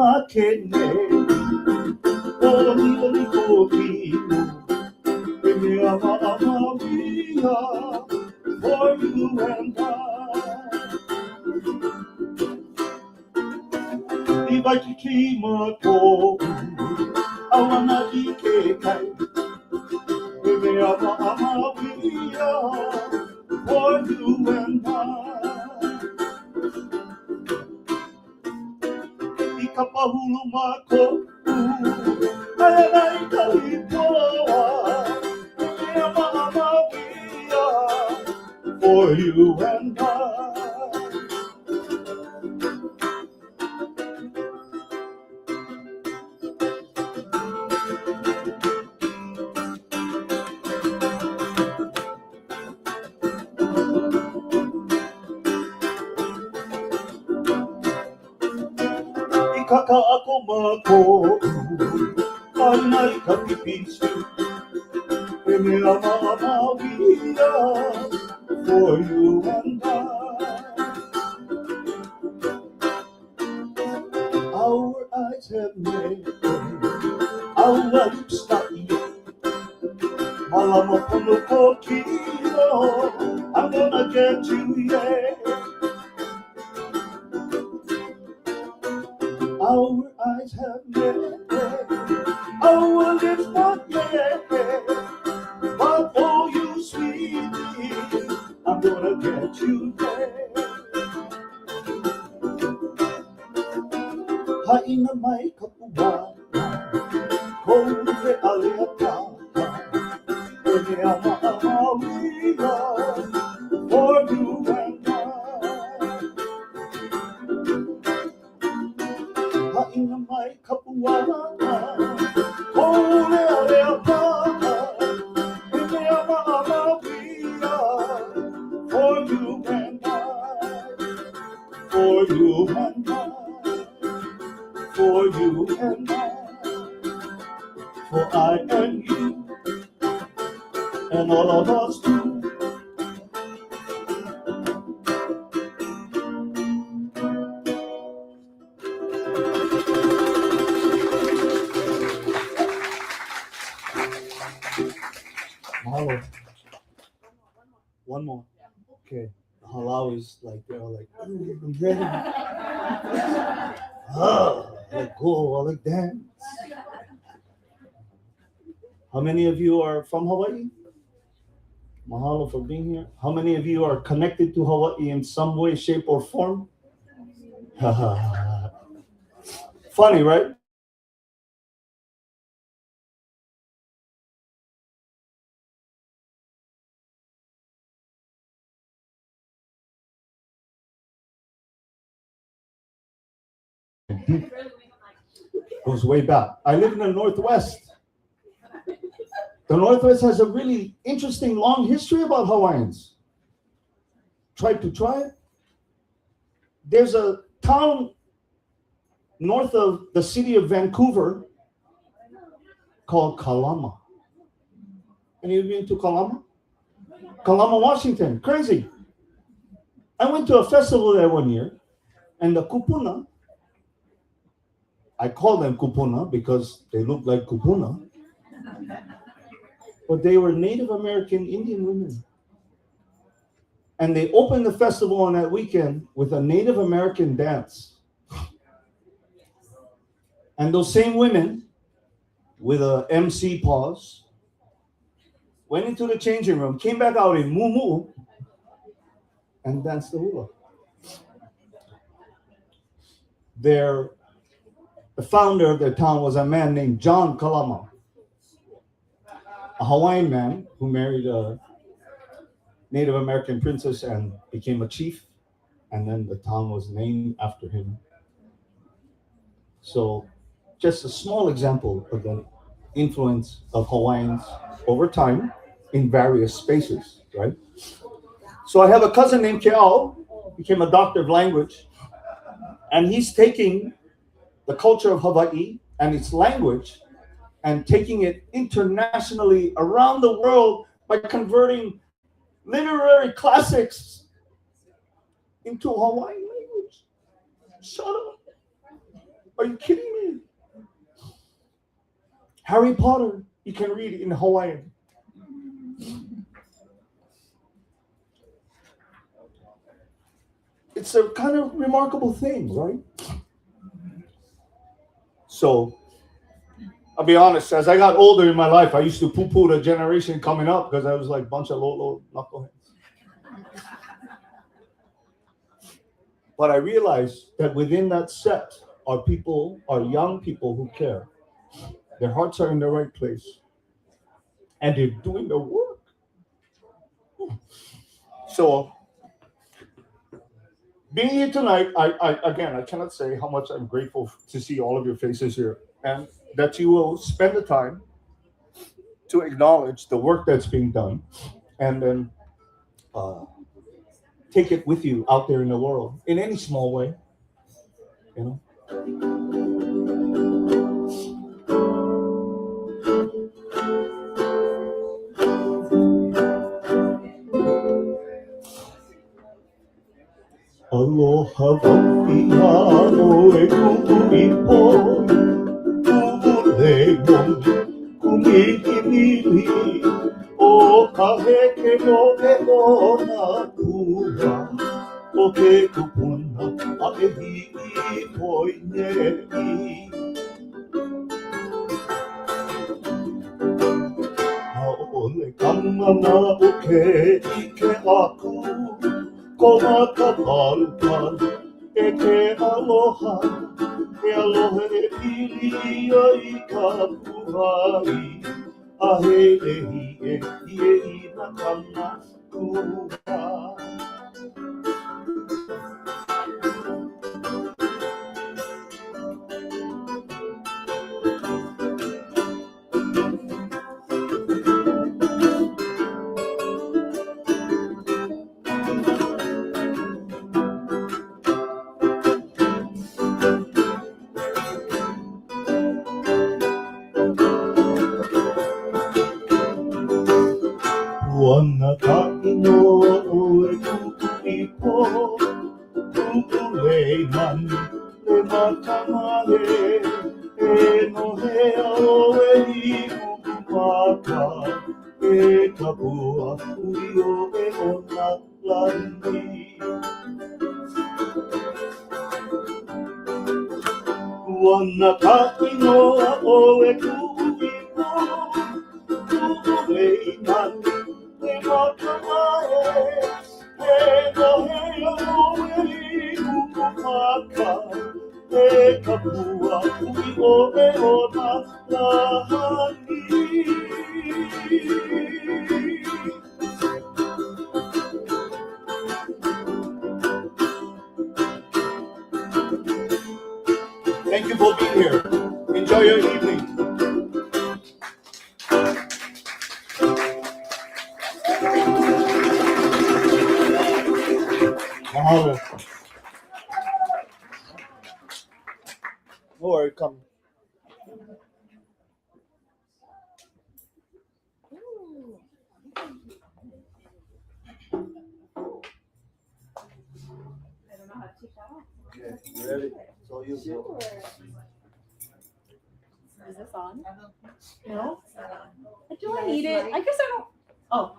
makene Oli oli kokino E me ama ama mia For you and I Iba kikima ko Awana ike kai E me ama ama mia For you and I Ikapahulu mako Ayanai kalipoa Yama amawia For you and I Ikaka ako mako Anay kapipisu E me ama amawia For you and I Our eyes have met Our lips not yet Malama puno kokino I'm gonna get you yet Our eyes have met Our lips not yet But oh you sweetie I'm gonna get you there Pā'ina mai kapua Koe aleata E me ama amawia For you and I Pā'ina mai kapua Koe aleata E me ama amawia For you and I For you and I For you and I, for I and you, and all of us too. Mahalo. One more. Okay. The halau is like, they're all like, I'm ready. I like go, I like dance. How many of you are from Hawaii? Mahalo for being here. How many of you are connected to Hawaii in some way, shape, or form? Funny, right? Goes way back. I live in the Northwest. The Northwest has a really interesting long history about Hawaiians. Tribe to tribe. There's a town north of the city of Vancouver called Kalama. Any of you been to Kalama? Kalama, Washington. Crazy. I went to a festival there one year, and the kupuna, I call them kupuna because they look like kupuna, but they were Native American Indian women. And they opened the festival on that weekend with a Native American dance. And those same women, with a MC pause, went into the changing room, came back out in muumuu, and danced the hula. The founder of their town was a man named John Kalama, a Hawaiian man who married a Native American princess and became a chief, and then the town was named after him. So just a small example of the influence of Hawaiians over time in various spaces, right? So I have a cousin named Ke'ao, became a doctor of language, and he's taking the culture of Hawaii and its language and taking it internationally around the world by converting literary classics into Hawaiian language. Shut up. Are you kidding me? Harry Potter, you can read in Hawaiian. It's a kind of remarkable thing, right? So, I'll be honest, as I got older in my life, I used to poo-poo the generation coming up because I was like a bunch of low knuckleheads. But I realized that within that set are young people who care. Their hearts are in the right place. And they're doing the work. So, being here tonight, I cannot say how much I'm grateful to see all of your faces here. And that you will spend the time to acknowledge the work that's being done. And then take it with you out there in the world in any small way, you know. Aloha wapia o e kukuipo Ku'ulemo kumihimili O ka heke no e ona pua O ke kupuna a e hi'i poinei Ha'ole kamana o ke ike aku Ko maka palupalu e ke aloha e pili ai ka puhai A he e ina kana kua Wana Pā'ina o e kukuipo Kukule mani le matamahe E nohea o e hiku maka E kapua ui o e ona lani Wana Pā'ina o e kukuipo Kukule mani le matamahe E nohea o e hiku maka E kapua ui o e ona lani Thank you for being here. Enjoy your evening. Mahalo. No worry, come. I don't know how to take that off. Okay, you ready? So you Sure. Is this on? No? Do I need it? I guess I don't. Oh,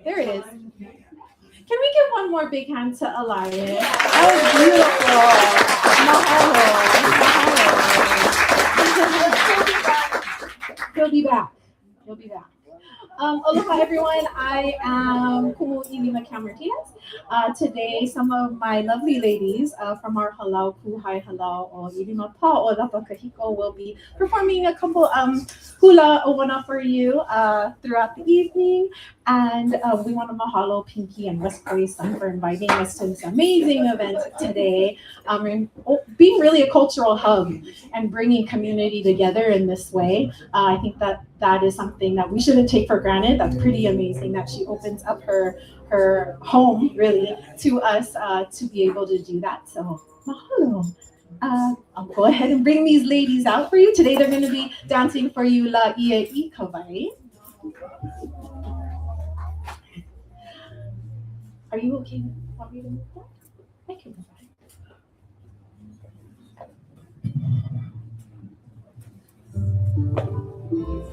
there it is. Can we give one more big hand to Elias? That was beautiful. Mahalo. He'll be back. He'll be back. Aloha, everyone. I am Ku'ilima Martinez. Today, some of my lovely ladies from our halau kuhai halau o Ilima Pa o Lapa Kahiko will be performing a couple hula owana for you throughout the evening. And we want to mahalo Pinky and West Kaua'i Sun for inviting us to this amazing event today. Being really a cultural hub and bringing community together in this way. I think that is something that we shouldn't take for granted. That's pretty amazing that she opens up her home really to us to be able to do that. So mahalo. I'll go ahead and bring these ladies out for you. Today they're going to be dancing for you La Ia I Kawai. Are you okay? Want me to move that? I can move that. Pā'ina.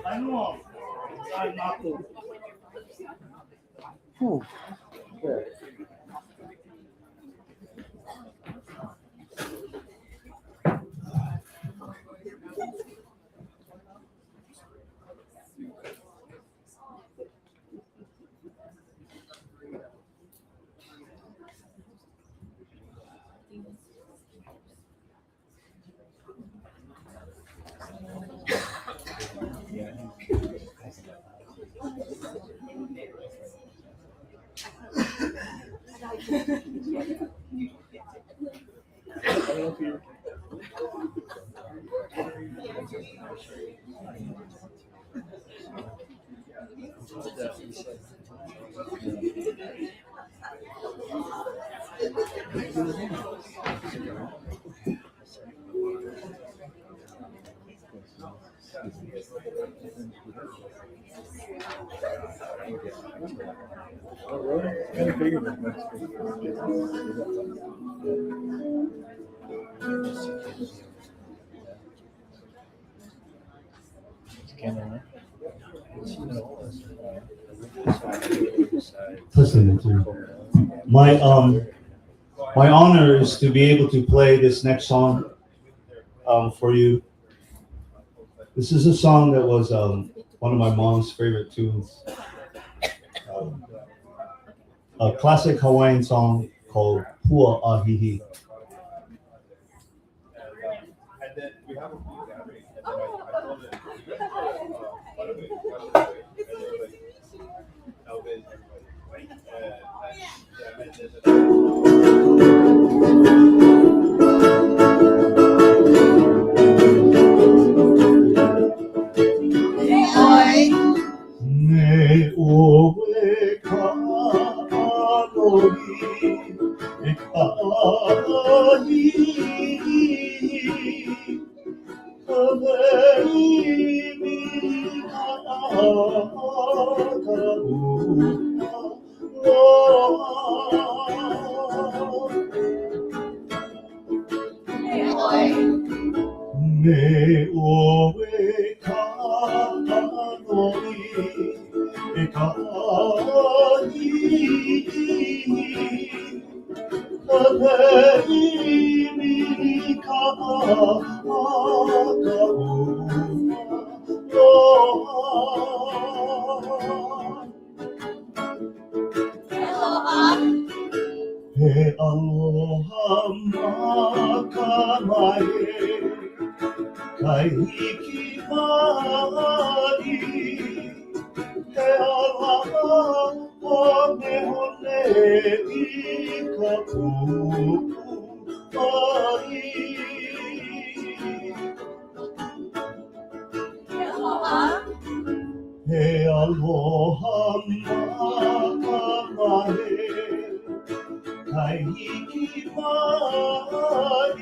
I know. I'm not. Listen to my honor is to be able to play this next song for you. This is a song that was one of my mom's favorite tunes. A classic Hawaiian song called Pua'ahihi. And then we have a food gathering. Me oe ka'anori e ka'i kaweini Me oe ka'anori e ka'i kaweini He aloha makamae kai hiki mai He aloha hone hone I ka pu'u ai He aloha makamae kai hiki mai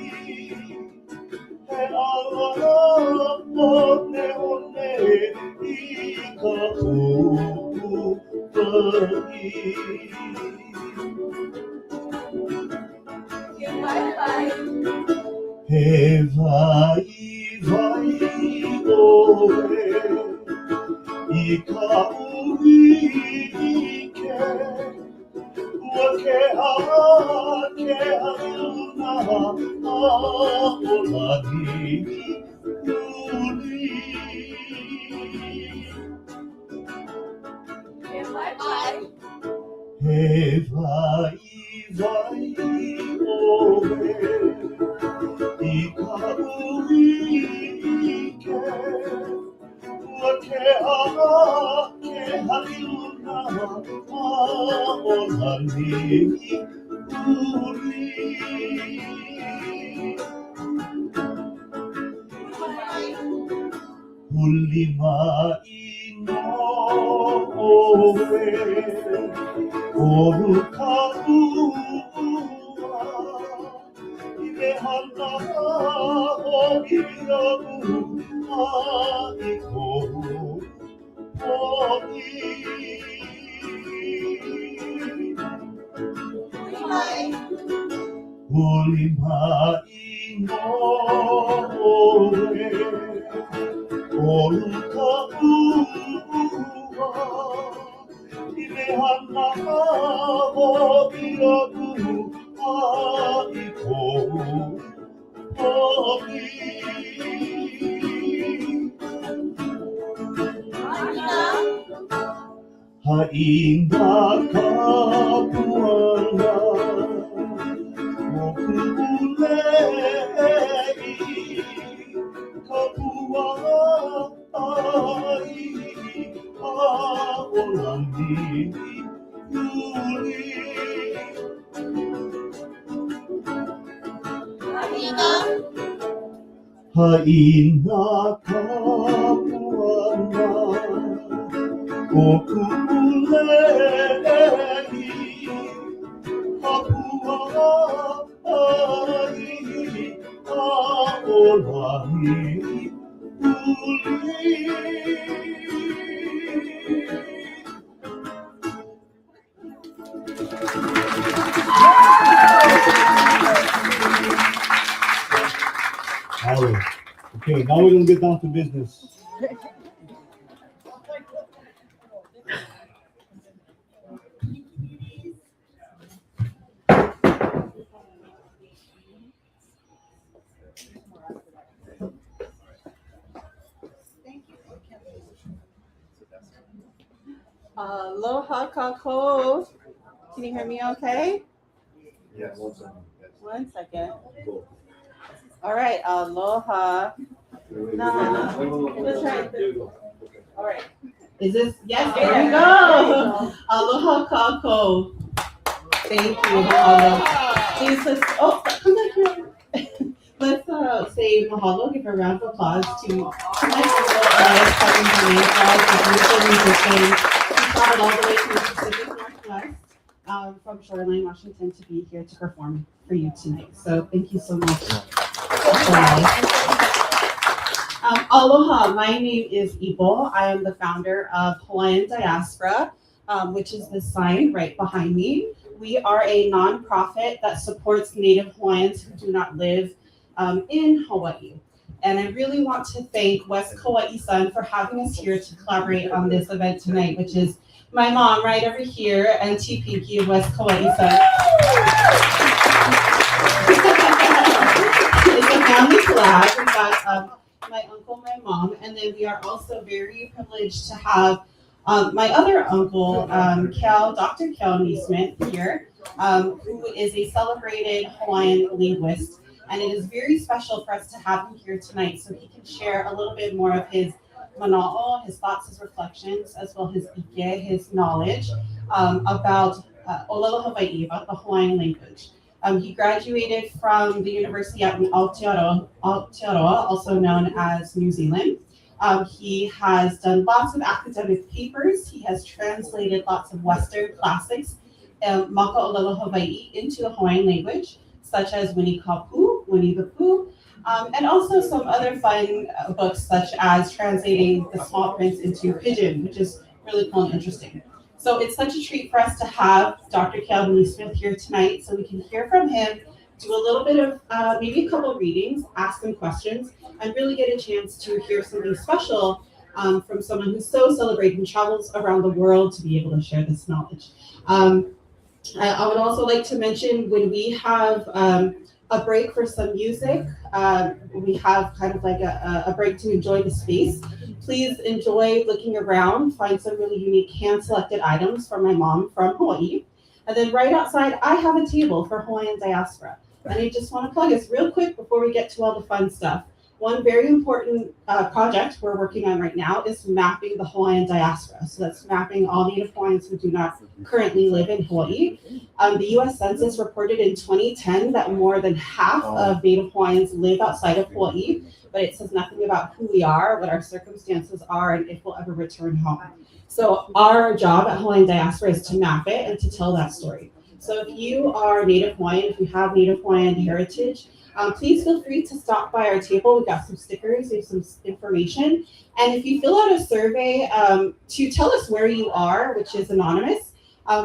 He aloha hone hone I ka pu'u ai He vai vai oe I ka ui ke Ua ke hauna a'olani uli He vai vai oe I ka ui ke Ua ke hauna a'olani uli Huli mai no oe Oru ka ua hana ho'iragu aiko ho'i. Huli Pā'ina oe, olu ka ua, I me hana ho'iragu aiko ho'i. Ha'ina ka puana, moku'ulei ka pua'ai a'olani uli. Ha'ina ka puana, moku'ulei ka pua'ai a'olani uli. All right. Okay, now we're going to get down to business. Aloha kako. Can you hear me okay? Yes. One second. All right, aloha. No. Let's try this. All right. Is this? Yes, there we go. Aloha kako. Thank you. Please, let's, come back here. Let's say mahalo, give a round of applause to my musician. He traveled all the way to the Pacific Northwest from Shoreline, Washington to be here to perform for you tonight. So thank you so much. Aloha, my name is Ibo. I am the founder of Hawaiian Diaspora, which is the sign right behind me. We are a nonprofit that supports Native Hawaiians who do not live in Hawaii. And I really want to thank West Kaua'i Sun for having us here to collaborate on this event tonight, which is my mom right over here, and T. Pinky of West Kaua'i Sun. It's a family collab. We've got my uncle, my mom, and then we are also very privileged to have my other uncle, Dr. Kel Neesmith here, who is a celebrated Hawaiian linguist. And it is very special for us to have him here tonight so he can share a little bit more of his mana'o, his thoughts, his reflections, as well as his knowledge about Olelo Hawaii, about the Hawaiian language. He graduated from the University at Aotearoa, also known as New Zealand. He has done lots of academic papers. He has translated lots of Western classics, Maka Olelo Hawaii, into the Hawaiian language, such as Winnie Kapu, Winnie the Pooh, and also some other fun books, such as translating The Small Prince into Pidgin, which is really cool and interesting. So it's such a treat for us to have Dr. Kel Neesmith here tonight, so we can hear from him, do a little bit of maybe a couple readings, ask him questions, and really get a chance to hear something special from someone who's so celebrated and travels around the world to be able to share this knowledge. I would also like to mention, when we have a break for some music, we have kind of like a break to enjoy the space. Please enjoy looking around, find some really unique hand-selected items from my mom from Hawaii. And then right outside, I have a table for Hawaiian Diaspora. And I just want to plug us real quick before we get to all the fun stuff. One very important project we're working on right now is mapping the Hawaiian diaspora. So that's mapping all Native Hawaiians who do not currently live in Hawaii. The US Census reported in 2010 that more than half of Native Hawaiians live outside of Hawaii, but it says nothing about who we are, what our circumstances are, and if we'll ever return home. So our job at Hawaiian Diaspora is to map it and to tell that story. So if you are Native Hawaiian, if you have Native Hawaiian heritage, please feel free to stop by our table. We've got some stickers, we have some information. And if you fill out a survey to tell us where you are, which is anonymous,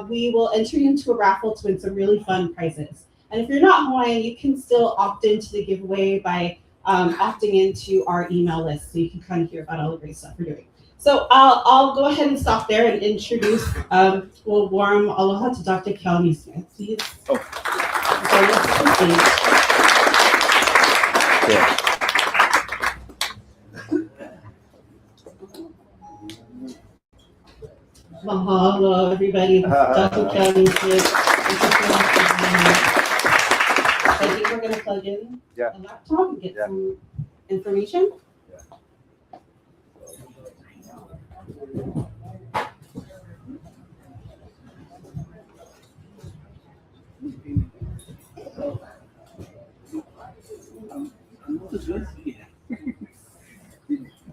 we will enter you into a raffle to win some really fun prizes. And if you're not Hawaiian, you can still opt into the giveaway by opting into our email list, so you can kind of hear about all the great stuff we're doing. So I'll go ahead and stop there and introduce, we'll warm aloha to Dr. Kelmy Smith, please. Oh. Yeah. Mahalo, everybody. Dr. Kelmy Smith. I think we're going to plug in the laptop and get some information.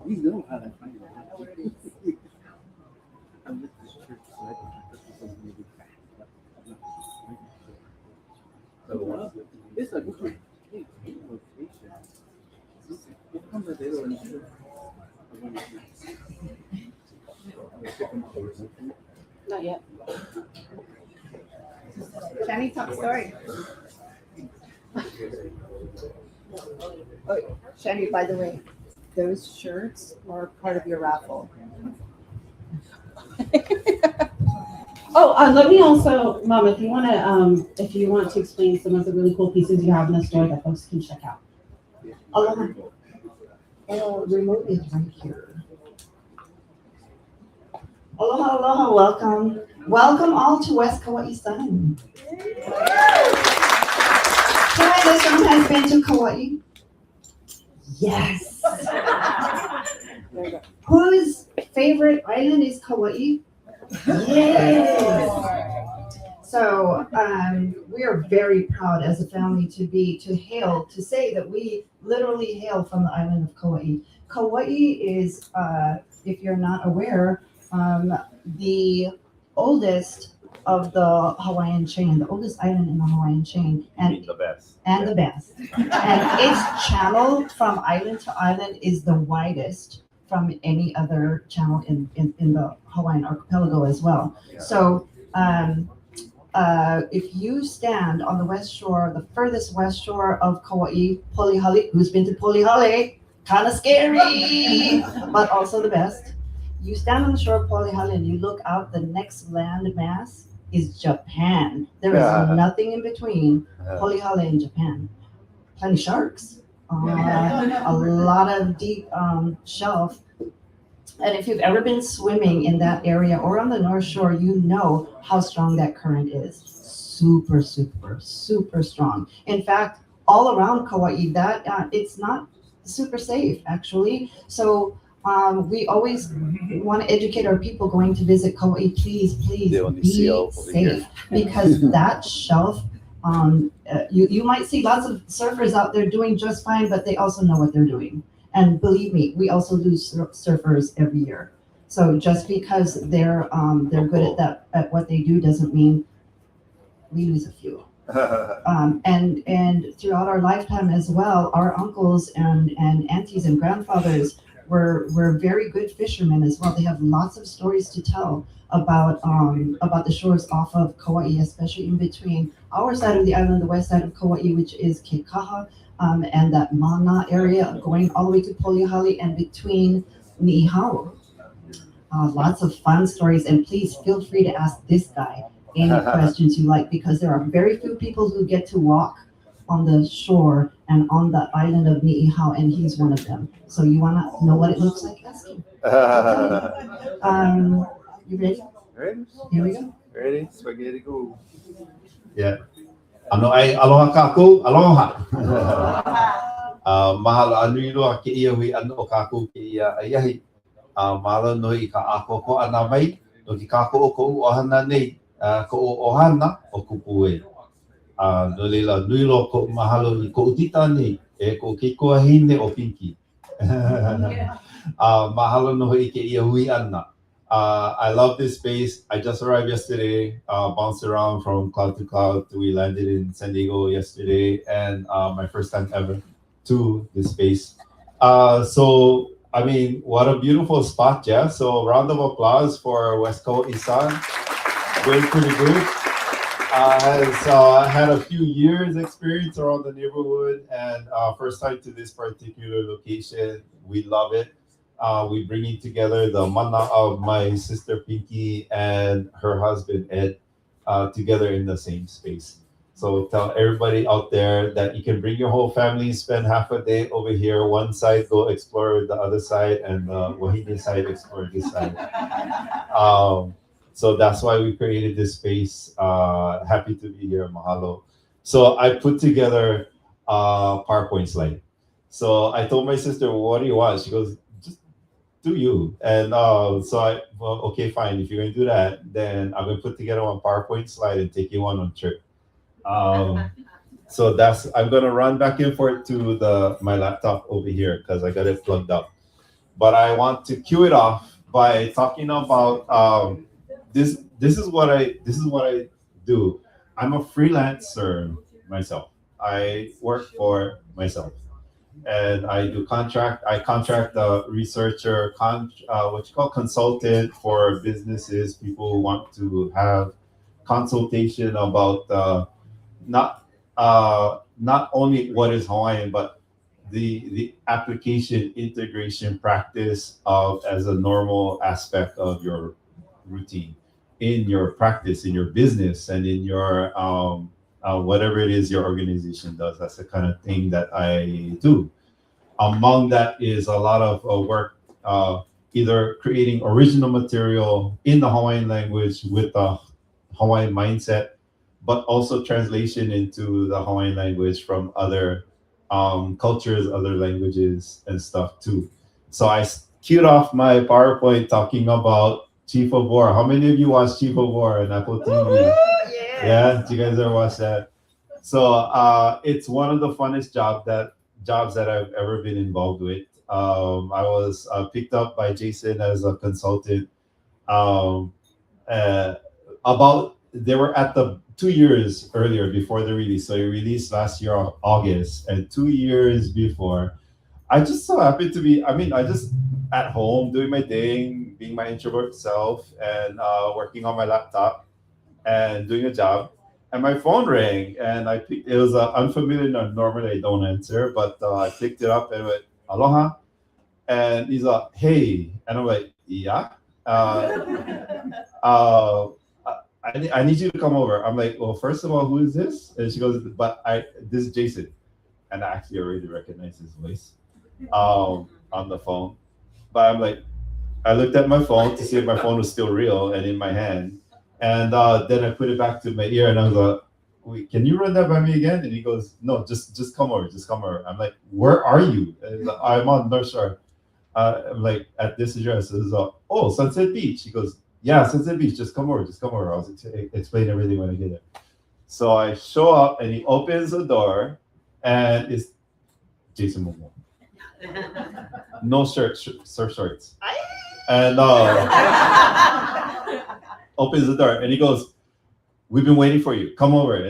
We know how to find it. I'm with this church, so I don't think this is maybe fast. So it's a good location. Not yet. Jenny, top story. Oh, Shani, by the way, those shirts are part of your raffle. Let me also, Mom, if you want to explain some of the really cool pieces you have in the store that folks can check out. Aloha. Remote is right here. Aloha, aloha, welcome. Welcome all to West Kaua'i Sun. Hi, this one has been to Kauai. Yes. Whose favorite island is Kauai? Yes. So we are very proud as a family to say that we literally hail from the island of Kauai. Kauai is, if you're not aware, the oldest of the Hawaiian chain, the oldest island in the Hawaiian chain, and the best. And the best. And its channel from island to island is the widest from any other channel in the Hawaiian archipelago as well. Yeah. So if you stand on the west shore, the furthest west shore of Kauai, Polihale, who's been to Polihale? Kind of scary, but also the best. You stand on the shore of Polihale and you look out, the next land mass is Japan. There is nothing in between Polihale and Japan. Plenty sharks, a lot of deep shelf. And if you've ever been swimming in that area or on the North Shore, you know how strong that current is. Super, super, super strong. In fact, all around Kauai, it's not super safe, actually. So we always want to educate our people going to visit Kauai, please be safe, because that shelf, you might see lots of surfers out there doing just fine, but they also know what they're doing. And believe me, we also lose surfers every year. So just because they're good at what they do doesn't mean we lose a few. And throughout our lifetime as well, our uncles and aunties and grandfathers were very good fishermen as well. They have lots of stories to tell about the shores off of Kauai, especially in between our side of the island, the west side of Kauai, which is Kekaha, and that Mana area, going all the way to Polihale, and between Niihau. Lots of fun stories, and please feel free to ask this guy any questions you like, because there are very few people who get to walk on the shore and on the island of Niihau, and he's one of them. So you want to know what it looks like? Ask him. You ready? Ready? Here we go. Ready? Spaghetti go. Yeah. Ano ai aloha kākou, aloha. Mahalo anui loa ke ia hui ano o kākou ke ia aiahi. Mahalo no I ka ākoko ana mai, no ki kākou o kou ohana nei, ko o ohana o kupu e. No leila nui loa ko mahalo I ko utita nei, e ko kikoa hine o pinki. Mahalo no I ke ia hui ana. I love this space. I just arrived yesterday, bounced around from cloud to cloud. We landed in San Diego yesterday, and my first time ever to this space. So, I mean, what a beautiful spot, Jeff. So, round of applause for West Kaua'i Sun. Doing pretty good. Has had a few years experience around the neighborhood, and first time to this particular location. We love it. We bringing together the mana of my sister Pinky and her husband Ed together in the same space. So tell everybody out there that you can bring your whole family, spend half a day over here, one side, go explore the other side, and the Wahine side, explore this side. So that's why we created this space. Happy to be here, mahalo. So I put together a PowerPoint slide. So I told my sister, what do you want? She goes, just do you. And so well, okay, fine. If you're going to do that, then I'm going to put together one PowerPoint slide and take you on trip. So I'm going to run back and forth to my laptop over here because I got it plugged up. But I want to cue it off by talking about this is what I do. I'm a freelancer myself. I work for myself, and I contract a researcher, what you call consultant for businesses, people who want to have consultation about not only what is Hawaiian, but the application, integration, practice of as a normal aspect of your routine in your practice, in your business, and in your whatever it is your organization does. That's the kind of thing that I do. Among that is a lot of work, either creating original material in the Hawaiian language with a Hawaiian mindset, but also translation into the Hawaiian language from other cultures, other languages, and stuff too. So I queued off my PowerPoint talking about Chief of War. How many of you watch Chief of War on Apple TV? Yeah, do you guys ever watch that? So it's one of the funnest jobs that I've ever been involved with. I was picked up by Jason as a consultant. They were at the 2 years earlier before the release. So he released last year August, and 2 years before, I just so happened to be. I just at home doing my thing, being my introvert self, and working on my laptop and doing a job. And my phone rang, and I picked. It was unfamiliar. Normally, I don't answer, but I picked it up and went, "Aloha," and he's like, "Hey," and I'm like, "Yeah." I need you to come over. I'm like, well, first of all, who is this? And she goes, this is Jason. And I actually already recognize his voice on the phone. But I'm like, I looked at my phone to see if my phone was still real and in my hand. And then I put it back to my ear and I was like, wait, can you run that by me again? And he goes, no, just come over, just come over. I'm like, where are you? And he's like, I'm on North Shore. I'm like, at this address. He's like, oh, Sunset Beach. He goes, yeah, Sunset Beach, just come over. I was explain everything when I get there. So I show up and he opens the door and it's Jason Momo. No surf shorts. And opens the door and he goes, we've been waiting for you. Come over.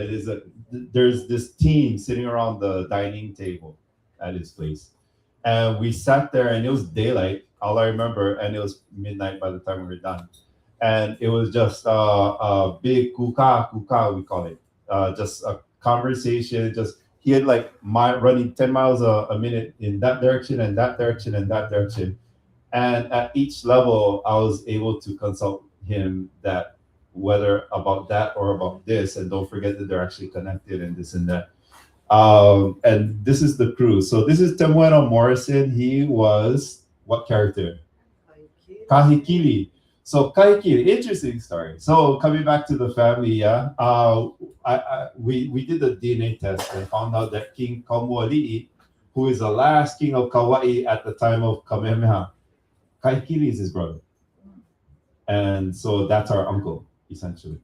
There's this team sitting around the dining table at his place. And we sat there and it was daylight, all I remember, and it was midnight by the time we were done. And it was just a big kuka, we call it. Just a conversation. He had like running 10 miles a minute in that direction and that direction and that direction. And at each level, I was able to consult him that whether about that or about this. And don't forget that they're actually connected and this and that. And this is the crew. So this is Temuera Morrison. He was what character? Kahikili. So Kahikili, interesting story. So coming back to the family, yeah, we did the DNA test and found out that King Kaumoali'i, who is the last king of Kauai at the time of Kamehameha, Kahikili is his brother. And so that's our uncle, essentially.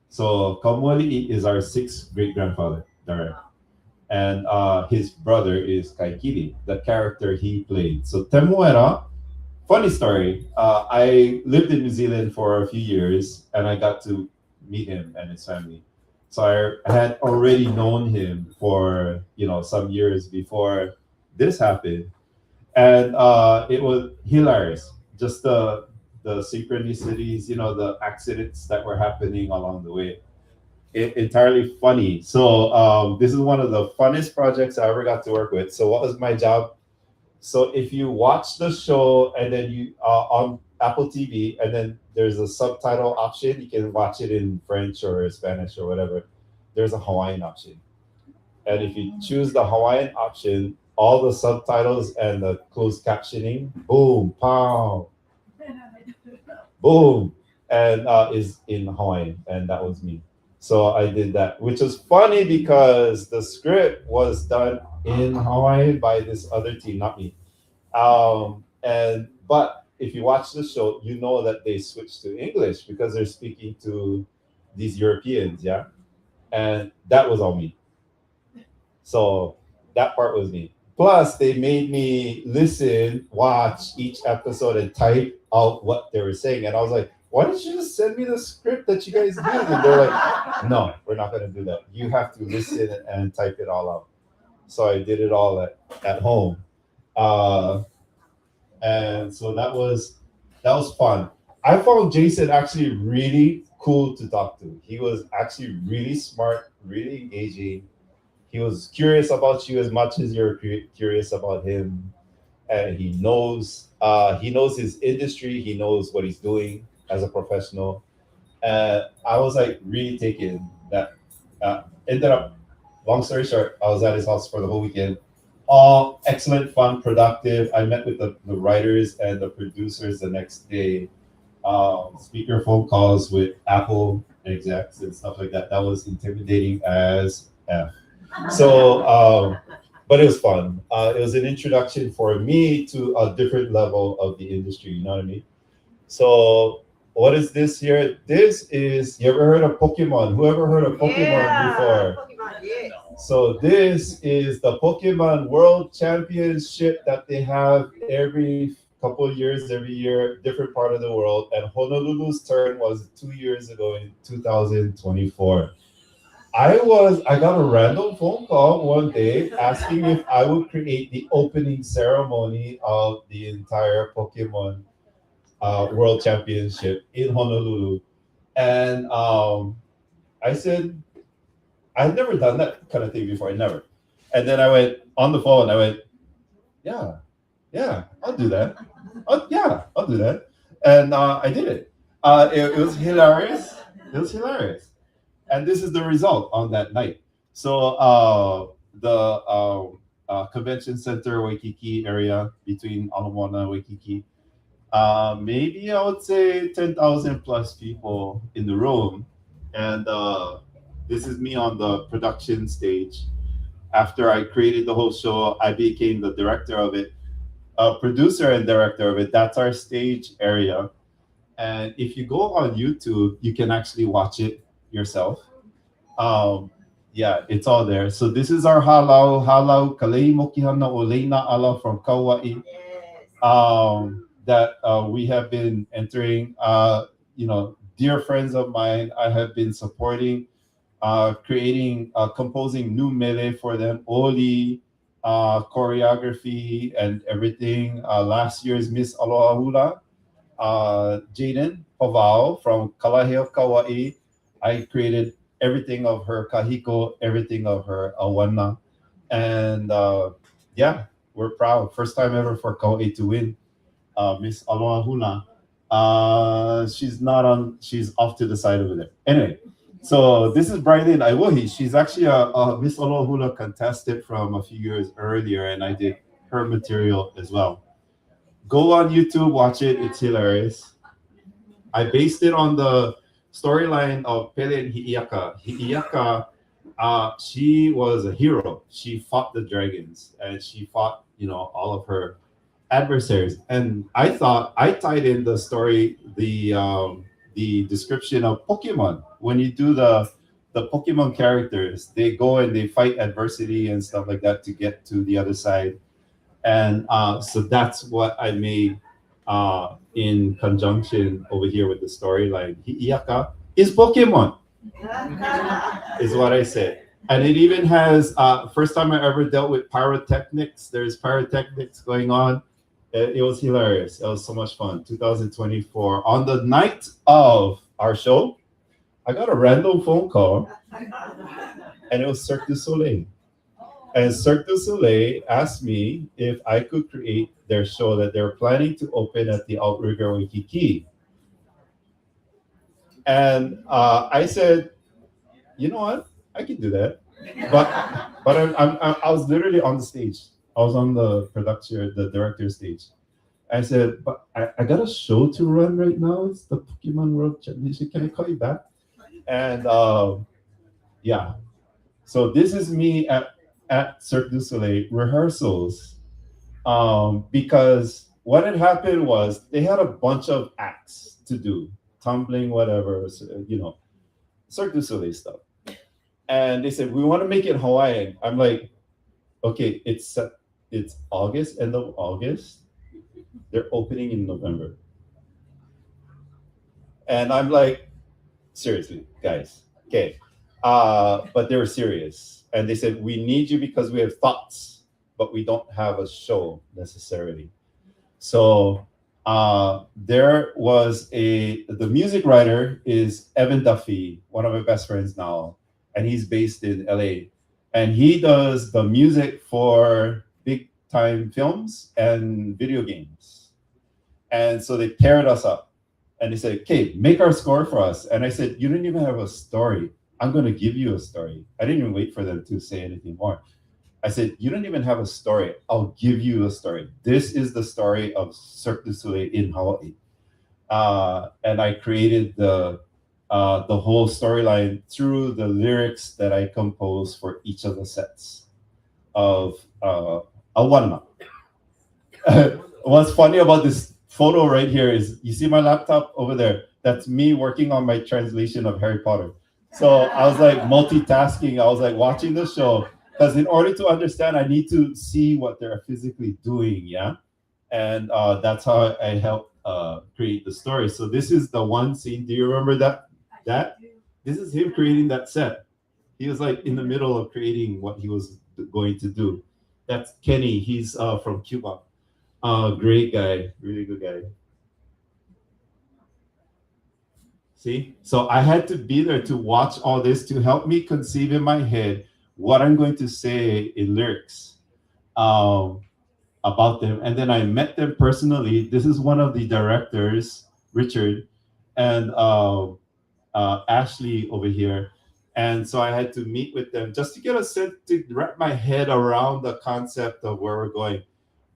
So Kaumoali'i is our 6th great-grandfather, direct. And his brother is Kahikili, the character he played. So Temuera funny story. I lived in New Zealand for a few years, and I got to meet him and his family. So I had already known him for some years before this happened, and it was hilarious. Just the synchronicities, the accidents that were happening along the way. Entirely funny. So this is one of the funnest projects I ever got to work with. So what was my job? So if you watch the show and then you on Apple TV and then there's a subtitle option, you can watch it in French or Spanish or whatever. There's a Hawaiian option. And if you choose the Hawaiian option, all the subtitles and the closed captioning, boom, pow, boom, and is in Hawaiian. And that was me. So I did that, which was funny because the script was done in Hawaiian by this other team, not me. But if you watch the show, you know that they switched to English because they're speaking to these Europeans, yeah? And that was all me. So that part was me. Plus, they made me listen, watch each episode and type out what they were saying. And I was like, why don't you just send me the script that you guys did? And they're like, no, we're not going to do that. You have to listen and type it all out. So I did it all at home. And so that was fun. I found Jason actually really cool to talk to. He was actually really smart, really engaging. He was curious about you as much as you're curious about him. And he knows his industry. He knows what he's doing as a professional. And I was like really taken that. Ended up, long story short, I was at his house for the whole weekend. All excellent, fun, productive. I met with the writers and the producers the next day. Speaker phone calls with Apple execs and stuff like that. That was intimidating as F. So, but it was fun. It was an introduction for me to a different level of the industry. You know what I mean? So, what is this here? This is, you ever heard of Pokemon? Whoever heard of Pokemon before? Pokemon, yeah. So this is the Pokemon World Championship that they have every couple of years, every year, different part of the world. And Honolulu's turn was 2 years ago in 2024. I got a random phone call one day asking if I would create the opening ceremony of the entire Pokemon World Championship in Honolulu. And I said, I've never done that kind of thing before, never. And then I went on the phone, I went, yeah, I'll do that. I'll do that. And I did it. It was hilarious. It was hilarious. And this is the result on that night. So the convention center, Waikiki area between Ala Moana and Waikiki, maybe I would say 10,000 plus people in the room. And this is me on the production stage. After I created the whole show, I became the director of it, producer and director of it. That's our stage area. And if you go on YouTube, you can actually watch it yourself. Yeah, it's all there. So this is our halau kalei mokihana o leina ala from Kaua'i. That we have been entering. Dear friends of mine, I have been supporting, creating, composing new mele for them, oli, choreography and everything. Last year's Miss Aloha Hula, Jaden Pavao from Kalaheo Kaua'i. I created everything of her kahiko, everything of her awana. And yeah, we're proud. First time ever for Kaua'i to win. Miss Aloha Hula. She's off to the side over there. Anyway, so this is Briley Aiwohi. She's actually a Miss Aloha Hula contestant from a few years earlier, and I did her material as well. Go on YouTube, watch it. It's hilarious. I based it on the storyline of Pele and Hi'iaka. Hi'iaka, she was a hero. She fought the dragons, and she fought, all of her adversaries. And I thought I tied in the story, the description of Pokemon. When you do the Pokemon characters, they go and they fight adversity and stuff like that to get to the other side. And so that's what I made in conjunction over here with the storyline. Hi'iaka is Pokemon, is what I said. And it even has, first time I ever dealt with pyrotechnics. There's pyrotechnics going on. It was hilarious. It was so much fun. 2024. On the night of our show, I got a random phone call, and it was Cirque du Soleil. And Cirque du Soleil asked me if I could create their show that they're planning to open at the Outrigger Waikiki. And I said, you know what? I can do that. But I was literally on the stage. I was on the production, the director stage. I said, but I got a show to run right now. It's the Pokemon World Championship. Can I call you back? And yeah. So this is me at Cirque du Soleil rehearsals. Because what had happened was they had a bunch of acts to do, tumbling, whatever, you know, Cirque du Soleil stuff. And they said, we want to make it Hawaiian. I'm like, okay, it's August, end of August. They're opening in November. And I'm like, seriously, guys, okay. But they were serious. And they said, we need you because we have thoughts, but we don't have a show necessarily. So there was the music writer is Evan Duffy, one of my best friends now. And he's based in LA. And he does the music for big time films and video games. And so they paired us up and they said, okay, make our score for us. And I said, you don't even have a story. I'm going to give you a story. I didn't even wait for them to say anything more. I said, you don't even have a story. I'll give you a story. This is the story of Cirque du Soleil in Hawaii. And I created the whole storyline through the lyrics that I composed for each of the sets of Awana. What's funny about this photo right here is you see my laptop over there. That's me working on my translation of Harry Potter. So I was like multitasking. I was like watching the show because in order to understand, I need to see what they're physically doing. Yeah. And that's how I help create the story. So this is the one scene. Do you remember that? This is him creating that set. He was like in the middle of creating what he was going to do. That's Kenny. He's from Cuba. Great guy, really good guy. See, so I had to be there to watch all this to help me conceive in my head what I'm going to say in lyrics about them. And then I met them personally. This is one of the directors, Richard, and Ashley over here. And so I had to meet with them just to get a sense, to wrap my head around the concept of where we're going.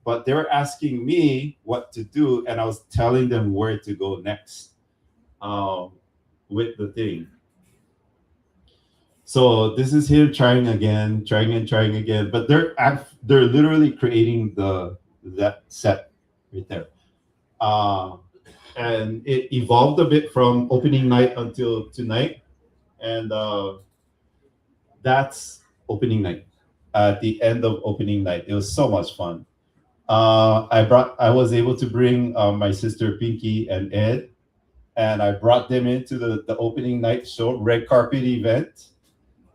But they were asking me what to do, and I was telling them where to go next with the thing. So this is him trying again, but they're literally creating that set right there. And it evolved a bit from opening night until tonight. And that's opening night. At the end of opening night, it was so much fun. I was able to bring my sister Pinky and Ed, and I brought them into the opening night show, red carpet event.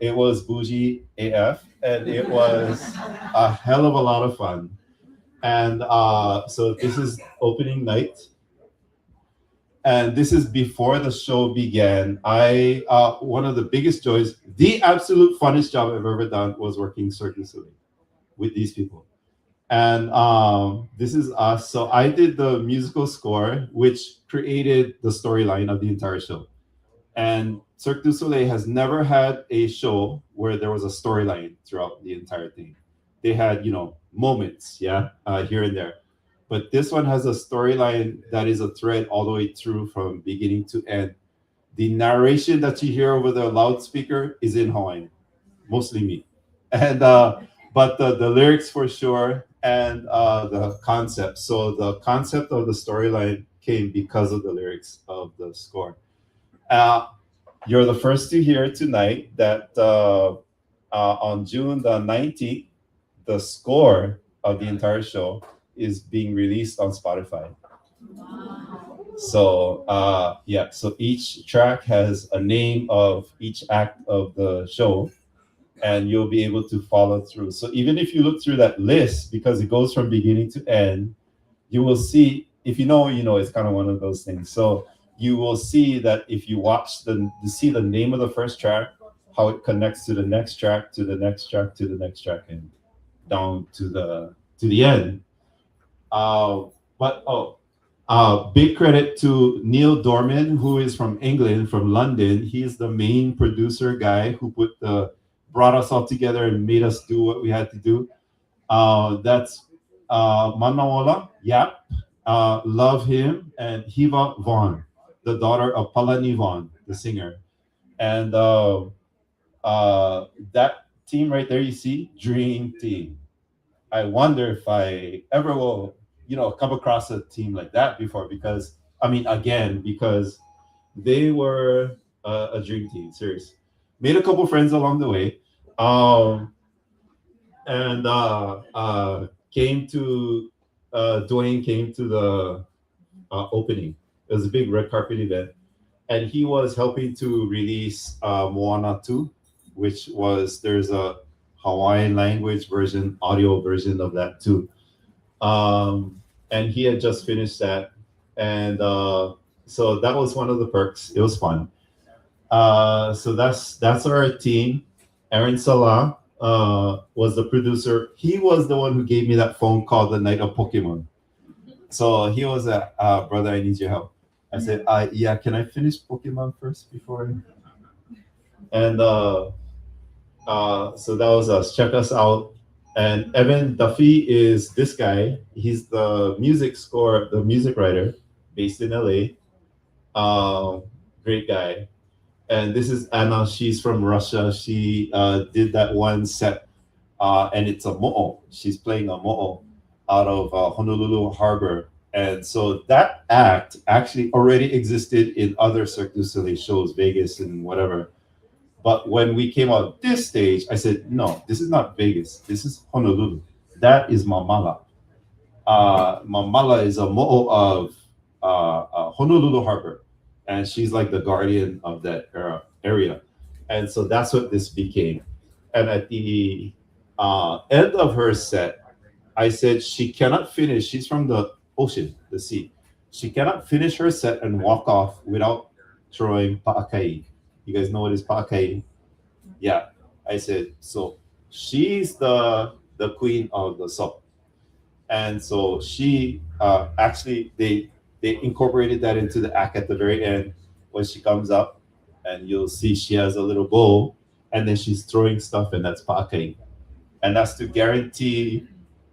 It was bougie AF, and it was a hell of a lot of fun. And so this is opening night. And this is before the show began. One of the biggest joys, the absolute funnest job I've ever done was working Cirque du Soleil with these people. And this is us. So I did the musical score, which created the storyline of the entire show. And Cirque du Soleil has never had a show where there was a storyline throughout the entire thing. They had, moments, here and there. But this one has a storyline that is a thread all the way through from beginning to end. The narration that you hear over the loudspeaker is in Hawaiian, mostly me. And but the lyrics for sure, and the concept. So the concept of the storyline came because of the lyrics of the score. You're the first to hear tonight that on June the 19th, the score of the entire show is being released on Spotify. So yeah, so each track has a name of each act of the show, and you'll be able to follow through. So even if you look through that list, because it goes from beginning to end, you will see, if you know, you know, it's kind of one of those things. So you will see that if you watch you see the name of the first track, how it connects to the next track, to the next track, to the next track, and down to the end. But big credit to Neil Dorman, who is from England, from London. He's the main producer guy who brought us all together and made us do what we had to do. That's Manaola, Yap, love him, and Hiva Vaughn, the daughter of Palani Vaughn, the singer. And that team right there, you see, dream team. I wonder if I ever will, you know, come across a team like that before, because I mean, again, because they were a dream team, serious. Made a couple friends along the way. And Dwayne came to the opening. It was a big red carpet event, and he was helping to release Moana 2, which was, there's a Hawaiian language version, audio version of that too. And he had just finished that, and so that was one of the perks. It was fun. So that's our team. Aaron Salah was the producer. He was the one who gave me that phone call the night of Pokemon. So he was brother, I need your help. I said, yeah, can I finish Pokemon first before? And so that was us. Check us out. And Evan Duffy is this guy. He's the music writer based in LA. Great guy. And this is Anna. She's from Russia. She did that one set, and it's a mo'o. She's playing a mo'o out of Honolulu Harbor. And so that act actually already existed in other Cirque du Soleil shows, Vegas and whatever. But when we came out this stage, I said, no, this is not Vegas. This is Honolulu. That is Mamala. Mamala is a mo'o of Honolulu Harbor. And she's like the guardian of that area. And so that's what this became. And at the end of her set, I said, she cannot finish. She's from the ocean, the sea. She cannot finish her set and walk off without throwing pa'akai. You guys know what is pa'akai? Yeah. I said, so she's the queen of the soap. And so she actually, they incorporated that into the act at the very end when she comes up, and you'll see she has a little bowl, and then she's throwing stuff, and that's pa'akai. And that's to guarantee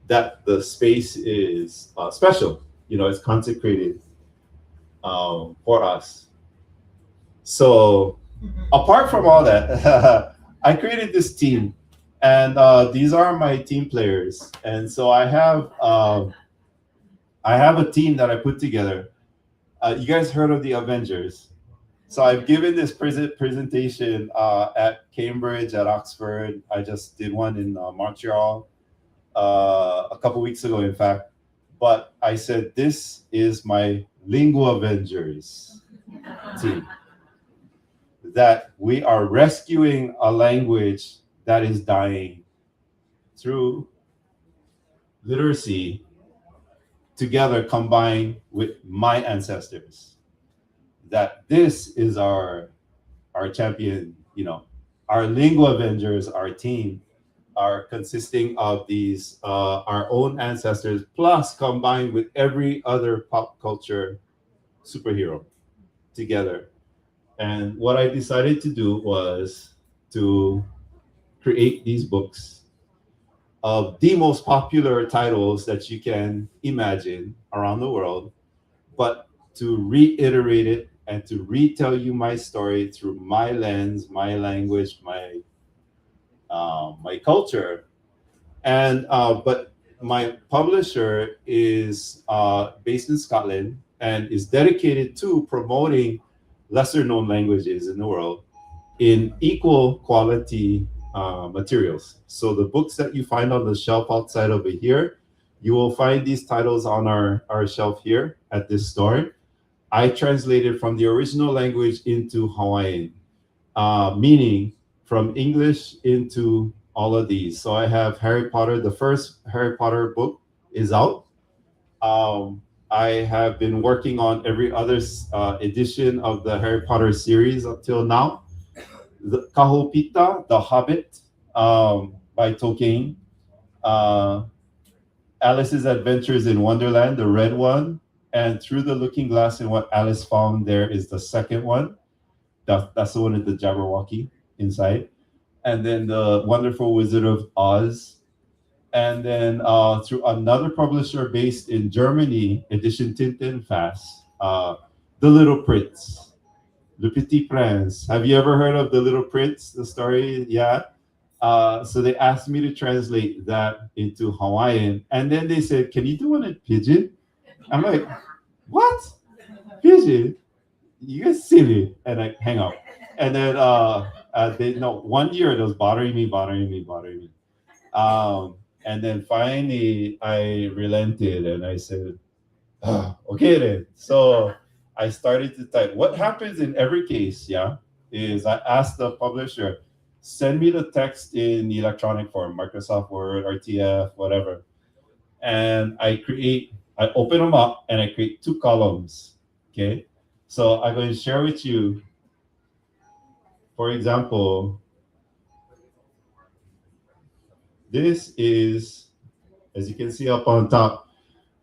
that the space is special. You know, it's consecrated for us. So apart from all that, I created this team, and these are my team players. And so I have a team that I put together. You guys heard of the Avengers? So I've given this presentation at Cambridge, at Oxford. I just did one in Montreal a couple weeks ago, in fact. But I said, this is my Lingua Avengers team. That we are rescuing a language that is dying through literacy, together combined with my ancestors. That this is our champion, you know, our Lingua Avengers, our team, are consisting of these our own ancestors, plus combined with every other pop culture superhero together. And what I decided to do was to create these books of the most popular titles that you can imagine around the world, but to reiterate it and to retell you my story through my lens, my language, my culture. And but my publisher is based in Scotland and is dedicated to promoting lesser known languages in the world in equal quality materials. So the books that you find on the shelf outside over here, You will find these titles on our shelf here at this store. I translated from the original language into Hawaiian, meaning from English into all of these. So I have Harry Potter. The first Harry Potter book is out. I have been working on every other edition of the Harry Potter series up till now. The Kahopita, The Hobbit, by Tolkien. Alice's Adventures in Wonderland, the red one, and Through the Looking Glass, and What Alice Found There is the second one. That's the one with the Jabberwocky inside. And then The Wonderful Wizard of Oz. And then through another publisher based in Germany, Edition Tintenfass, The Little Prince, Le Petit Prince. Have you ever heard of The Little Prince, the story? Yeah. So they asked me to translate that into Hawaiian. And then they said, can you do one in Pidgin? I'm like, what? Pidgin? You guys silly. And I hang up. And then they no, 1 year it was bothering me. And then finally I relented and I said, okay then. So I started to type. What happens in every case, yeah, is I asked the publisher, send me the text in the electronic form, Microsoft Word, RTF, whatever. And I open them up and I create 2 columns, okay? So I'm going to share with you, for example, this is, as you can see up on top,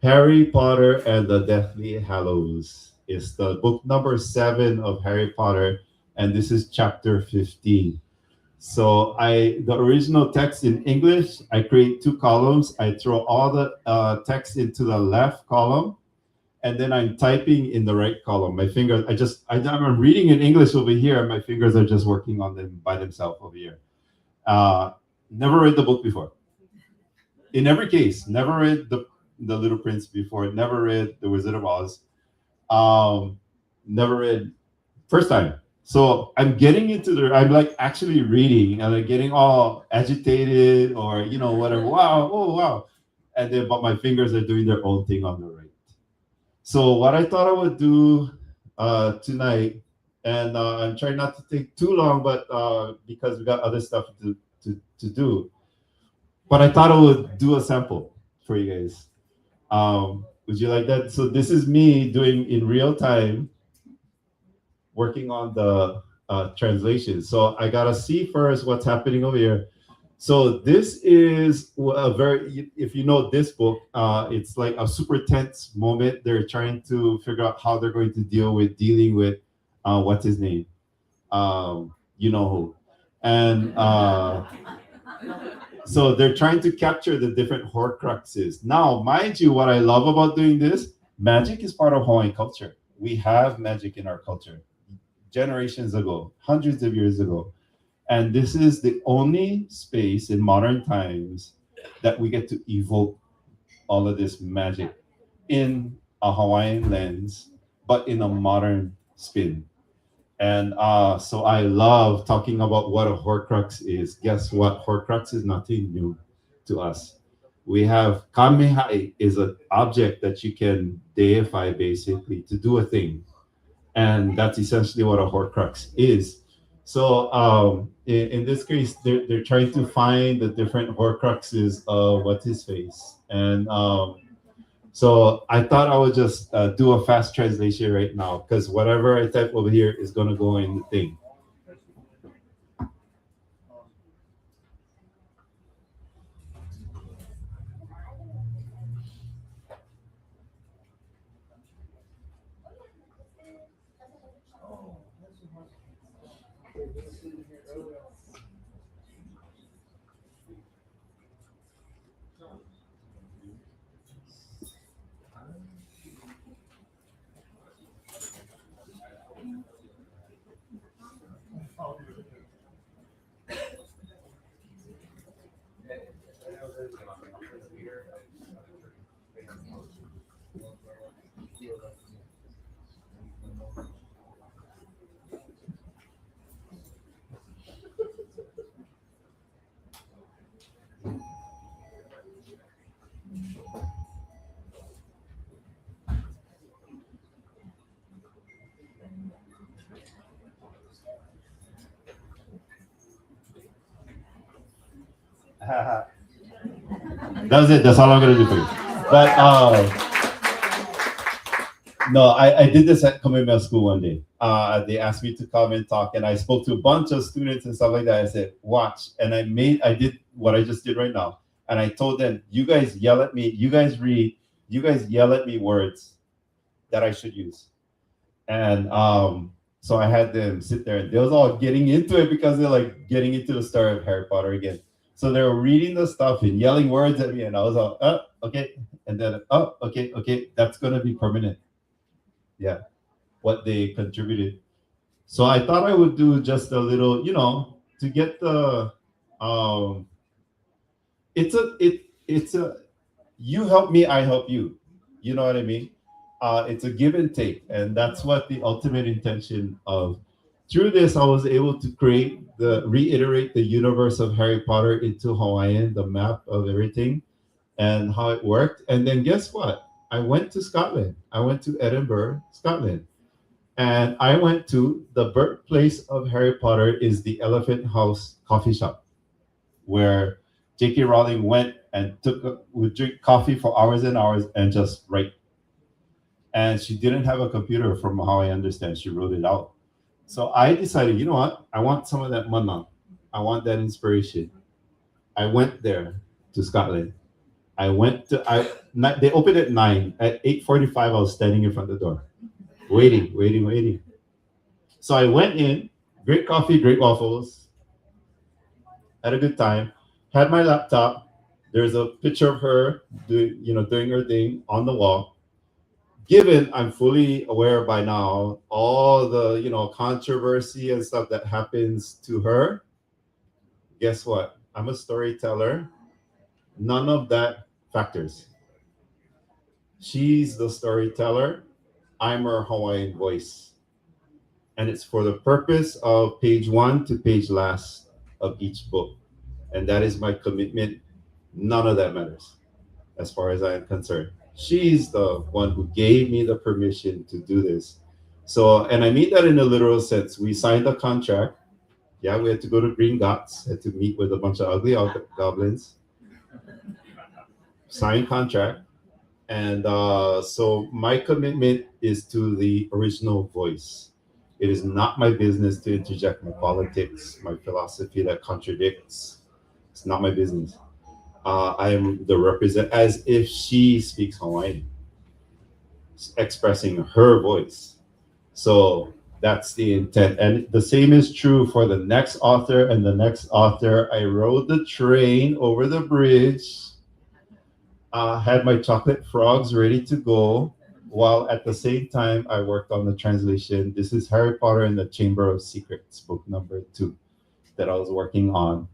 Harry Potter and the Deathly Hallows. It's the book number 7 of Harry Potter, and this is chapter 15. So the original text in English, I create 2 columns. I throw all the text into the left column, and then I'm typing in the right column. My fingers, I'm reading in English over here, and my fingers are just working on them by themselves over here. Never read the book before. In every case, never read the Little Prince before. Never read The Wizard of Oz. Never read first time. So I'm getting into I'm like actually reading and I'm getting all agitated or, whatever. Wow, oh, wow. And then, but my fingers are doing their own thing on the right. So what I thought I would do tonight, and I'm trying not to take too long, but because we got other stuff to do, but I thought I would do a sample for you guys. Would you like that? So this is me doing in real time, working on the translation. So I gotta see first what's happening over here. So this is if you know this book, it's like a super tense moment. They're trying to figure out how they're going to dealing with what's his name? You know who. And so they're trying to capture the different Horcruxes. Now, mind you, what I love about doing this, magic is part of Hawaiian culture. We have magic in our culture. Generations ago, hundreds of years ago. And this is the only space in modern times that we get to evoke all of this magic in a Hawaiian lens, but in a modern spin. And so I love talking about what a Horcrux is. Guess what? Horcrux is nothing new to us. We have Kamehai is an object that you can deify basically to do a thing. And that's essentially what a Horcrux is. So in this case, they're trying to find the different Horcruxes of what's his face. And so I thought I would just do a fast translation right now, because whatever I type over here is going to go in the thing. That's it. That's all I'm gonna do for you. But no, I did this at Kamehameha School one day. They asked me to come and talk, and I spoke to a bunch of students and stuff like that. I said, watch. And I did what I just did right now. And I told them, you guys yell at me, you guys read, you guys yell at me words that I should use. And so I had them sit there, and they was all getting into it because they're like getting into the story of Harry Potter again. So they were reading the stuff and yelling words at me, and I was all, okay. And then, okay, that's gonna be permanent. Yeah, what they contributed. So I thought I would do just a little, to get the it's a you help me, I help you. You know what I mean? It's a give and take, and that's what the ultimate intention of. Through this, I was able to reiterate the universe of Harry Potter into Hawaiian, the map of everything, and how it worked. And then guess what? I went to Scotland. I went to Edinburgh, Scotland. And I went to the birthplace of Harry Potter is the Elephant House coffee shop, where J.K. Rowling went and would drink coffee for hours and hours and just write. And she didn't have a computer, from how I understand. She wrote it out. So I decided, you know what? I want some of that mana. I want that inspiration. I went there to Scotland. They opened at 9. At 8:45, I was standing in front of the door, waiting. So I went in, great coffee, great waffles, had a good time, had my laptop. There's a picture of her doing her thing on the wall. Given I'm fully aware by now, all the, controversy and stuff that happens to her, guess what? I'm a storyteller. None of that factors. She's the storyteller. I'm her Hawaiian voice. And it's for the purpose of page 1 to page last of each book. And that is my commitment. None of that matters as far as I am concerned. She's the one who gave me the permission to do this. So, and I mean that in a literal sense. We signed a contract. Yeah, we had to go to Green Dots, had to meet with a bunch of ugly goblins. Signed contract. And so my commitment is to the original voice. It is not my business to interject my politics, my philosophy that contradicts. It's not my business. I am the as if she speaks Hawaiian, expressing her voice. So that's the intent. And the same is true for the next author and the next author. I rode the train over the bridge, had my chocolate frogs ready to go, while at the same time I worked on the translation. This is Harry Potter and the Chamber of Secrets, book number 2, that I was working on.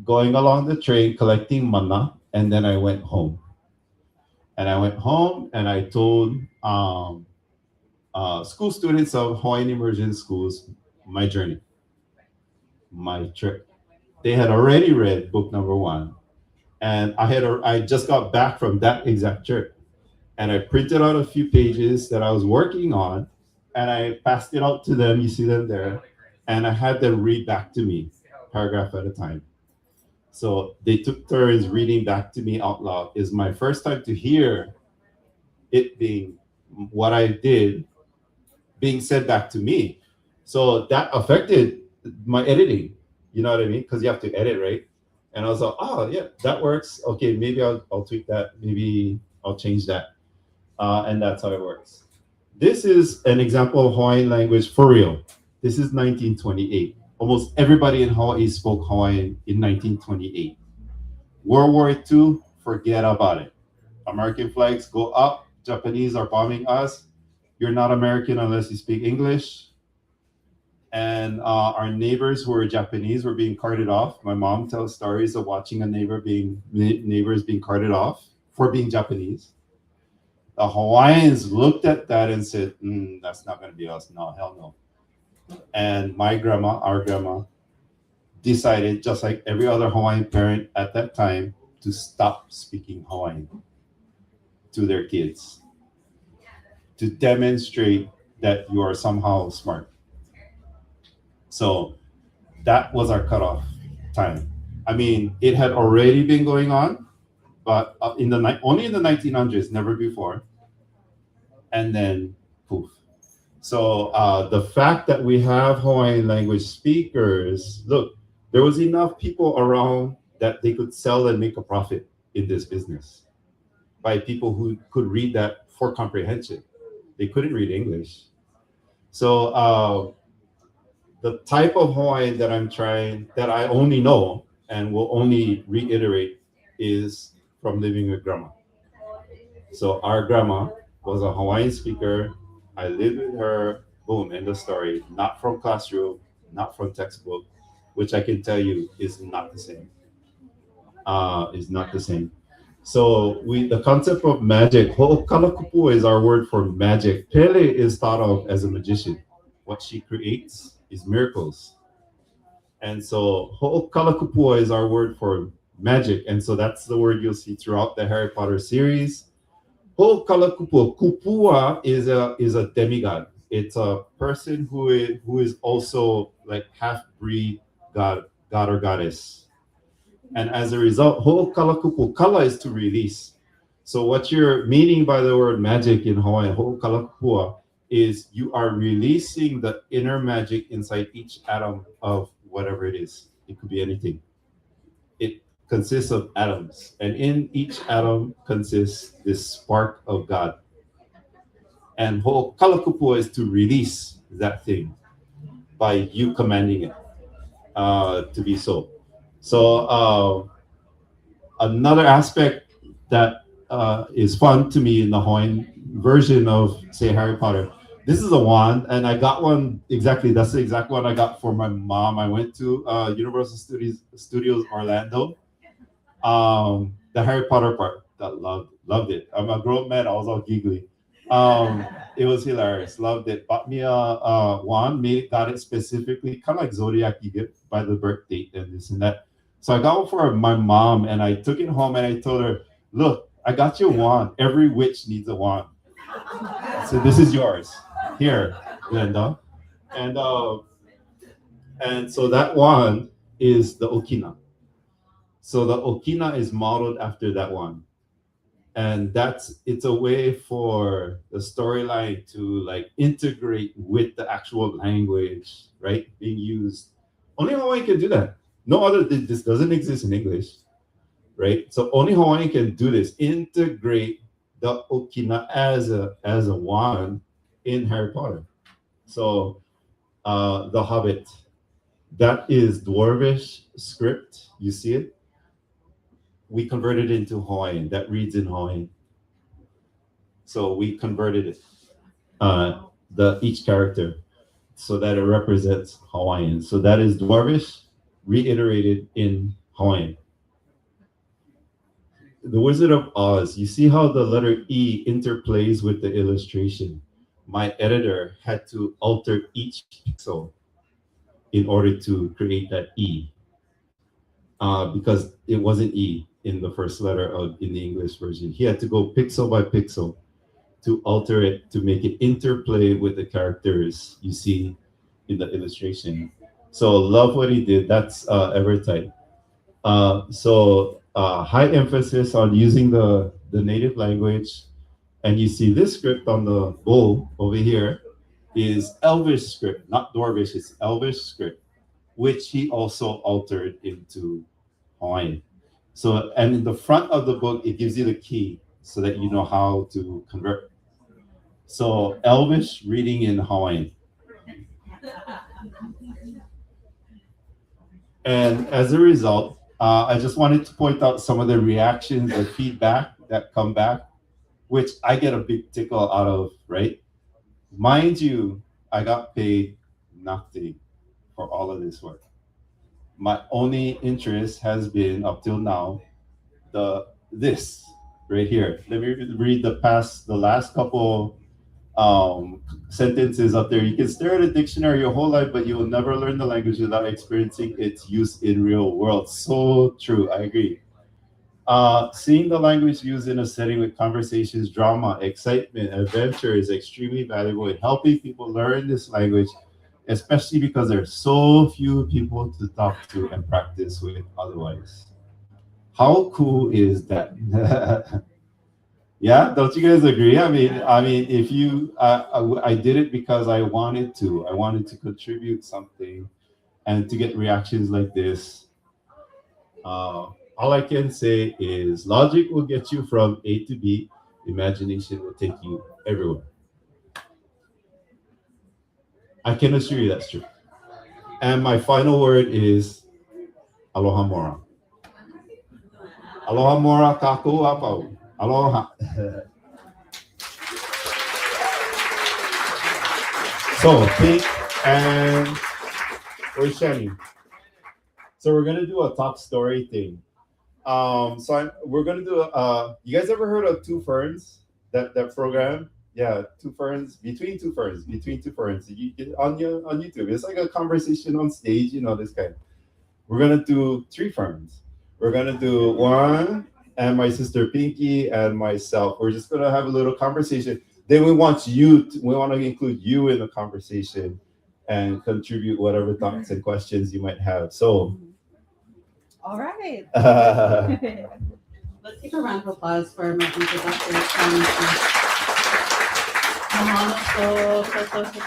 Going along the train, collecting mana, and then I went home. And I went home and I told school students of Hawaiian immersion schools my journey, my trip. They had already read book number 1, and I just got back from that exact trip, and I printed out a few pages that I was working on, and I passed it out to them. You see them there, and I had them read back to me, paragraph at a time. So they took turns reading back to me out loud. It's my first time to hear it being what I did being said back to me. So that affected my editing. You know what I mean? Because you have to edit, right? And I was like, oh yeah, that works. Okay, maybe I'll tweak that. Maybe I'll change that. And that's how it works. This is an example of Hawaiian language for real. This is 1928. Almost everybody in Hawaii spoke Hawaiian in 1928. World War II, forget about it. American flags go up. Japanese are bombing us. You're not American unless you speak English. And our neighbors who were Japanese were being carted off. My mom tells stories of watching neighbors being carted off for being Japanese. The Hawaiians looked at that and said, that's not going to be us. No, hell no. And my grandma, our grandma, decided, just like every other Hawaiian parent at that time, to stop speaking Hawaiian to their kids, to demonstrate that you are somehow smart. So that was our cutoff. time. I mean, it had already been going on, but only in the 1900s, never before. And then poof. So the fact that we have Hawaiian language speakers, look, there was enough people around that they could sell and make a profit in this business by people who could read that for comprehension. They couldn't read English. So the type of Hawaiian that that I only know and will only reiterate is from living with grandma. So our grandma was a Hawaiian speaker. I lived with her, boom, end of story. Not from classroom, not from textbook, which I can tell you is not the same. Is not the same. So the concept of magic, ho'okalakupu is our word for magic. Pele is thought of as a magician. What she creates is miracles. And so ho'okalakupu is our word for magic. And so that's the word you'll see throughout the Harry Potter series. Ho'okalakupu, kupua is a demigod. It's a person who is also like half-breed god or goddess. And as a result, ho'okalakupu, kala is to release. So what you're meaning by the word magic in Hawaiian, ho'okalakupua, is you are releasing the inner magic inside each atom of whatever it is. It could be anything. It consists of atoms, and in each atom consists this spark of God. And ho'okalakupua is to release that thing by you commanding it to be so. So another aspect that is fun to me in the Hawaiian version of, say, Harry Potter, this is a wand, and I got one exactly. That's the exact one I got for my mom. I went to Universal Studios Orlando. The Harry Potter part, that loved it. I'm a grown man. I was all giggly. It was hilarious. Loved it. Bought me a wand. Got it specifically, kind of like Zodiac. You get by the birth date and this and that. So I got one for my mom, and I took it home, and I told her, "Look, I got you a wand. Every witch needs a wand. So this is yours. Here, Glenda." And so that wand is the Okina. So the Okina is modeled after that wand. And it's a way for the storyline to like integrate with the actual language, right? Being used. Only Hawaiian can do that. No other, this doesn't exist in English, right? So only Hawaiian can do this, integrate the Okina as a wand in Harry Potter. So the Hobbit, that is Dwarvish script. You see it? We converted it into Hawaiian. That reads in Hawaiian. So we converted it, each character, so that it represents Hawaiian. So that is Dwarvish reiterated in Hawaiian. The Wizard of Oz, you see how the letter E interplays with the illustration. My editor had to alter each pixel in order to create that E, because it wasn't E in the first letter in the English version. He had to go pixel by pixel to alter it, to make it interplay with the characters you see in the illustration. So love what he did. That's Evertight. So high emphasis on using the native language. And you see this script on the bowl over here is Elvish script, not Dwarvish, it's Elvish script, which he also altered into Hawaiian. So, and in the front of the book, it gives you the key so that you know how to convert. So Elvish reading in Hawaiian. And as a result, I just wanted to point out some of the reactions and feedback that come back, which I get a big tickle out of, right? Mind you, I got paid nothing for all of this work. My only interest has been up till now, this right here. Let me read the last couple sentences up there. You can stare at a dictionary your whole life, but you will never learn the language without experiencing its use in real world. So true, I agree. Seeing the language used in a setting with conversations, drama, excitement, adventure is extremely valuable in helping people learn this language especially because there's so few people to talk to and practice with otherwise. How cool is that? Yeah, don't you guys agree? I mean, if you, I did it because I wanted to. I wanted to contribute something, and to get reactions like this. All I can say is logic will get you from A to B. Imagination will take you everywhere. I can assure you that's true. And my final word is aloha mora. Aloha mora kako apau. Aloha. So, Pink and where's Shani? So we're gonna do a top story thing. We're gonna do you guys ever heard of Two Ferns? That program? Yeah, Two Ferns, between two ferns, between two ferns. You get on YouTube. It's like a conversation on stage, this kind. We're gonna do three ferns. We're gonna do one and my sister Pinky and myself. We're just gonna have a little conversation. Then we want to include you in the conversation and contribute whatever thoughts and questions you might have. So All right. Let's take a round of applause for my introduction.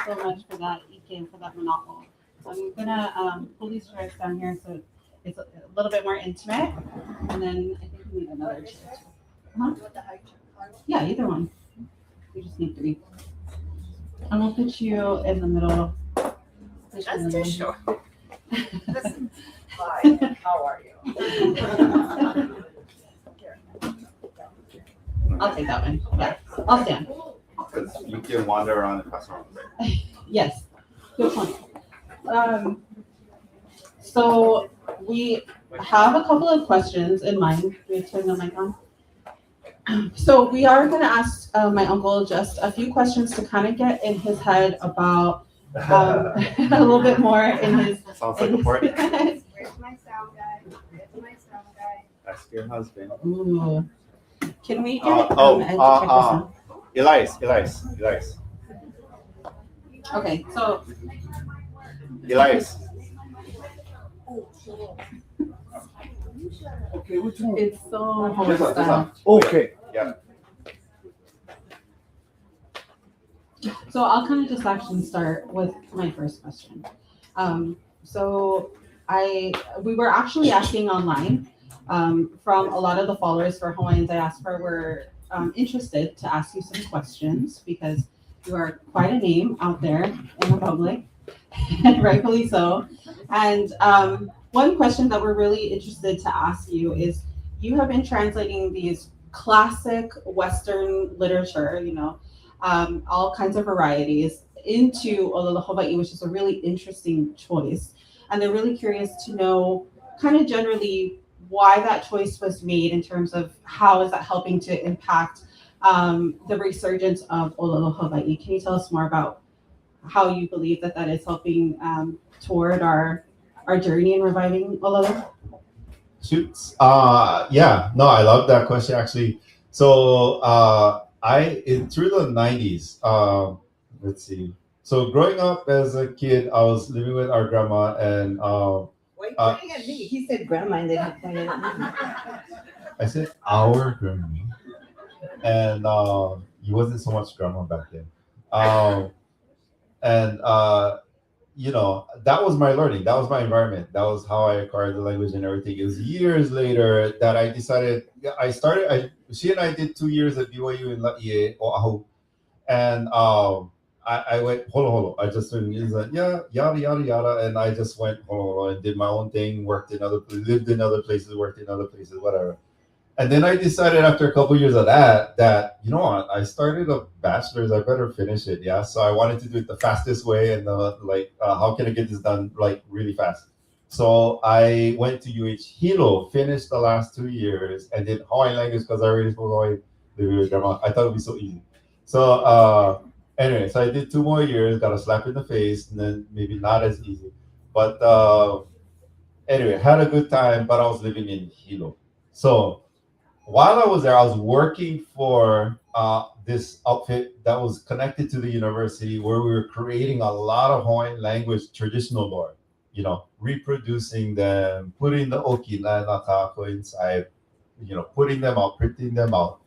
So much for that, Iken, for that manako. So I'm gonna pull these chairs down here so it's a little bit more intimate. And then I think we need another chair. Huh? Yeah, either one. We just need three. And we'll put you in the middle. That's too short. Hi, how are you? I'll take that one. Yeah, I'll stand. because you can wander around and pass around. Yes, good point. So we have a couple of questions in mind. We turn the mic on. So we are going to ask my uncle just a few questions to kind of get in his head about a little bit more in his. Sounds like a party. Where's my sound guy? Where's my sound guy? Ask your husband. Ooh. Can we get Ed to check this out? Elias. Okay, so Elias. Okay, which one? it's so This one, this one. Okay. Yeah. So I'll kind of just actually start with my first question. So we were actually asking online from a lot of the followers for Hawaiians Diaspora were interested to ask you some questions because you are quite a name out there in the public, and rightfully so. And one question that we're really interested to ask you is, you have been translating these classic Western literature, all kinds of varieties, into Olelo Hawaii, which is a really interesting choice. And they're really curious to know kind of generally why that choice was made in terms of how is that helping to impact the resurgence of Olelo Hawaii. Can you tell us more about how you believe that is helping toward our journey in reviving Olelo? Shoots. Yeah. No, I love that question actually. So through the 90s, let's see. So growing up as a kid, I was living with our grandma and Why are you pointing at me? He said grandma and then he pointed at me. I said our grandma. And he wasn't so much grandma back then. That was my learning. That was my environment. That was how I acquired the language and everything. It was years later that I decided, she and I did 2 years at BYU in Laie, Oahu. And I went holo holo. I just went, yeah, yada yada yada, and I just went holo holo and did my own thing. Lived in other places, worked in other places, whatever. And then I decided after a couple years of that you know what, I started a bachelor's. I better finish it, yeah. So I wanted to do it the fastest way, and how can I get this done really fast? So I went to UH Hilo, finished the last 2 years, and did Hawaiian language because I already spoke Hawaiian living with grandma. I thought it would be so easy. So anyway, so I did 2 more years, got a slap in the face, and then maybe not as easy. But anyway, had a good time, but I was living in Hilo. So while I was there, I was working for this outfit that was connected to the university where we were creating a lot of Hawaiian language traditional lore, you know, reproducing them, putting the oki na nakako inside, you know, putting them out, printing them out.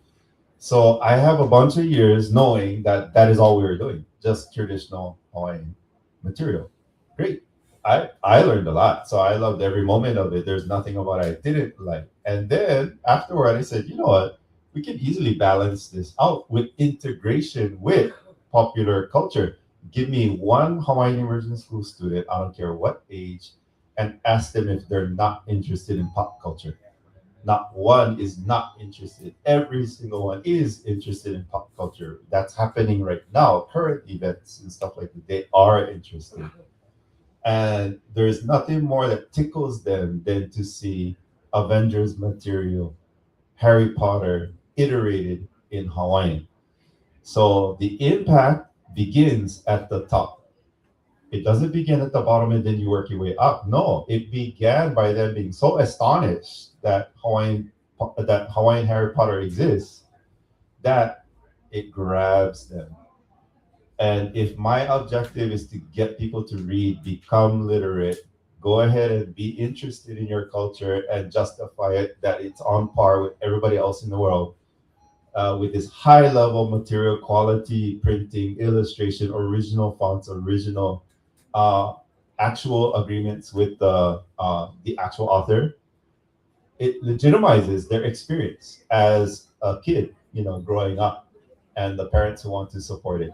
So I have a bunch of years knowing that that is all we were doing, just traditional Hawaiian material. Great. I learned a lot, so I loved every moment of it. There's nothing about it I didn't like. And then afterward, I said, you know what? We can easily balance this out with integration with popular culture. Give me one Hawaiian immersion school student, I don't care what age, and ask them if they're not interested in pop culture. Not one is not interested. Every single one is interested in pop culture. That's happening right now. Current events and stuff like that, they are interested. And there's nothing more that tickles them than to see Avengers material, Harry Potter iterated in Hawaiian. So the impact begins at the top. It doesn't begin at the bottom and then you work your way up. No, it began by them being so astonished that Hawaiian Harry Potter exists that it grabs them. And if my objective is to get people to read, become literate, go ahead and be interested in your culture and justify it that it's on par with everybody else in the world, with this high level material quality, printing, illustration, original fonts, original actual agreements with the actual author, it legitimizes their experience as a kid, you know, growing up, and the parents who want to support it.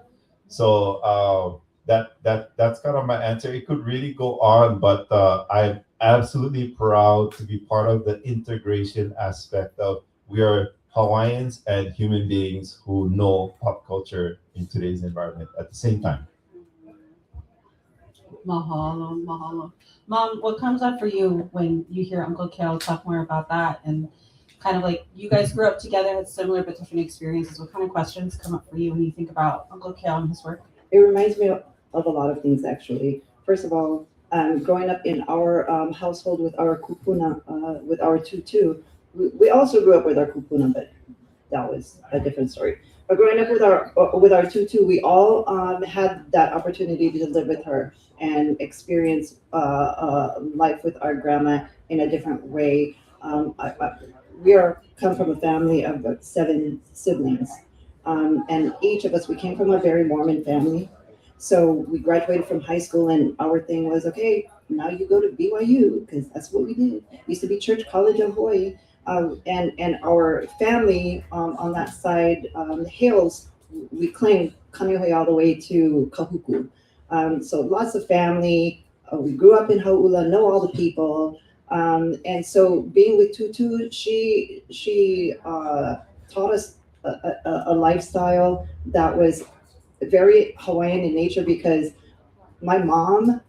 So that's kind of my answer. It could really go on, but I'm absolutely proud to be part of the integration aspect of we are Hawaiians and human beings who know pop culture in today's environment at the same time. Mahalo, mahalo. Mom, what comes up for you when you hear Uncle Kel talk more about that, and kind of like you guys grew up together, had similar but different experiences? What kind of questions come up for you when you think about Uncle Kel and his work? It reminds me of a lot of things, actually. First of all, growing up in our household with our kupuna, with our tutu, we also grew up with our kupuna, but that was a different story. But growing up with our tutu, we all had that opportunity to live with her and experience life with our grandma in a different way. We come from a family of about 7 siblings, and each of us, we came from a very Mormon family. So we graduated from high school, and our thing was, okay, now you go to BYU, because that's what we did. It used to be Church College of Hawaii. And our family on that side, the Hales, we claimed Kaneohe all the way to Kahuku. So lots of family. We grew up in Hau'ula, know all the people. And so being with Tutu, she taught us a lifestyle that was very Hawaiian in nature, because my mom,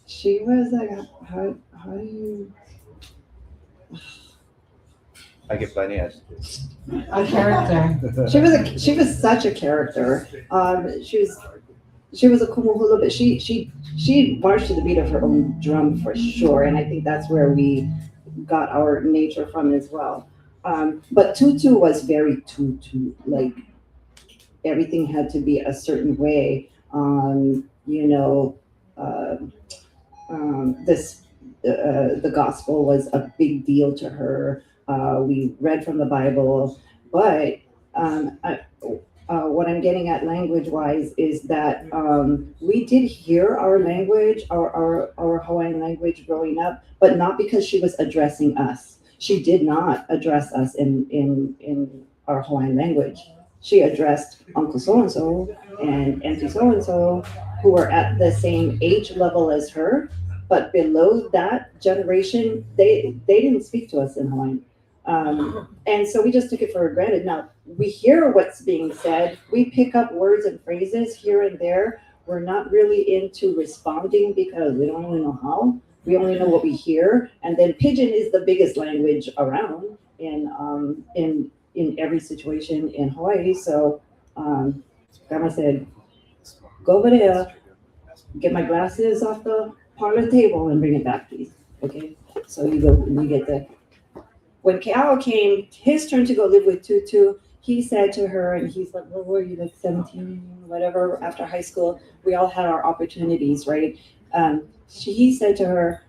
she was like, how do you... I get plenty of A character. She was such a character. She was a kumuhulu, but she marched to the beat of her own drum for sure, and I think that's where we got our nature from as well. But Tutu was very Tutu, like everything had to be a certain way. The gospel was a big deal to her. We read from the Bible, but what I'm getting at language-wise is that we did hear our language, our Hawaiian language growing up, but not because she was addressing us. She did not address us in our Hawaiian language. She addressed Uncle so-and-so and Auntie so-and-so, who were at the same age level as her, but below that generation, they didn't speak to us in Hawaiian. And so we just took it for granted. Now, we hear what's being said. We pick up words and phrases here and there. We're not really into responding because we don't really know how. We only know what we hear. And then Pidgin is the biggest language around in every situation in Hawaii. So Grandma said, go over there, get my glasses off the parlor table and bring it back, please. Okay? So you go and you get the... When Ke'ao came, his turn to go live with Tutu, he said to her, and he's like, what were you, like 17, whatever, after high school, we all had our opportunities, right? He said to her,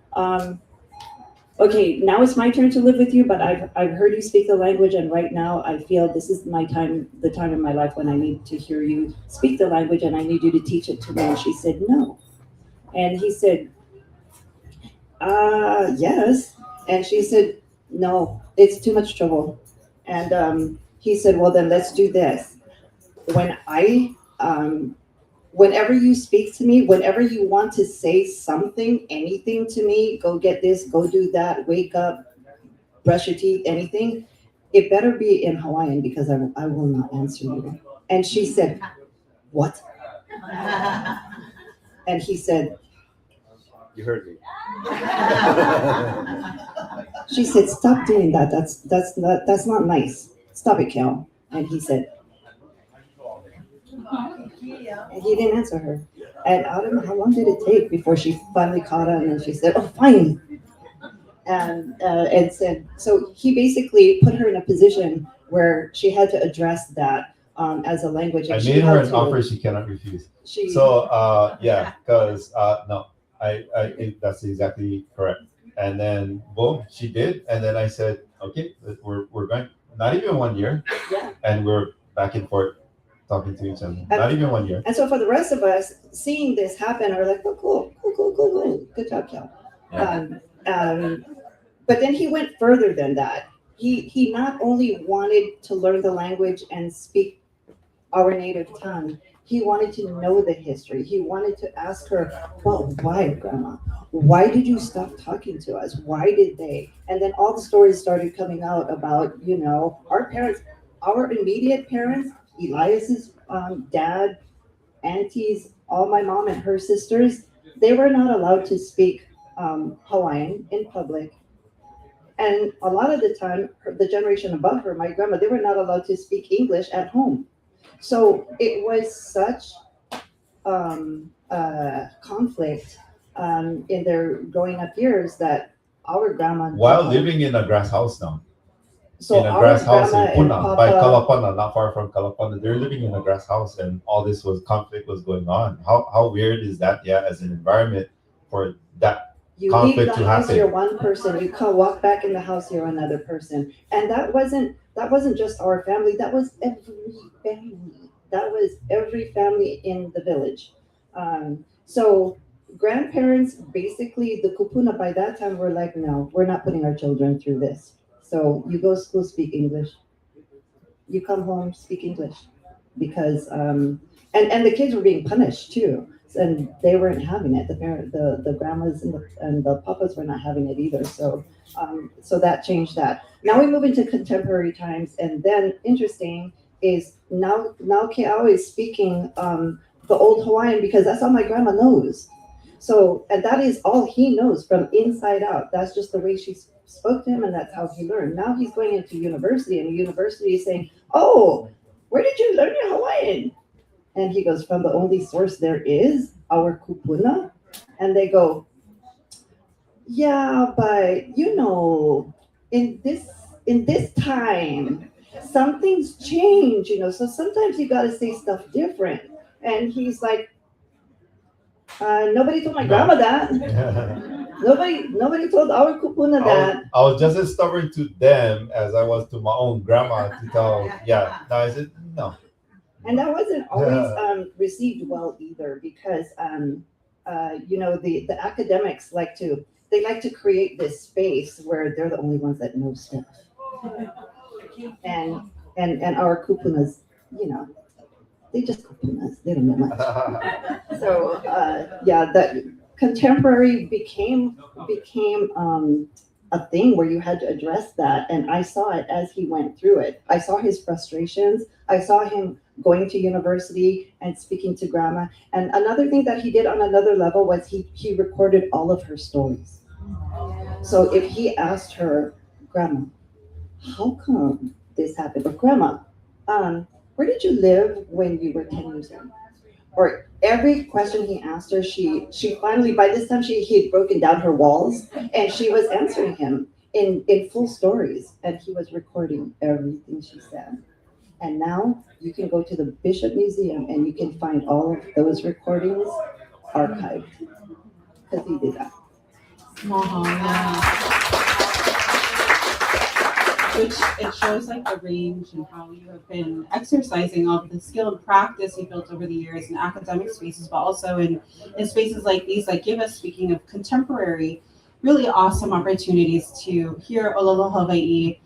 okay, now it's my turn to live with you, but I've heard you speak the language, and right now I feel this is my time, the time in my life when I need to hear you speak the language, and I need you to teach it to me. And she said, no. And he said, yes. And she said, no, it's too much trouble. And he said, well, then let's do this. Whenever you speak to me, whenever you want to say something, anything to me, go get this, go do that, wake up, brush your teeth, anything, it better be in Hawaiian because I will not answer you. And she said, what? And he said, You heard me. she said, stop doing that. That's not nice. Stop it, Kel. And he said, and he didn't answer her. And I don't know how long did it take before she finally caught on, and she said, oh, fine. And said, so he basically put her in a position where she had to address that as a language. I made her an offer she cannot refuse. Yeah, because no, that's exactly correct. And then boom, she did. And then I said, okay, we're going, not even 1 year. Yeah. And we're back and forth talking to each other. Not even 1 year. And so for the rest of us, seeing this happen, are like, oh, cool. Good job, Kel. Yeah. But then he went further than that. He not only wanted to learn the language and speak our native tongue, he wanted to know the history. He wanted to ask her, well, why, Grandma? Why did you stop talking to us? Why did they? And then all the stories started coming out about, our parents, our immediate parents, Elias's dad, aunties, all my mom and her sisters, they were not allowed to speak Hawaiian in public. And a lot of the time, the generation above her, my grandma, they were not allowed to speak English at home. So it was such conflict in their growing up years that our grandma... While living in a grass house now. So in a grass house in Puna, Papa, by Kalapana, not far from Kalapana. They're living in a grass house, and all this conflict was going on. How weird is that? Yeah, as an environment for that you conflict leave the to house, happen. you're one person. You come walk back in the house, you're another person. And that wasn't just our family. That was every family. That was every family in the village. So grandparents, basically, the kupuna by that time were like, no, we're not putting our children through this. So you go to school, speak English. You come home, speak English, because and the kids were being punished too, and they weren't having it. The grandmas and the papas were not having it either. So that changed that. Now we move into contemporary times, and then interesting is now Ke'au is speaking the old Hawaiian because that's all my grandma knows. So, and that is all he knows from inside out. That's just the way she spoke to him, and that's how he learned. Now he's going into university, and the university is saying, oh, where did you learn your Hawaiian? And he goes, from the only source there is, our kupuna. And they go, yeah, but in this time, some things change, so sometimes you got to say stuff different. And he's like, nobody told my grandma that. Nobody told our kupuna that. I was just as stubborn to them as I was to my own grandma to tell. Yeah, no, I said no. And that wasn't always received well either, because the academics like to create this space where they're the only ones that know stuff. And our kupunas, they just kupunas, they don't know much. So that contemporary became a thing where you had to address that, and I saw it as he went through it. I saw his frustrations. I saw him going to university and speaking to grandma. And another thing that he did on another level was he recorded all of her stories. So if he asked her, Grandma, how come this happened? Or Grandma, where did you live when you were 10 years old? Or every question he asked her, she finally, by this time, he had broken down her walls, and she was answering him in full stories, and he was recording everything she said. And now you can go to the Bishop Museum and you can find all of those recordings archived because he did that. Wow, Which it shows like the range and how you have been exercising all of the skill and practice you built over the years in academic spaces, but also in spaces like these that give us, speaking of contemporary, really awesome opportunities to hear Olelo Hawaii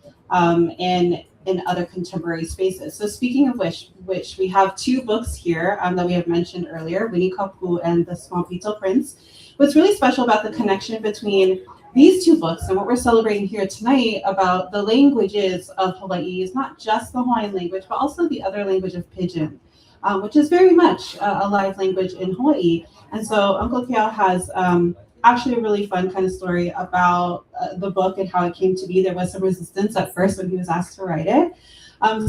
in other contemporary spaces. So speaking of which we have two books here that we have mentioned earlier, Winnie Kapu and The Small Beetle Prince. What's really special about the connection between these two books and what we're celebrating here tonight about the languages of Hawaii is not just the Hawaiian language, but also the other language of Pidgin, which is very much a live language in Hawaii. And so Uncle Keal has actually a really fun kind of story about the book and how it came to be. There was some resistance at first when he was asked to write it.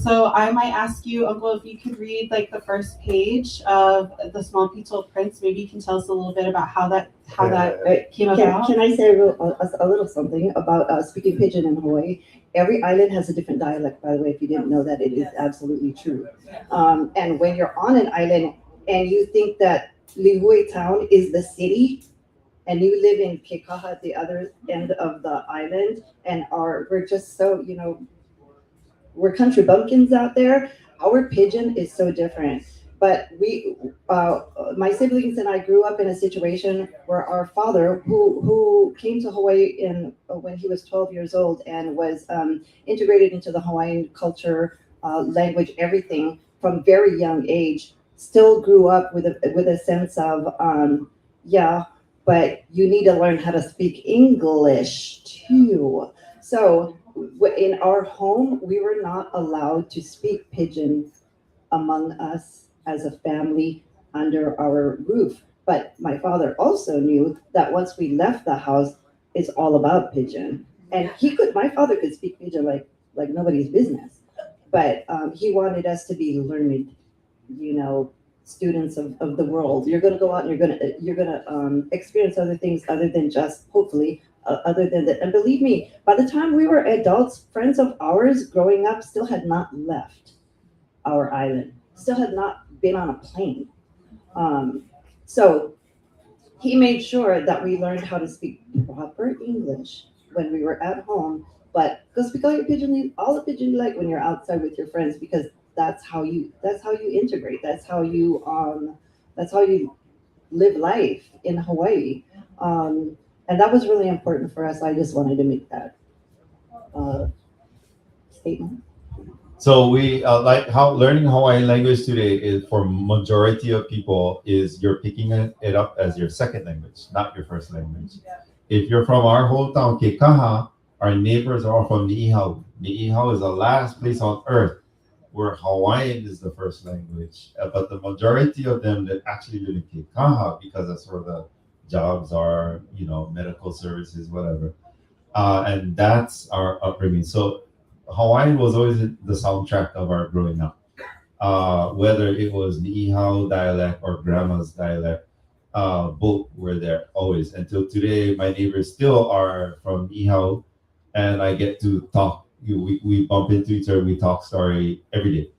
So I might ask you, Uncle, if you could read like the first page of The Small Beetle Prince. Maybe you can tell us a little bit about how that came about. Can I say a little something about speaking Pidgin in Hawaii? Every island has a different dialect, by the way, if you didn't know that, it is absolutely true. And when you're on an island and you think that Lihue town is the city, and you live in Kekaha at the other end of the island, and we're just so, we're country bumpkins out there. Our Pidgin is so different. But my siblings and I grew up in a situation where our father, who came to Hawaii when he was 12 years old and was integrated into the Hawaiian culture, language, everything from very young age, still grew up with a sense of, but you need to learn how to speak English too. So in our home, we were not allowed to speak Pidgin among us as a family under our roof. But my father also knew that once we left the house, it's all about Pidgin. And my father could speak Pidgin like nobody's business. But he wanted us to be learned, students of the world. You're going to go out and you're gonna experience other things other than just, hopefully, other than that. And believe me, by the time we were adults, friends of ours growing up still had not left our island, still had not been on a plane. So he made sure that we learned how to speak proper English when we were at home, but because Pidgin, all the Pidgin you like when you're outside with your friends, because that's how you integrate. That's how you live life in Hawaii. And that was really important for us. I just wanted to make that statement. So we like how learning Hawaiian language today is, for majority of people, is you're picking it up as your second language, not your first language. If you're from our hometown, Kekaha, our neighbors are all from Ni'ihau. Ni'ihau is the last place on earth where Hawaiian is the first language. But the majority of them that actually live in Kekaha, because that's where the jobs are, medical services, whatever. And that's our upbringing. So Hawaiian was always the soundtrack of our growing up. Whether it was Ni'ihau dialect or grandma's dialect, both were there always. Until today, my neighbors still are from Ni'ihau, and I get to talk. We bump into each other, we talk story every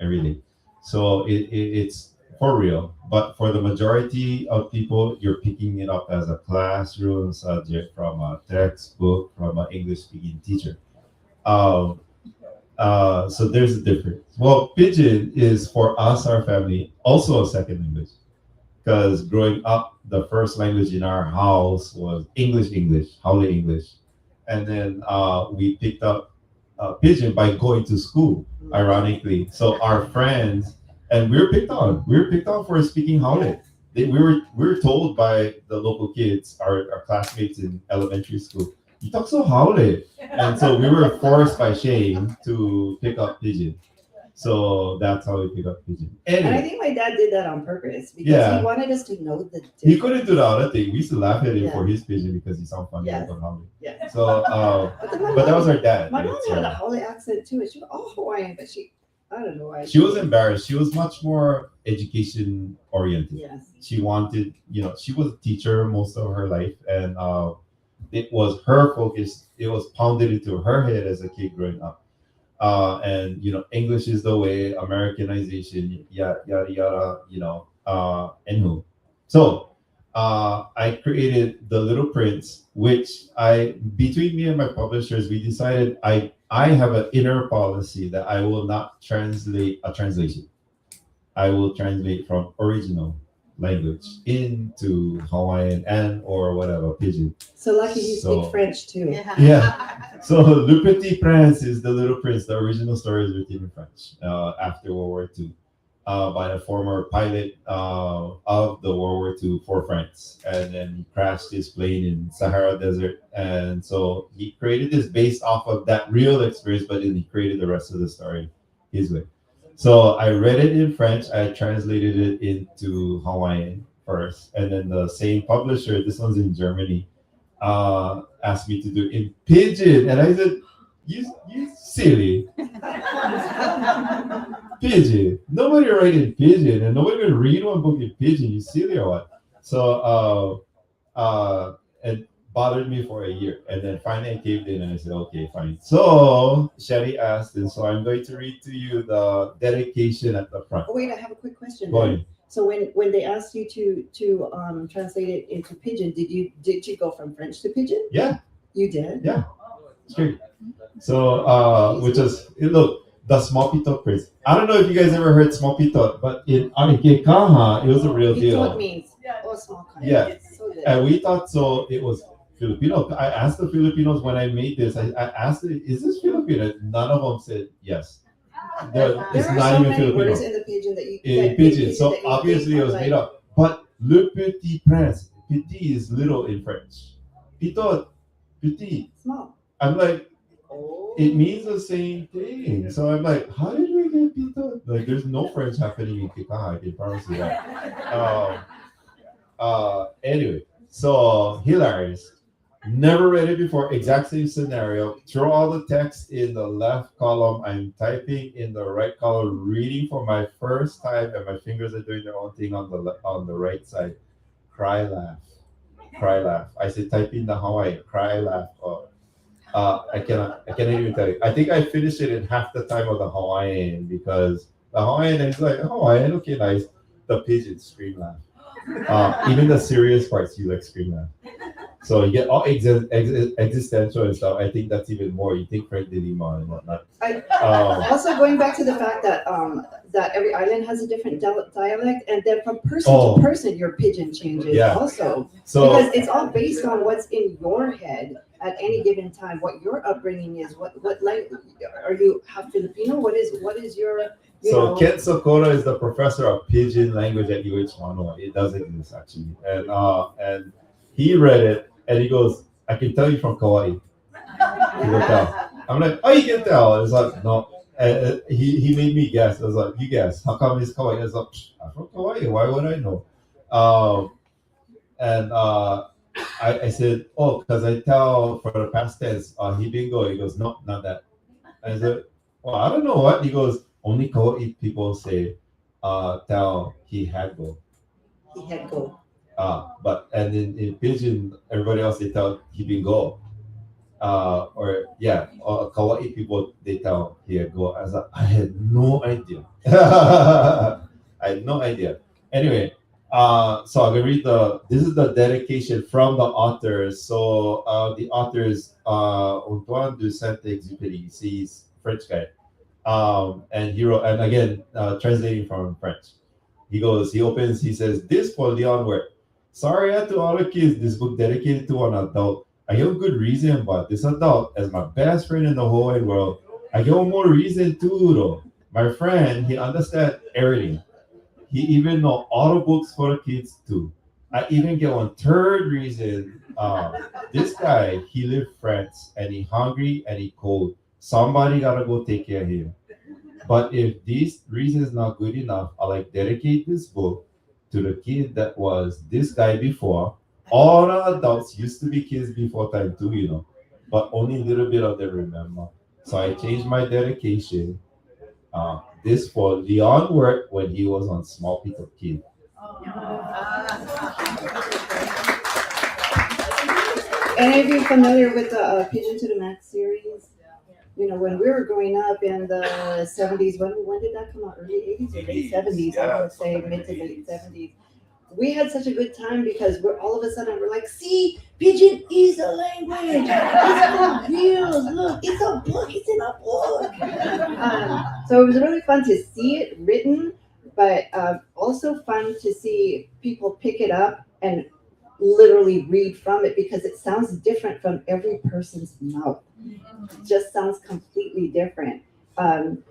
day. So it's for real. But for the majority of people, you're picking it up as a classroom subject from a textbook, from an English-speaking teacher. So there's a difference. Well, Pidgin is, for us, our family, also a second language. Because growing up, the first language in our house was English, Haole English. And then we picked up Pidgin by going to school, ironically. So our friends, and we were picked on for speaking Haole. We were told by the local kids, our classmates in elementary school, you talk so Haole. And so we were forced by shame to pick up Pidgin. So that's how we pick up Pidgin. Anyway, And I think my dad did that on purpose because he wanted us to know the difference. He couldn't do the other thing. We used to laugh at him Yeah. for his Pidgin because he sounded funny Yes. on Haole. Yeah. So, but that was our dad. My right? mom So had a Haole accent too. She was all Hawaiian, but I don't know why. she was embarrassed. She was much more education oriented. Yes. She wanted, she was a teacher most of her life, and it was her focus. It was pounded into her head as a kid growing up. And English is the way, Americanization, yada yada yada. Anywho, so I created The Little Prince, which between me and my publishers, we decided I have an inner policy that I will not translate a translation. I will translate from original language into Hawaiian and or whatever pidgin. So lucky you So- speak French too. Yeah. So Le Petit Prince is The Little Prince. The original story is written in French after World War II by a former pilot of the World War II for France. And then he crashed his plane in Sahara Desert. And so he created this based off of that real experience, but then he created the rest of the story his way. So I read it in French. I translated it into Hawaiian first. And then the same publisher, this one's in Germany, asked me to do it in pidgin, and I said, "You silly pidgin! Nobody write in pidgin, and nobody gonna read one book in pidgin. You silly or what?" So it bothered me for a year, and then finally I caved in, and I said, "Okay, fine." So Sherry asked, and so I'm going to read to you the dedication at the front. Oh, wait, I have a quick question. Go ahead. So when they asked you to translate it into pidgin, did you go from French to pidgin? Yeah. You did? Yeah. Straight. So, which is, look, the Small Pito Prince. I don't know if you guys ever heard Small Pito, but in Anikekaha, it was a real Pito deal. means small country. Yeah. It's so good. And we thought so it was Filipino. I asked the Filipinos when I made this, I asked, is this Filipino? None of them said yes. It's There are not so even many Filipino. words in the pidgin that you In that pidgin. So that you obviously think it was are made like- up. But Le Petit Prince, petit is little in French. Pito, petit. small. I'm like, it means the same thing. So I'm like, how did we get pito? Like, there's no French happening in Kikaha, I can promise you that. Anyway, so hilarious. Never read it before. Exact same scenario. Throw all the text in the left column. I'm typing in the right column, reading for my first time, and my fingers are doing their own thing on the right side. Cry, laugh. Cry, laugh. I said type in the Hawaiian. Cry, laugh. I cannot even tell you. I think I finished it in half the time of the Hawaiian because the Hawaiian is like Hawaiian, okay, nice. The pidgin scream laugh. Even the serious parts, you like scream laugh. So you get all existential and stuff. I think that's even more. You think Frank Delima and whatnot. Also, going back to the fact that that every island has a different dialect, and then from person Oh. to person, your pidgin changes Yeah. also. So Because it's all based on what's in your head at any given time, what your upbringing is, what language are you half Filipino? What is your you So know, Ken Sokoto is the professor of pidgin language at UH Manoa. It does exist actually, and he read it and he goes, "I can tell you from Kauai." You can tell. I'm like, "Oh, you can tell." It's like, no. And he made me guess. I was like, "You guess? How come it's Kauai?" I was like, "I'm from Kauai. Why would I know?" I said, "Oh, because I tell for the past tense, he bingo." He goes, "No, not that." I said, "Well, I don't know what." He goes, "Only Kauai people say, tell he had go." he had go. But and in pidgin, everybody else they tell he been go. Or Kauai people they tell he had go. I was like, I had no idea. I had no idea. Anyway, so I'm gonna read this is the dedication from the authors. So the authors Antoine de Saint-Exupéry, he's French guy. And he wrote, and again, translating from French. He opens, he says, "This for Leon work. Sorry to all the kids, this book dedicated to an adult. I have a good reason, but this adult, as my best friend in the whole wide world, I give him more reason too, though. My friend, he understands everything. He even know all the books for the kids too. I even get one third reason. This guy, he live France, and he hungry and he cold. Somebody gotta go take care of him. But if these reasons not good enough, I like dedicate this book to the kid that was this guy before. All the adults used to be kids before time too, you know, but only a little bit of them remember. So I changed my dedication. This for Leon work when he was on Small Pito Kid. Any of you familiar with the Pigeon to the Max series? You when we were growing up in the 70s, when did that come out? Early 80s or late 70s? I would say mid to late 70s. We had such a good time because we're all of a sudden we're like, see, Pidgin is a language. It's for real. Look, it's a book. It's in a book. So it was really fun to see it written, but also fun to see people pick it up and literally read from it because it sounds different from every person's mouth. It just sounds completely different.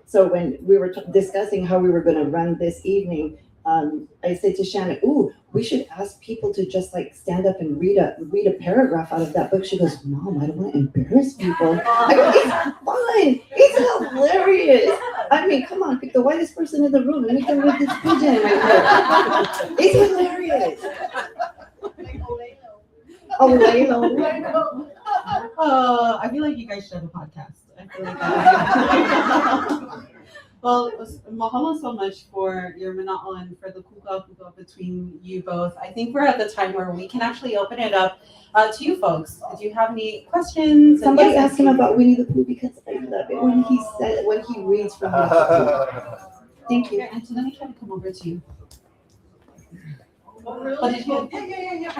So when we were discussing how we were going to run this evening, I said to Shannon, "Ooh, we should ask people to just like stand up and read a paragraph out of that book." She goes, "Mom, I don't want to embarrass people." I go, "It's fun. It's hilarious. I mean, come on, pick the whitest person in the room and we can read this pigeon right here. It's hilarious." Oh, Lalo. I feel like you guys should have a podcast. I feel like that. Well, mahalo so much for your mana'o and for the kuka between you both. I think we're at the time where we can actually open it up to you folks. Do you have any questions? Somebody asked him about Winnie the Pooh because I love it when he reads from Winnie the Pooh. Thank you. And so let me try to come over to you. Oh, really? What did you? Yeah.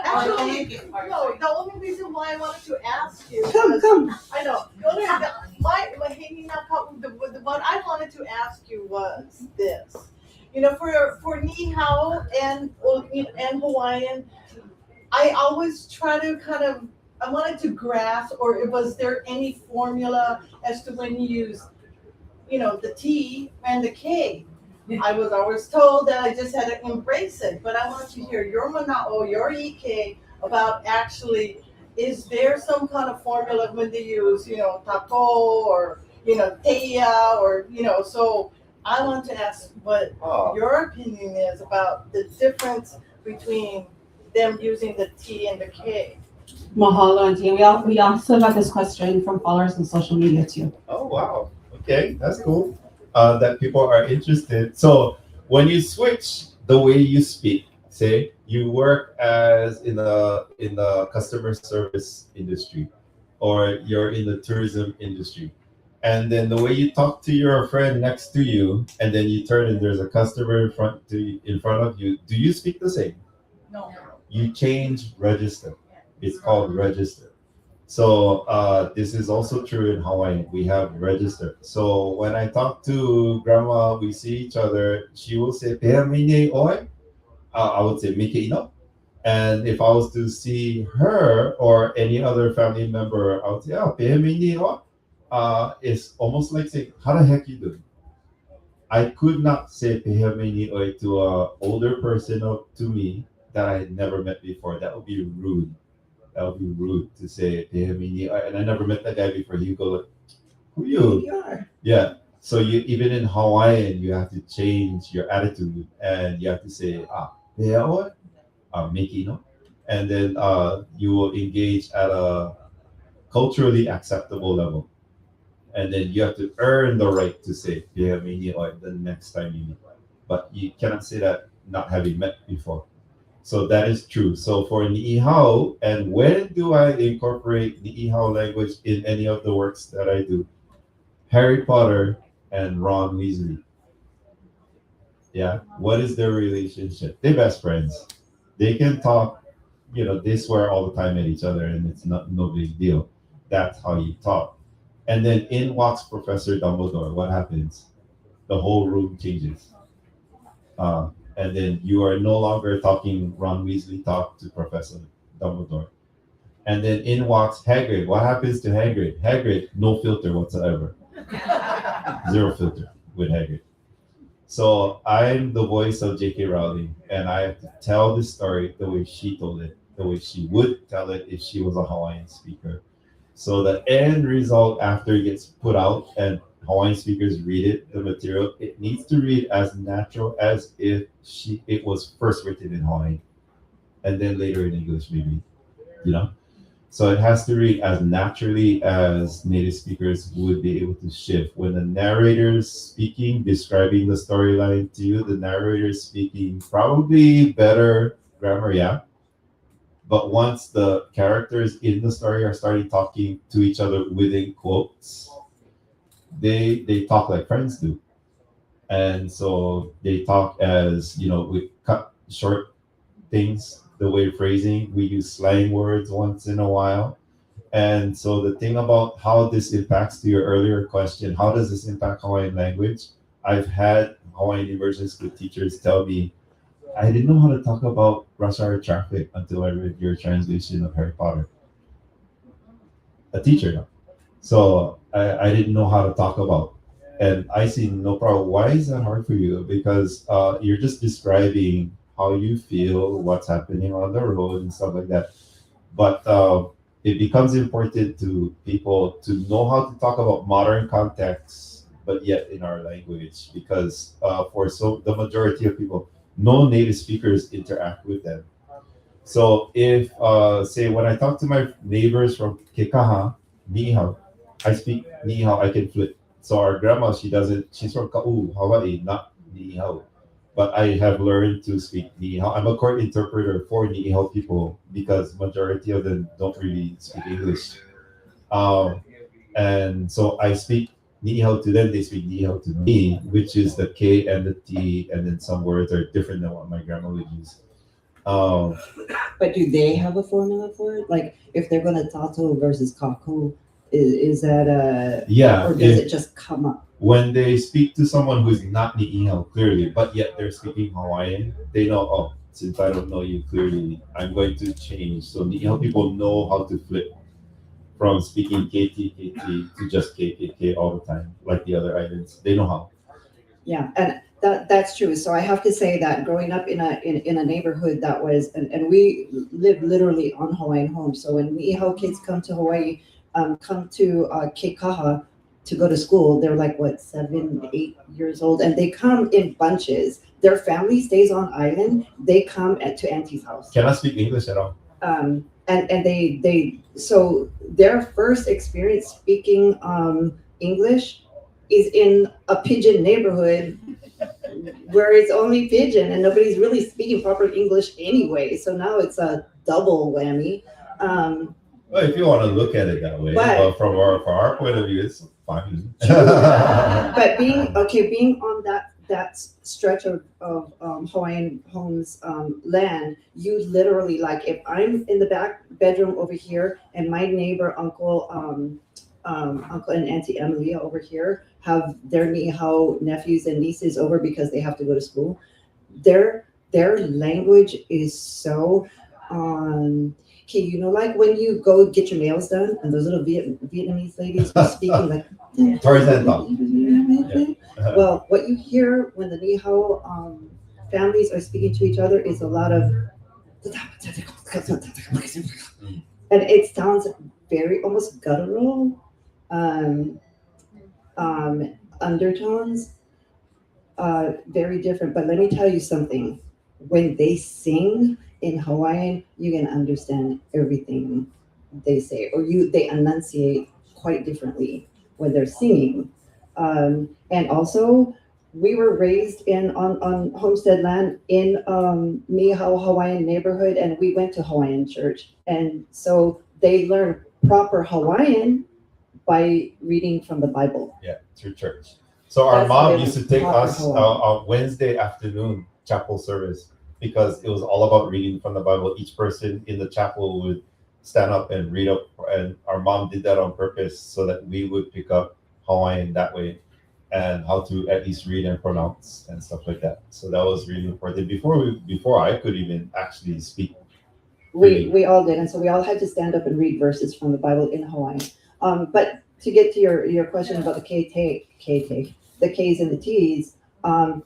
Actually, no, the only reason why I wanted to ask you. Come. I know. My the one I wanted to ask you was this. For ni hao and Hawaiian, I always try to I wanted to grasp, or was there any formula as to when you use, the T and the K? I was always told that I just had to embrace it, but I want to hear your mana'o, your Ike about actually, is there some kind of formula when they use, tako or, teia or, so I want to ask what your opinion is about the difference between them using the T and the K. Mahalo, Auntie. We also got this question from followers on social media too. Oh, wow. Okay, that's cool. That people are interested. So when you switch the way you speak, say you work as in the customer service industry, or you're in the tourism industry, and then the way you talk to your friend next to you, and then you turn and there's a customer in front of you, do you speak the same? No. You change register. It's called register. So this is also true in Hawaii. We have register. So when I talk to grandma, we see each other. She will say "Pea mine oi." I would say "Mike ino." And if I was to see her or any other family member, I would say "Oh, pea mine oi." It's almost like saying "How the heck you doing?" I could not say "Pea mine oi" to an older person or to me that I had never met before. That would be rude. That would be rude to say, and I never met that guy before. You go, who you? Yeah. So even in Hawaiian, you have to change your attitude, and you have to say, Miki, and then you will engage at a culturally acceptable level, and then you have to earn the right to say the next time you meet. But you cannot say that not having met before. So that is true. So for Ni'ihau, and when do I incorporate Ni'ihau language in any of the works that I do? Harry Potter and Ron Weasley. Yeah. What is their relationship? They're best friends. They can talk, they swear all the time at each other and it's no big deal. That's how you talk. And then in walks Professor Dumbledore. What happens? The whole room changes. And then you are no longer talking Ron Weasley talk to Professor Dumbledore. And then in walks Hagrid. What happens to Hagrid? Hagrid, no filter whatsoever. Zero filter with Hagrid. So I'm the voice of J.K. Rowling, and I have to tell this story the way she told it, the way she would tell it if she was a Hawaiian speaker. So the end result after it gets put out and Hawaiian speakers read it, the material, it needs to read as natural as if it was first written in Hawaiian and then later in English, maybe, So it has to read as naturally as native speakers would be able to shift. When the narrator's speaking, describing the storyline to you, the narrator is speaking probably better grammar, yeah. But once the characters in the story are starting talking to each other within quotes, they talk like friends do, and so they talk as we cut short things, the way phrasing, we use slang words once in a while. And so the thing about how this impacts, to your earlier question, how does this impact Hawaiian language? I've had Hawaiian immersion school teachers tell me, I didn't know how to talk about rush hour traffic until I read your translation of Harry Potter. A teacher now. So I didn't know how to talk about. And I see no problem. Why is that hard for you? Because you're just describing how you feel, what's happening on the road and stuff like that. But it becomes important to people to know how to talk about modern contexts, but yet in our language, because for the majority of people, no native speakers interact with them. So if, say, when I talk to my neighbors from Kekaha, ni hao, I speak ni hao, I can flip. So our grandma, she's from Ka'u, Hawaii, not ni hao. But I have learned to speak ni hao. I'm a court interpreter for ni hao people because majority of them don't really speak English. And so I speak ni hao to them, they speak ni hao to me, which is the K and the T, and then some words are different than what my grandma would use. But do they have a formula for it? Like if they're gonna tato versus kaku, is that Yeah, or does it just come up? when they speak to someone who's not Ni'ihau clearly, but yet they're speaking Hawaiian, they know, oh, since I don't know you clearly, I'm going to change. So Ni'ihau people know how to flip from speaking KT to just KKK all the time, like the other islands. They know how. Yeah, and that's true. So I have to say that growing up in a neighborhood that was, and we lived literally on Hawaiian homes. So when Ni'ihau kids come to Hawaii, come to Kekaha to go to school, they're like, what, 7, 8 years old, and they come in bunches. Their family stays on island. They come to Auntie's house. Cannot speak English at all. And they so their first experience speaking English is in a pidgin neighborhood where it's only pidgin and nobody's really speaking proper English anyway. So now it's a double whammy. Well, if you want to look at it that way, But- from our point of view, it's fine. But being on that stretch of Hawaiian homes land, you literally, like, if I'm in the back bedroom over here and my neighbor uncle and Auntie Emily over here have their Ni'ihau nephews and nieces over because they have to go to school, their language is so okay, like when you go get your nails done and those little Vietnamese ladies are speaking like Tarzan talk. Well, what you hear when the Ni'ihau families are speaking to each other is a lot of, and it sounds very almost guttural, undertones, very different. But let me tell you something: when they sing in Hawaiian, you can understand everything they say, or they enunciate quite differently when they're singing. And also, we were raised on homestead land in Ni'ihau Hawaiian neighborhood, and we went to Hawaiian church, and so they learn proper Hawaiian by reading from the Bible. Yeah, through church. So our That's mom really used to take proper us Hawaiian. on Wednesday afternoon chapel service because it was all about reading from the Bible. Each person in the chapel would stand up and read up, and our mom did that on purpose so that we would pick up Hawaiian that way and how to at least read and pronounce and stuff like that. So that was really important before I could even actually speak. We all did, and so we all had to stand up and read verses from the Bible in Hawaiian. But to get to your question about the the K's and the T's,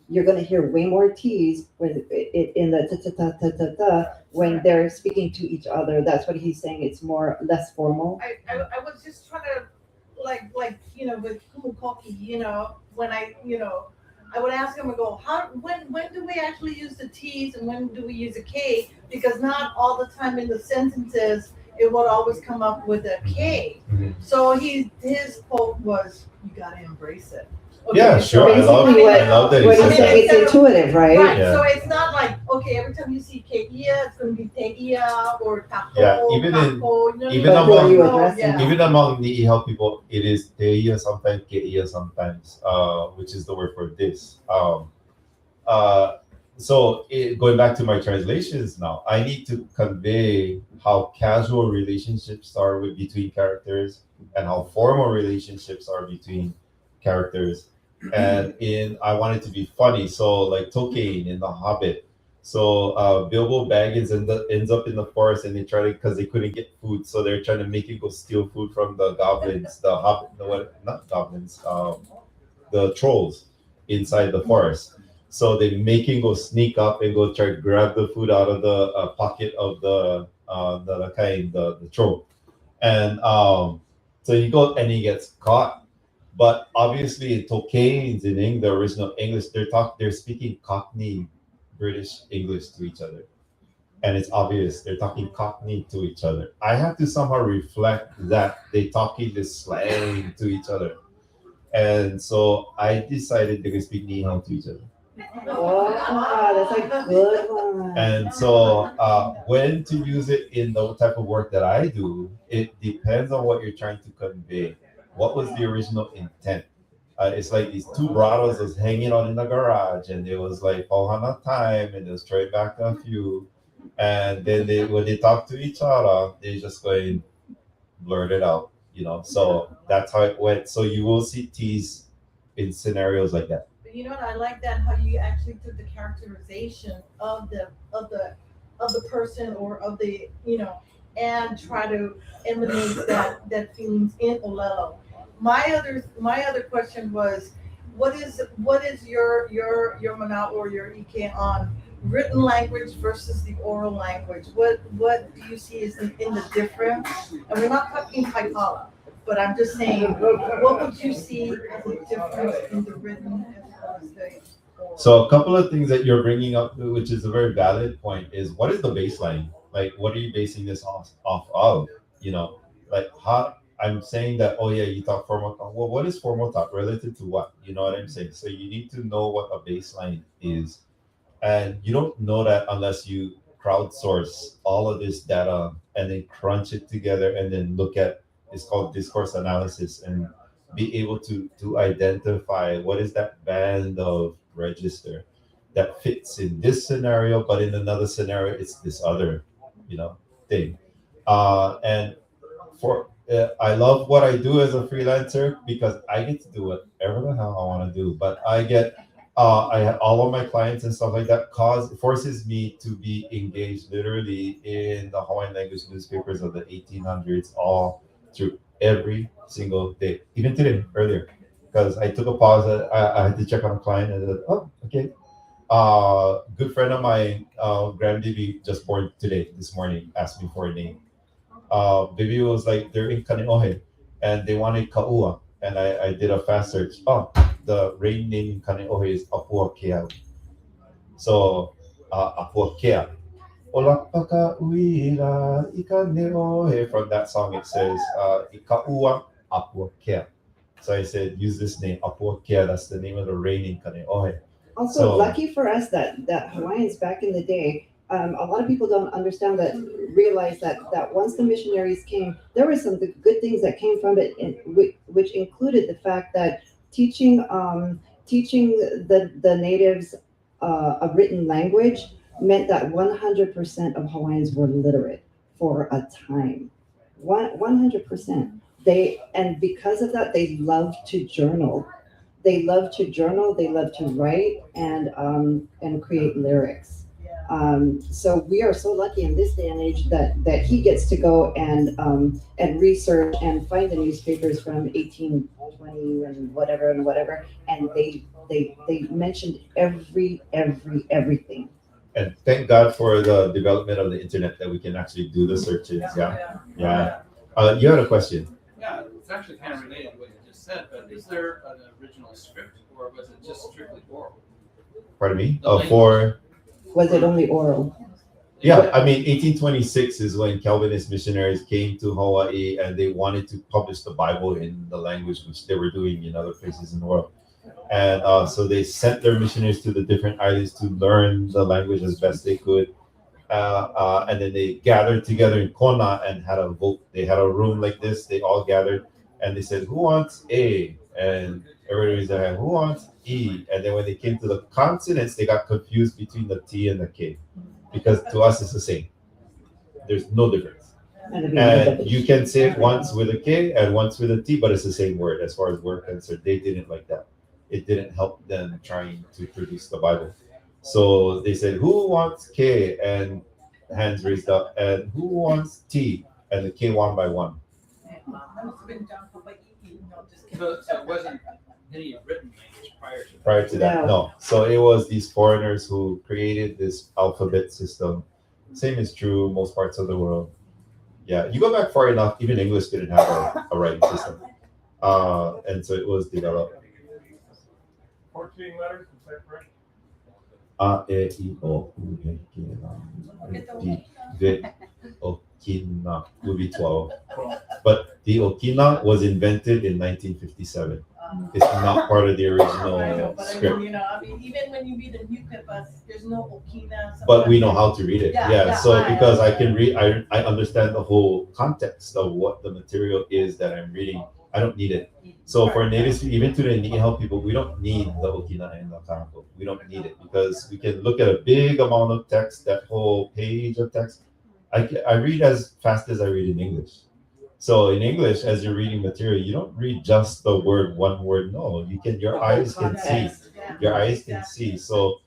you're going to hear way more T's when in the ta when they're speaking to each other. That's what he's saying. It's less formal. I was just trying to like with Kumukoki, when I would ask him and go, when do we actually use the T's and when do we use a K? Because not all the time in the sentences it would always come up with a K. Mm-hmm. So his quote was, "You gotta embrace it." Yeah, sure. I love that What he he's said saying, it's intuitive, right? Right. Yeah. So it's not like, okay, every time you see Keia, it's going to be Teia or Taco. Yeah, even in- Taco, you know, even you know, among- you know, addressing? yeah. Even among the Ihao people, it is Teia sometimes, Keia sometimes, which is the word for this. So going back to my translations now, I need to convey how casual relationships are between characters and how formal relationships are between characters. And I want it to be funny. So like Tolkien in The Hobbit. So Bilbo Baggins ends up in the forest, and they try to, because they couldn't get food, so they're trying to make him go steal food from the goblins, not goblins, the trolls inside the forest. So they make him go sneak up and go try to grab the food out of the pocket of the troll, and so he goes and he gets caught. But obviously, in Tolkien's the original English, they're speaking Cockney British English to each other, and it's obvious they're talking Cockney to each other. I have to somehow reflect that they talking this slang to each other, and so I decided they could speak Ni Hao to each other. Oh, that's a good one. And so, when to use it in the type of work that I do, it depends on what you're trying to convey. What was the original intent? It's like these two brothers was hanging out in the garage, and it was like Ohana time, and they was throwing back a few, and then when they talk to each other, they just go and blurt it out, So that's how it went. So you will see tease in scenarios like that. But you know what? I like that how you actually took the characterization of the person or of the and try to emanate that feelings in Olelo. My other question was, what is your mana or your Ike on written language versus the oral language? What do you see is in the difference? And we're not talking Paipala, but I'm just saying, what would you see as a difference in the written as well as the oral? So a couple of things that you're bringing up, which is a very valid point, is what is the baseline? Like, what are you basing this off of? Like how I'm saying that, oh yeah, you talk formal talk. Well, what is formal talk relative to what? You know what I'm saying? So you need to know what a baseline is. And you don't know that unless you crowdsource all of this data and then crunch it together and then look at, it's called discourse analysis, and be able to identify what is that band of register that fits in this scenario, but in another scenario, it's this other, thing. And I love what I do as a freelancer because I get to do whatever the hell I want to do, but I have all of my clients and stuff like that forces me to be engaged literally in the Hawaiian language newspapers of the 1800s all through every single day, even today, earlier, because I took a pause. I had to check on a client and I said, oh, okay. Good friend of mine, grandbaby just born this morning, asked me for a name. Baby was like, they're in Kaneohe and they wanted Ka'ua. And I did a fast search. Oh, the rain name in Kaneohe is Apua Kea. So, Apua Kea. Olapaka uira ikaneohe. From that song, it says, Ika'ua Apua Kea. So I said, use this name, Apua Kea. That's the name of the rain in Kaneohe. Also, lucky for us that Hawaiians back in the day, a lot of people don't realize that once the missionaries came, there were some good things that came from it, which included the fact that teaching the natives a written language meant that 100% of Hawaiians were literate for a time. 100%. And because of that, they loved to journal. They love to write and create lyrics. So we are so lucky in this day and age that he gets to go and research and find the newspapers from 1820 and whatever, and they mentioned everything. And thank God for the development of the internet that we can actually do the searches. Yeah. You had a question. Yeah, it's actually kind of related to what you just said, but is there an original script or was it just strictly oral? Pardon me? The Was it only oral? Yeah, I mean, 1826 is when Calvinist missionaries came to Hawaii and they wanted to publish the Bible in the language which they were doing in other places in the world. And so they sent their missionaries to the different islands to learn the language as best they could. And then they gathered together in Kona and had a vote. They had a room like this. They all gathered and they said, "Who wants A?" And everybody raised their hand. "Who wants E?" And then when they came to the consonants, they got confused between the T and the K, because to us it's the same. There's no difference. And you can say it once with a K and once with a T, but it's the same word as far as we're concerned. They didn't like that. It didn't help them trying to produce the Bible. So they said, "Who wants K?" And hands raised up. "And who wants T?" And the K one by one. So it wasn't any written language prior to that. Prior to that, no. So it was these foreigners who created this alphabet system. Same is true most parts of the world. Yeah, you go back far enough, even English didn't have a writing system. And so it was developed. 14 letters, is that correct? A, E, I, O, U, E, K, L, D, V, Okina would be 12. But the Okina was invented in 1957. It's not part of the I know, original but I script. mean, even when you read the newspapers, there's no Okina. But we know how to read it. Yeah, Yeah. yeah, So I- because I can read, I understand the whole context of what the material is that I'm reading. I don't need it. So for natives, even to the Niihau people, we don't need the Okina and the Kanako. We don't need it because we can look at a big amount of text, that whole page of text. I read as fast as I read in English. So in English, as you're reading material, you don't read just the word, one word. No, you can. Your eyes can see. Your eyes can see. So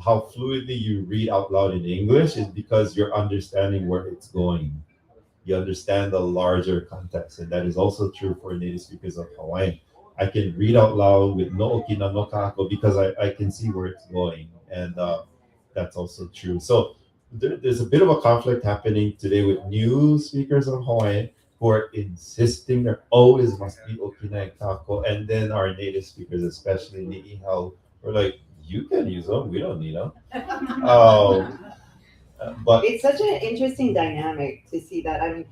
how fluidly you read out loud in English is because you're understanding where it's going. You understand the larger context, and that is also true for native speakers of Hawaiian. I can read out loud with no okina, no kako because I can see where it's going, and that's also true. So there's a bit of a conflict happening today with new speakers of Hawaiian who are insisting there always must be okina and kako, and then our native speakers, especially Niihau, we're like, you can use them, we don't need them. But It's such an interesting dynamic to see that. I mean,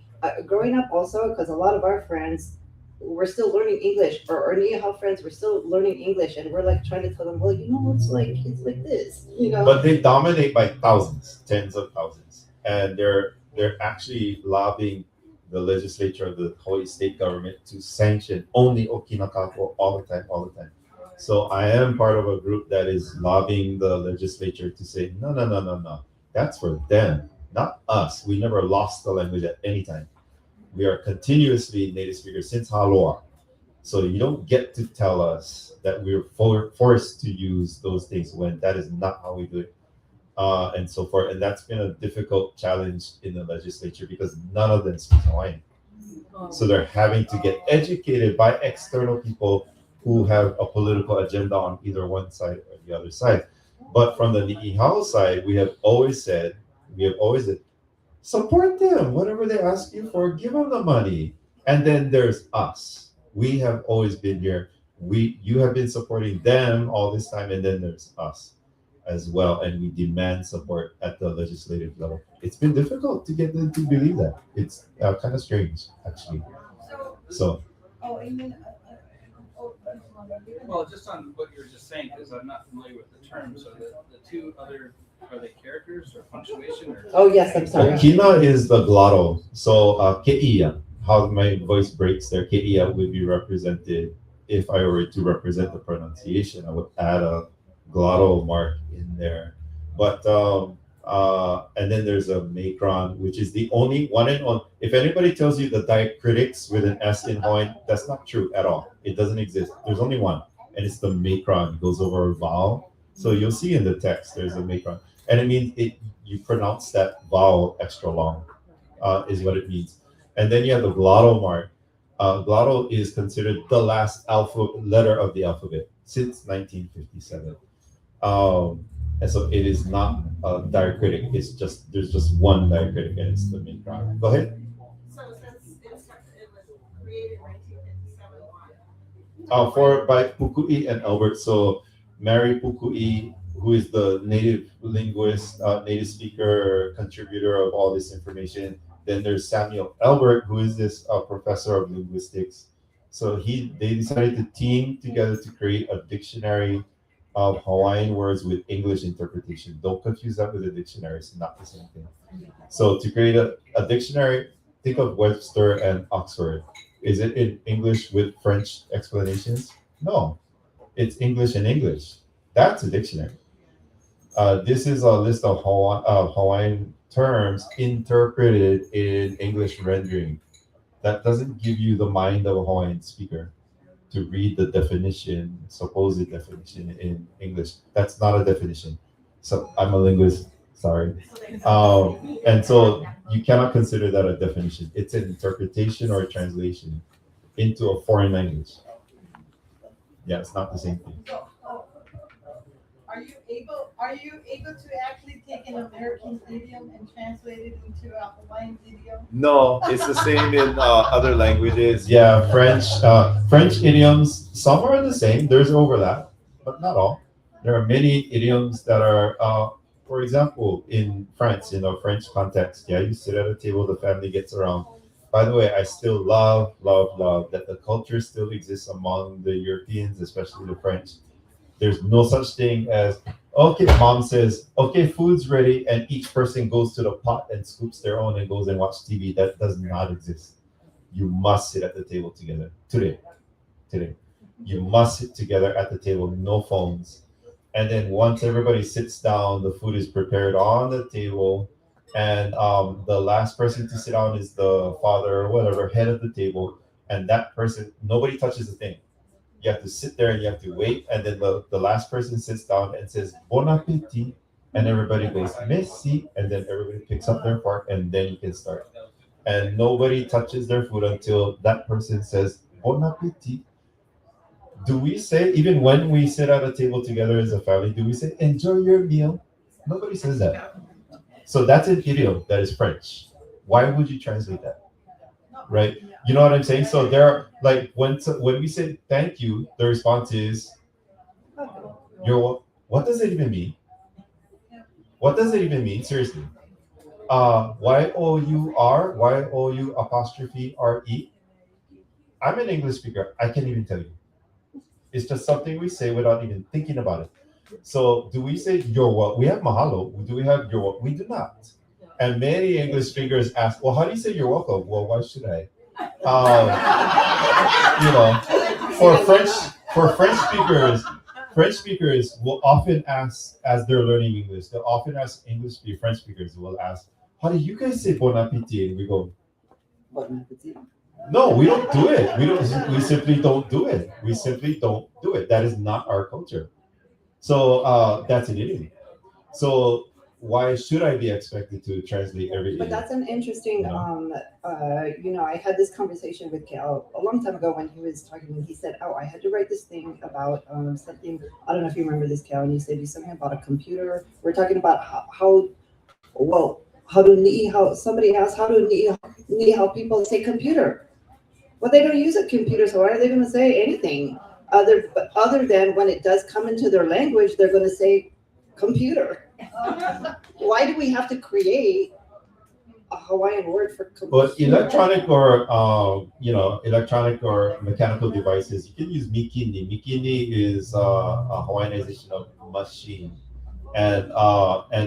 growing up also, because a lot of our friends were still learning English, or our Niihau friends were still learning English, and we're like trying to tell them, well, you know, it's like this, you know. But they dominate by thousands, tens of thousands, and they're actually lobbying the legislature of the Hawaii state government to sanction only okina kako all the time. So I am part of a group that is lobbying the legislature to say no. That's for them, not us. We never lost the language at any time. We are continuously native speakers since Haloa. So you don't get to tell us that we're forced to use those things when that is not how we do it. And so forth. And that's been a difficult challenge in the legislature because none of them speak Hawaiian. So they're having to get educated by external people who have a political agenda on either one side or the other side. But from the Niihau side, we have always said, support them. Whatever they ask you for, give them the money. And then there's us. We have always been here. You have been supporting them all this time, and then there's us as well. And we demand support at the legislative level. It's been difficult to get them to believe that. It's kind of strange, actually. So. Oh, amen. Well, just on what you were just saying, because I'm not familiar with the term. So the two other, are they characters or punctuation? Or Oh, yes, I'm sorry. Okina is the glottal. So keia, how my voice breaks there, keia would be represented. If I were to represent the pronunciation, I would add a glottal mark in there. But and then there's a macron, which is the only one and on. If anybody tells you the diacritics with an S in Hawaiian, that's not true at all. It doesn't exist. There's only one, and it's the macron. It goes over a vowel. So you'll see in the text there's a macron, and it means you pronounce that vowel extra long, is what it means. And then you have the glottal mark. Glottal is considered the last letter of the alphabet since 1957. And so it is not a diacritic. It's just there's just one diacritic, and it's the macron. Go ahead. So since it was created in 1957, By Pukui and Albert. So Mary Pukui, who is the native linguist, native speaker, contributor of all this information. Then there's Samuel Albert, who is this professor of linguistics. So they decided to team together to create a dictionary of Hawaiian words with English interpretation. Don't confuse that with a dictionary. It's not the same thing. So to create a dictionary, think of Webster and Oxford. Is it in English with French explanations? No, it's English and English. That's a dictionary. This is a list of Hawaiian terms interpreted in English rendering. That doesn't give you the mind of a Hawaiian speaker to read the definition, supposed definition in English. That's not a definition. So I'm a linguist, sorry. And so you cannot consider that a definition. It's an interpretation or a translation into a foreign language. Yeah, it's not the same thing. Are you able to actually take an American idiom and translate it into a Hawaiian idiom? No, it's the same in other languages. Yeah, French idioms, some are the same. There's overlap, but not all. There are many idioms that are, for example, in France, in a French context, yeah, you sit at a table, the family gets around. By the way, I still love that the culture still exists among the Europeans, especially the French. There's no such thing as, okay, mom says, okay, food's ready, and each person goes to the pot and scoops their own and goes and watch TV. That does not exist. You must sit at the table together today. You must sit together at the table, no phones. And then once everybody sits down, the food is prepared on the table, and the last person to sit down is the father or whatever, head of the table, and that person, nobody touches a thing. You have to sit there and you have to wait, and then the last person sits down and says bon appetit, and everybody goes merci, and then everybody picks up their fork, and then you can start. And nobody touches their food until that person says bon appetit. Do we say, even when we sit at a table together as a family, do we say enjoy your meal? Nobody says that. So that's an idiom that is French. Why would you translate that? Right? You know what I'm saying? So there are, like, when we say thank you, the response is what does it even mean? What does it even mean? Seriously. Y-O-U apostrophe R-E. I'm an English speaker. I can't even tell you. It's just something we say without even thinking about it. So do we say you're welcome? We have mahalo. Do we have you're welcome? We do not. And many English speakers ask, well, how do you say you're welcome? Well, why should I? For French speakers will often ask, as they're learning English, they'll often ask French speakers will ask, how do you guys say bon appetit? And we go, Bon appetit. no, we don't do it. We simply don't do it. We simply don't do it. That is not our culture. So that's an idiom. So why should I be expected to translate every idiom? But that's an interesting, I had this conversation with Cal a long time ago when he was talking, and he said, oh, I had to write this thing about something, I don't know if you remember this, Cal, and he said something about a computer. We're talking about somebody asked, how do ni hao people say computer? Well, they don't use a computer, so why are they going to say anything other than when it does come into their language, they're going to say computer. Why do we have to create a Hawaiian word for computer? But electronic or mechanical devices, you can use mikini. Mikini is a Hawaiianization of machine, and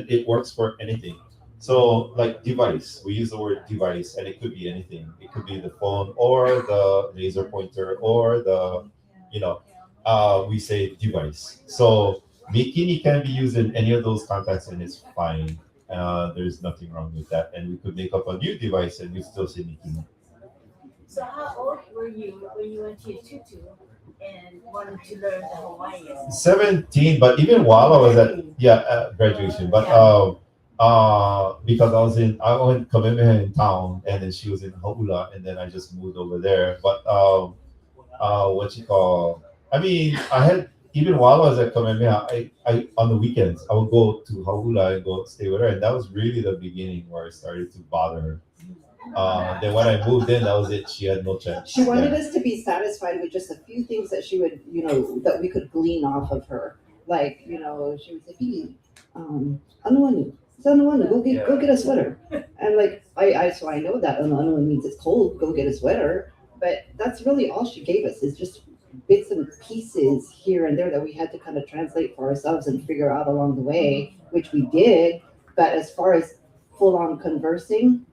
it works for anything. So, like device, we use the word device, and it could be anything. It could be the phone or the laser pointer or we say device. So mikini can be used in any of those contexts, and it's fine. There's nothing wrong with that. And we could make up a new device, and we still say mikini. So how old were you when you went to your tutu and wanted to learn the Hawaiian? 17, but even while I was at graduation, but because I went Kamehameha in town, and then she was in Hau'ula, and then I just moved over there. But I had, even while I was at Kamehameha, I on the weekends I would go to Hau'ula and go stay with her, and that was really the beginning where I started to bother her. Then when I moved in, that was it. She had no chance. She wanted us to be satisfied with just a few things that she would, that we could glean off of her. Like, she would say, "Piggy, anu, go get a sweater." And like, so I know that anu means it's cold. Go get a sweater. but that's really all she gave us, is just bits and pieces here and there that we had to kind of translate for ourselves and figure out along the way, which we did. But as far as full on conversing,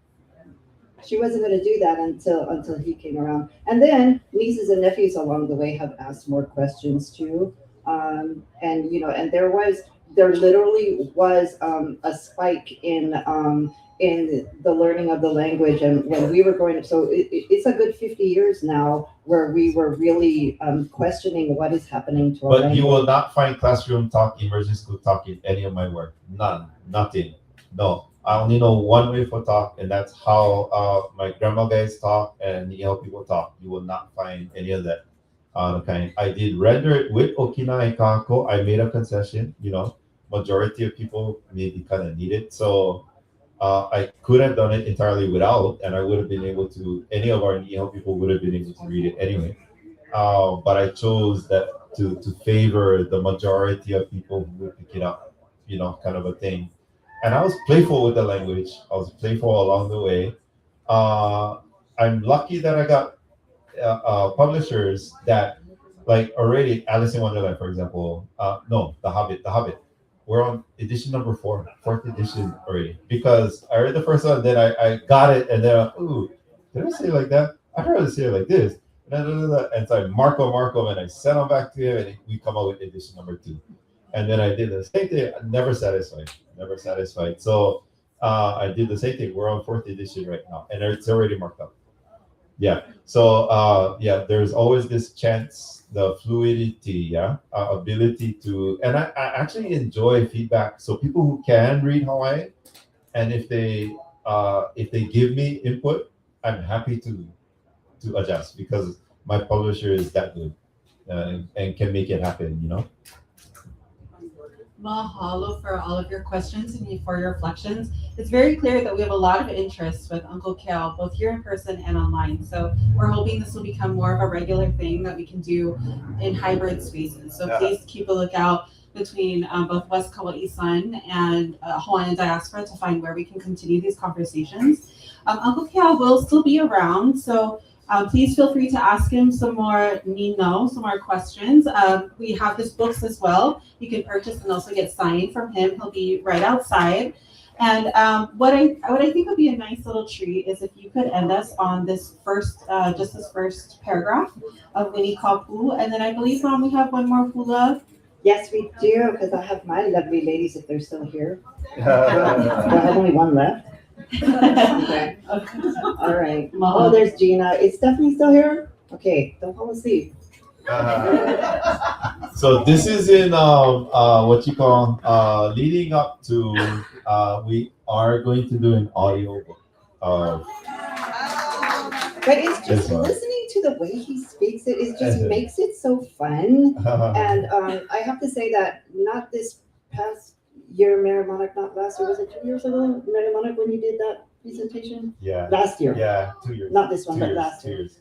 she wasn't going to do that until he came around. And then nieces and nephews along the way have asked more questions too. And you know, and there literally was a spike in the learning of the language. And when we were going, so it's a good 50 years now where we were really questioning what is happening to our But language. you will not find classroom talk, immersion school talk in any of my work. None, nothing. No, I only know one way for talk, and that's how my grandma guys talk and people talk. You will not find any of that. I did render it with Okina and Kako. I made a concession. You know, majority of people maybe kind of need it, so I could have done it entirely without, and I would have been able to. Any of our people would have been able to read it anyway. But I chose that to favor the majority of people who would pick it up. You know, kind of a thing. And I was playful with the language. I was playful along the way. I'm lucky that I got publishers that, like, already Alice in Wonderland, for example. No, The Hobbit. We're on edition number 4, 4th edition already. Because I read the first one, then I got it, and then ooh, did I say it like that? I'd rather say it like this. And so I mark them, and I send them back to him, and we come up with edition number 2. And then I did the same thing. Never satisfied. So I did the same thing. We're on 4th edition right now, and it's already marked up. Yeah. So there's always this chance, the fluidity, ability to, and I actually enjoy feedback. So people who can read Hawaiian, and if they give me input, I'm happy to adjust, because my publisher is that good and can make it happen. You know. Mahalo for all of your questions and for your reflections. It's very clear that we have a lot of interest with Uncle Cal, both here in person and online. So we're hoping this will become more of a regular thing that we can do in hybrid spaces. So please keep a lookout between both West Kaua'i Sun and Hawaiian diaspora to find where we can continue these conversations. Uncle Cal will still be around, so please feel free to ask him some more questions. We have his books as well. You can purchase and also get signed from him. He'll be right outside. And what I think would be a nice little treat is if you could end us on this first paragraph of Winnie Kapu. And then I believe, Mom, we have one more hula. Yes, we do, because I have my lovely ladies, if they're still here. I have only one left. Okay. All right. Oh, there's Gina. Is Stephanie still here? Okay, don't fall asleep. So this is in what you call leading up to we are going to do an audio book. But it's just listening to the way he speaks it just makes it so fun. And I have to say that not this past year, Mayor Monarch, not last year, was it 2 years ago, Mayor Monarch, when you did that presentation? Yeah. Last year. Yeah, 2 years. Not this one, 2 but years, last 2 year. years.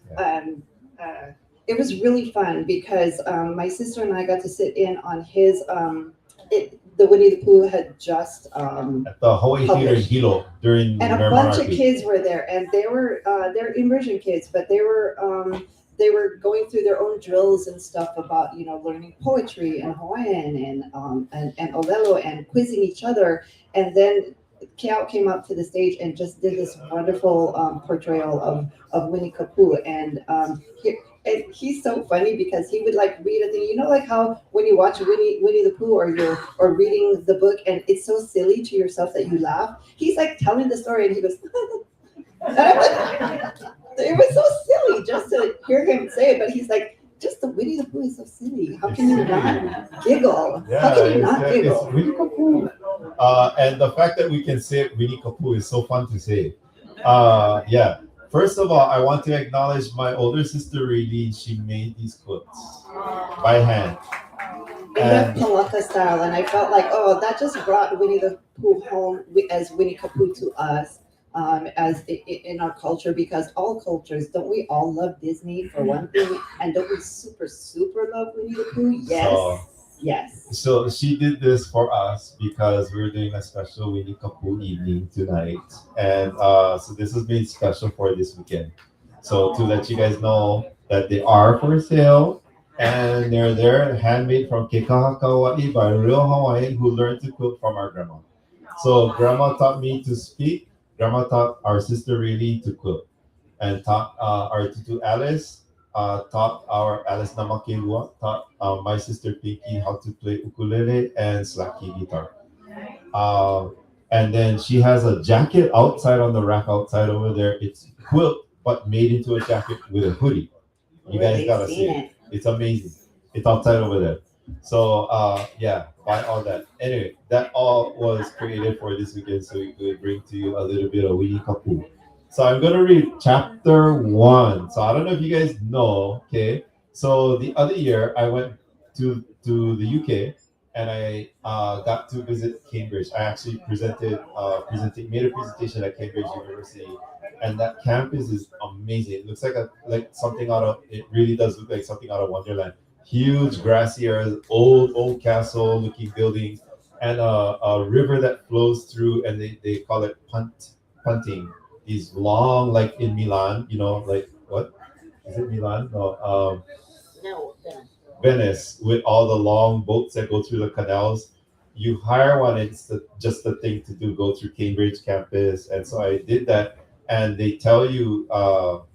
Yeah. It was really fun because my sister and I got to sit in on his, the Winnie the Pooh had just at the Hawaii Theater in Hilo during and a Mayor bunch Monarchy. of kids were there, and they were they're immersion kids, but they were going through their own drills and stuff about learning poetry and Hawaiian and Olelo and quizzing each other. And then Keao came up to the stage and just did this wonderful portrayal of Winnie Kapu. And he's so funny because he would like read a thing, like how when you watch Winnie the Pooh or reading the book and it's so silly to yourself that you laugh. He's like telling the story and he goes, it was so silly just to hear him say it, but he's like, just the Winnie the Pooh is so silly. How can you not giggle? Yeah, How can you not giggle? It's Winnie Kapu. And the fact that we can say it, Winnie Kapu, is so fun to say. Yeah. First of all, I want to acknowledge my older sister, Reedy. She made these quotes by hand. And Palaka style, and I felt like, that just brought Winnie the Pooh home as Winnie Kapu to us. As in our culture, because all cultures, don't we all love Disney for one thing, and don't we super love Winnie the Pooh? Yes, yes. So she did this for us because we were doing a special Winnie Kapu evening tonight, and so this was made special for this weekend. So to let you guys know that they are for sale, and they're handmade from Kekaha by a real Hawaiian who learned to cook from our grandma. So grandma taught me to speak. Grandma taught our sister really to cook, and taught our tutu Alice. Taught our Alice Namakelua. Taught my sister Pinky how to play ukulele and slaki guitar. Uh, and then she has a jacket outside on the rack outside over there. It's quilt, but made into a jacket with a hoodie. You guys gotta see it. It's amazing. It's outside over there. So yeah, buy all that. Anyway, that all was created for this weekend, so we could bring to you a little bit of Winnie Kapu. So I'm gonna read chapter 1. So I don't know if you guys know. Okay. So the other year I went to the UK and I got to visit Cambridge. I actually made a presentation at Cambridge University, and that campus is amazing. It looks like something out of. It really does look like something out of Wonderland. Huge grassy areas, old castle looking buildings, and a river that flows through, and they call it punting. These long, like in Milan, like what is it, Milan? No, No, Venice, with all the long boats that go through the canals. You hire one, it's just the thing to do, go through Cambridge campus. And so I did that. And they tell you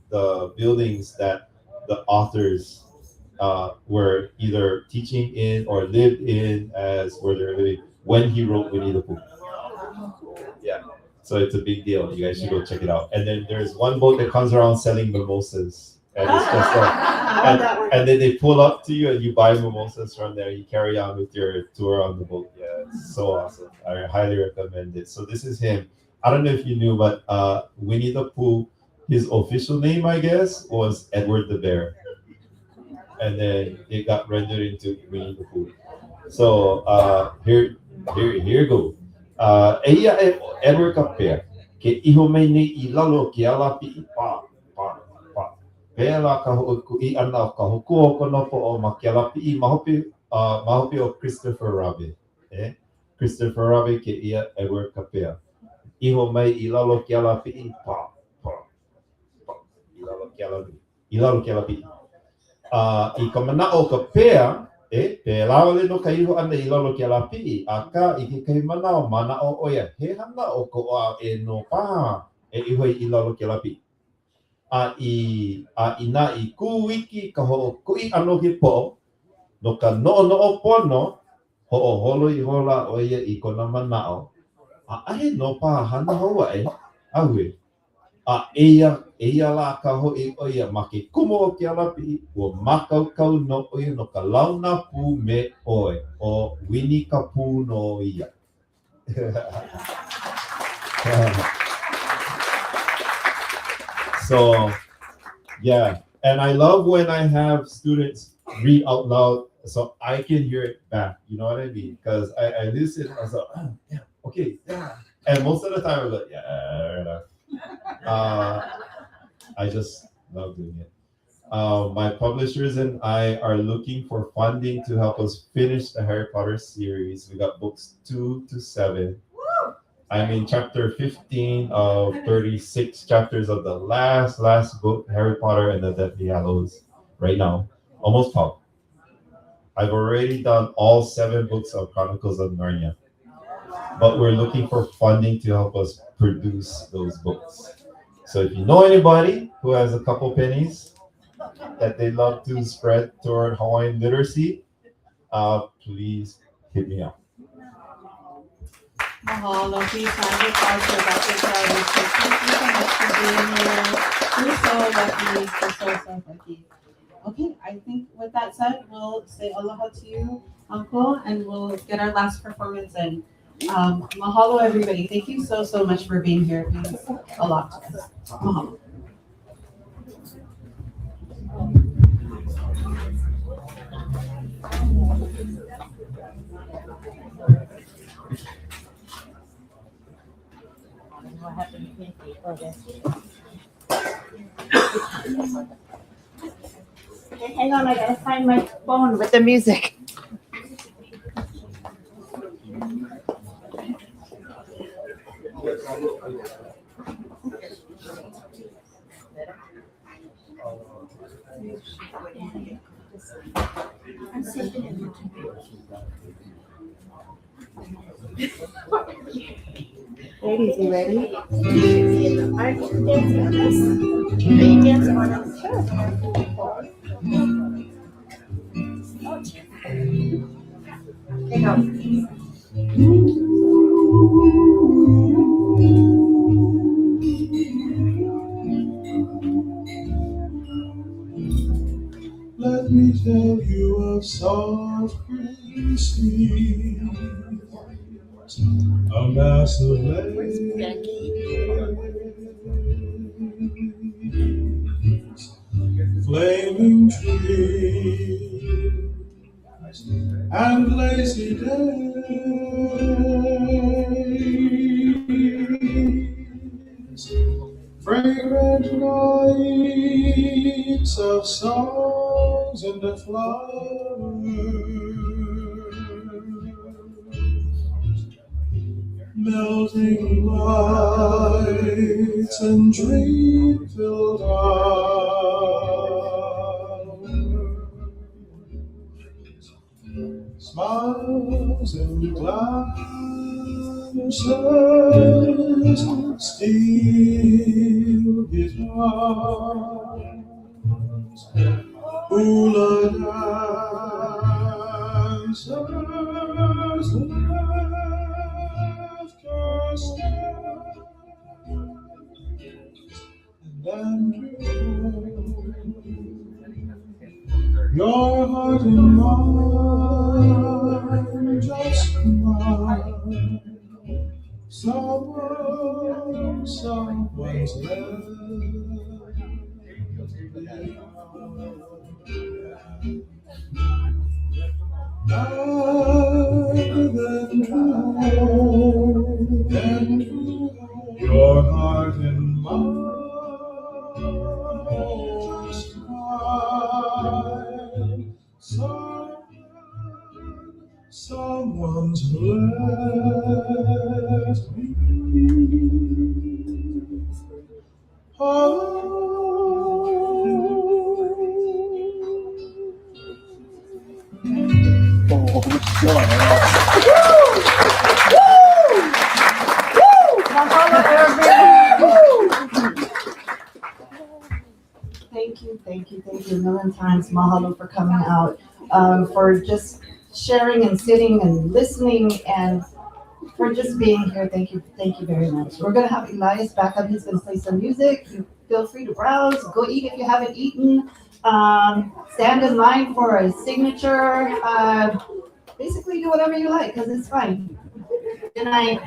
the buildings that the authors were either teaching in or lived in as where they're living when he wrote Winnie the Pooh. Yeah. So it's a big deal. You guys should go check it out. And then there's one boat that comes around selling mimosas. And it's just and then they pull up to you and you buy mimosas from there. You carry on with your tour on the boat. Yeah, it's so awesome. I highly recommend it. So this is him. I don't know if you knew, but Winnie the Pooh, his official name, I guess, was Edward the Bear. And then it got rendered into Winnie the Pooh. So here you go. Eia Edward ka Bear. Ke iho mai nei I lalo ki alapi I pa. Pela ka ho'okui ana o ka hokua konopo o makialapi I mahopi o Christopher Robin. Christopher Robin ke ia Edward Kapea. Iho mai I lalo ki alapi I pa. I lalo ki alapi. I ka mana o Kapea, pela wale no ka iho ana I lalo ki alapi. Aka I ke kai mana o oia. He hana o ko o no pa. Iho I lalo ki alapi. A ina I kuwiki ka ho'okui ano ki po no ka no'o pono ho'o I hola o ia I kona mana'o a ahe no pa hana Hawaii awe a eia la ka ho'i o ia ma ke kumo o ke alapi ua makaukau no o ia no ka launa pu me oe o Winnie ka pu no ia. So, yeah, and I love when I have students read out loud so I can hear it back. You know what I mean? Because I listen, I was like, oh, yeah, okay, yeah. And most of the time I was like, yeah. I just love doing it. My publishers and I are looking for funding to help us finish the Harry Potter series. We got books 2 to 7. I'm in chapter 15 of 36 chapters of the last book, Harry Potter and the Deathly Hallows, right now. Almost top. I've already done all 7 books of Chronicles of Narnia. But we're looking for funding to help us produce those books. So if you know anybody who has a couple pennies that they love to spread toward Hawaiian literacy, please hit me up. Mahalo, please hand it out to Dr. Kelly. Thank you so much for being here. We're so lucky. We're so lucky. Okay, I think with that said, we'll say aloha to you, Uncle, and we'll get our last performance in. Mahalo, everybody. Thank you so much for being here. It means a lot to us. Mahalo. what happened to Pinky? Okay, hang on, I gotta find my phone with the music. Ladies, you ready? Are you dancing with us? Are you dancing on us? Here you go. Let me tell you of soft green seas, a mass of lakes, flaming trees, and lazy days, fragrant nights of songs and of flowers, melting lights and dream-filled hours, smiles and glances, steel guitars, hula dancers, laughter steps, and your heart and mine, just mine. Someone's left your heart and mine, just mine. Someone's left me. Thank you a million times. Mahalo for coming out, for just sharing and sitting and listening, and for just being here. Thank you very much. We're gonna have Elias back up. He's gonna play some music. You feel free to browse, go eat if you haven't eaten. Stand in line for a signature. Basically do whatever you like because it's fine. Good night.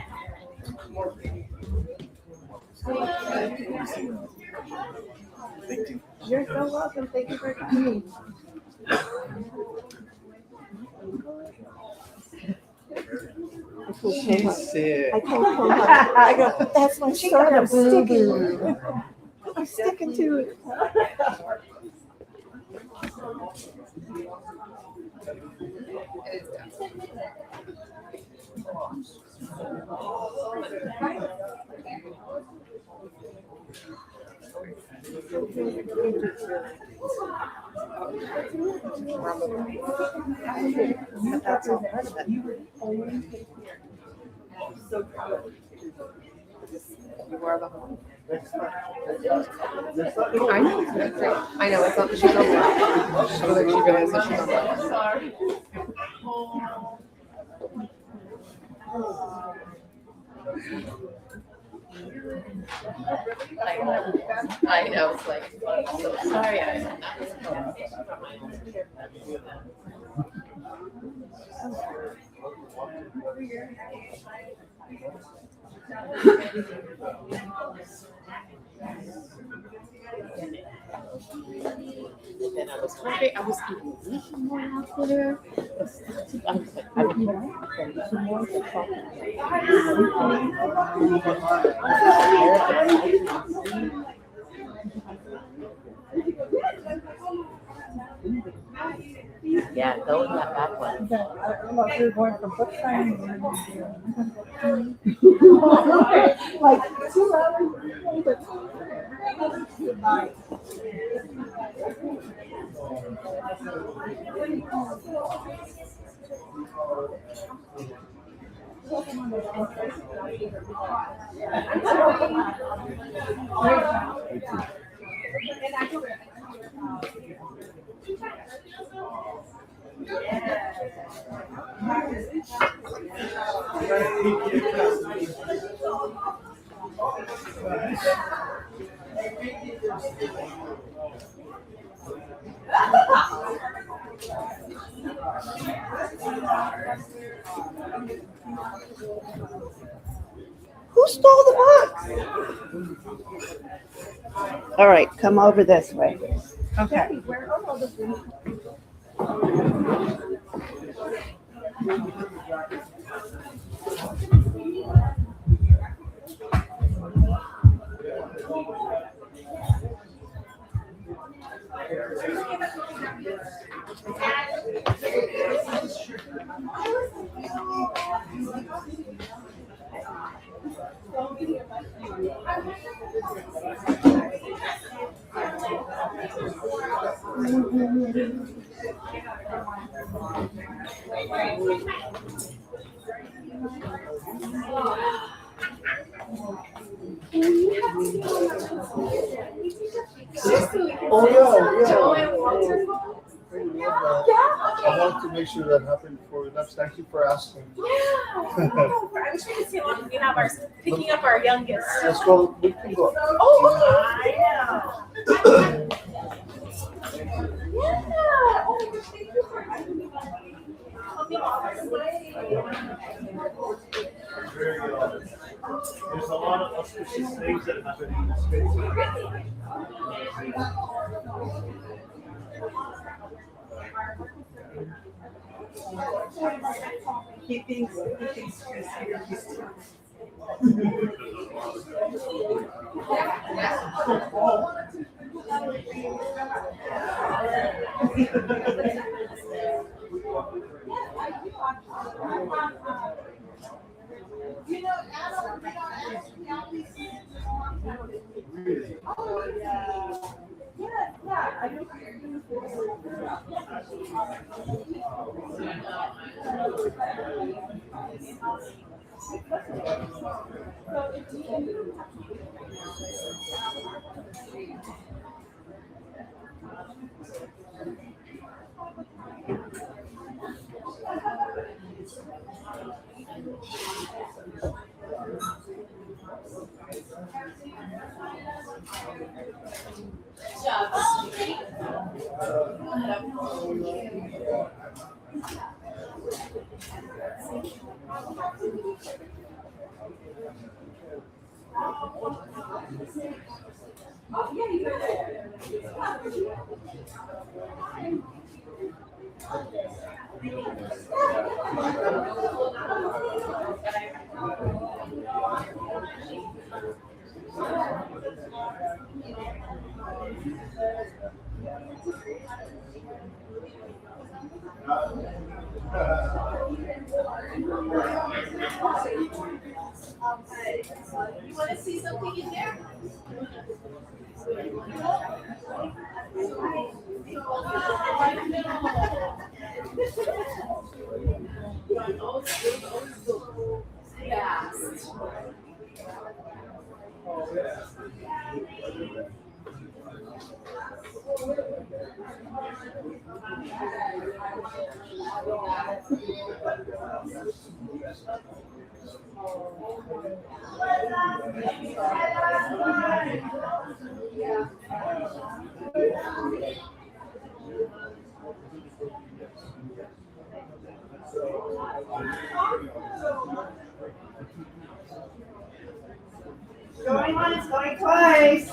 Thank you. You're so welcome. Thank you for coming. I told him, I go, that's my shirt. I'm sticking to it. I know it's not the she's on black. She realizes that she's on black. Sorry. I know, it's like, so sorry. Then I was hungry. I was eating more after her. I was like, I don't know. Yeah, those are that back one. You're going from book signing like 2 hours. Who stole the box? All right, come over this way. Okay. Oh, yeah. I want to make sure that happened before we left. Thank you for asking. I wish we could see one. We have our picking up our youngest. Let's go. We can go. Oh, I know. Yeah. Oh, thank you for coming There's a lot of auspicious things that happen in this space. He thinks he's You know, Adam, oh, yeah. Yeah, I don't. You want to see something in there? Yeah. Going once, going twice.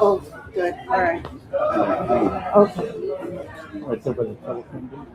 Oh, good. All right. Okay. What's up with the telephone bill?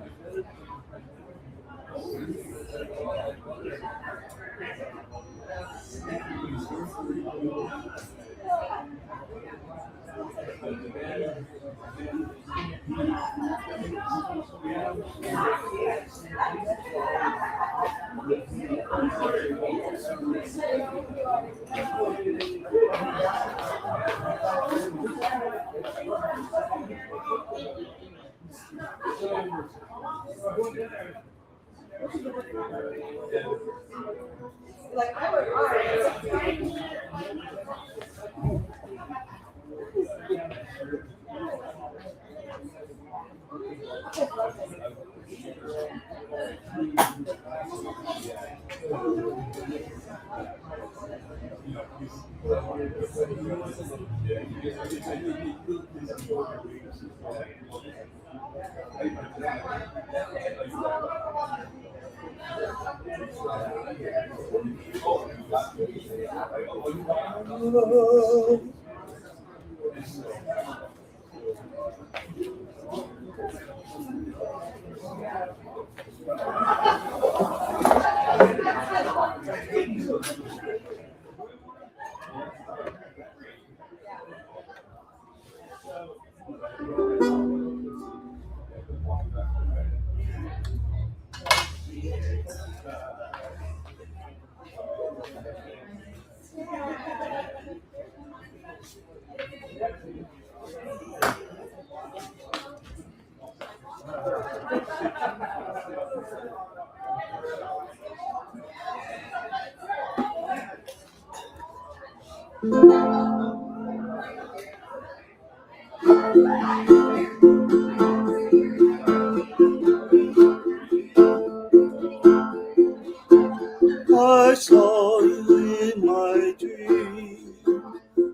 I saw you in my dream.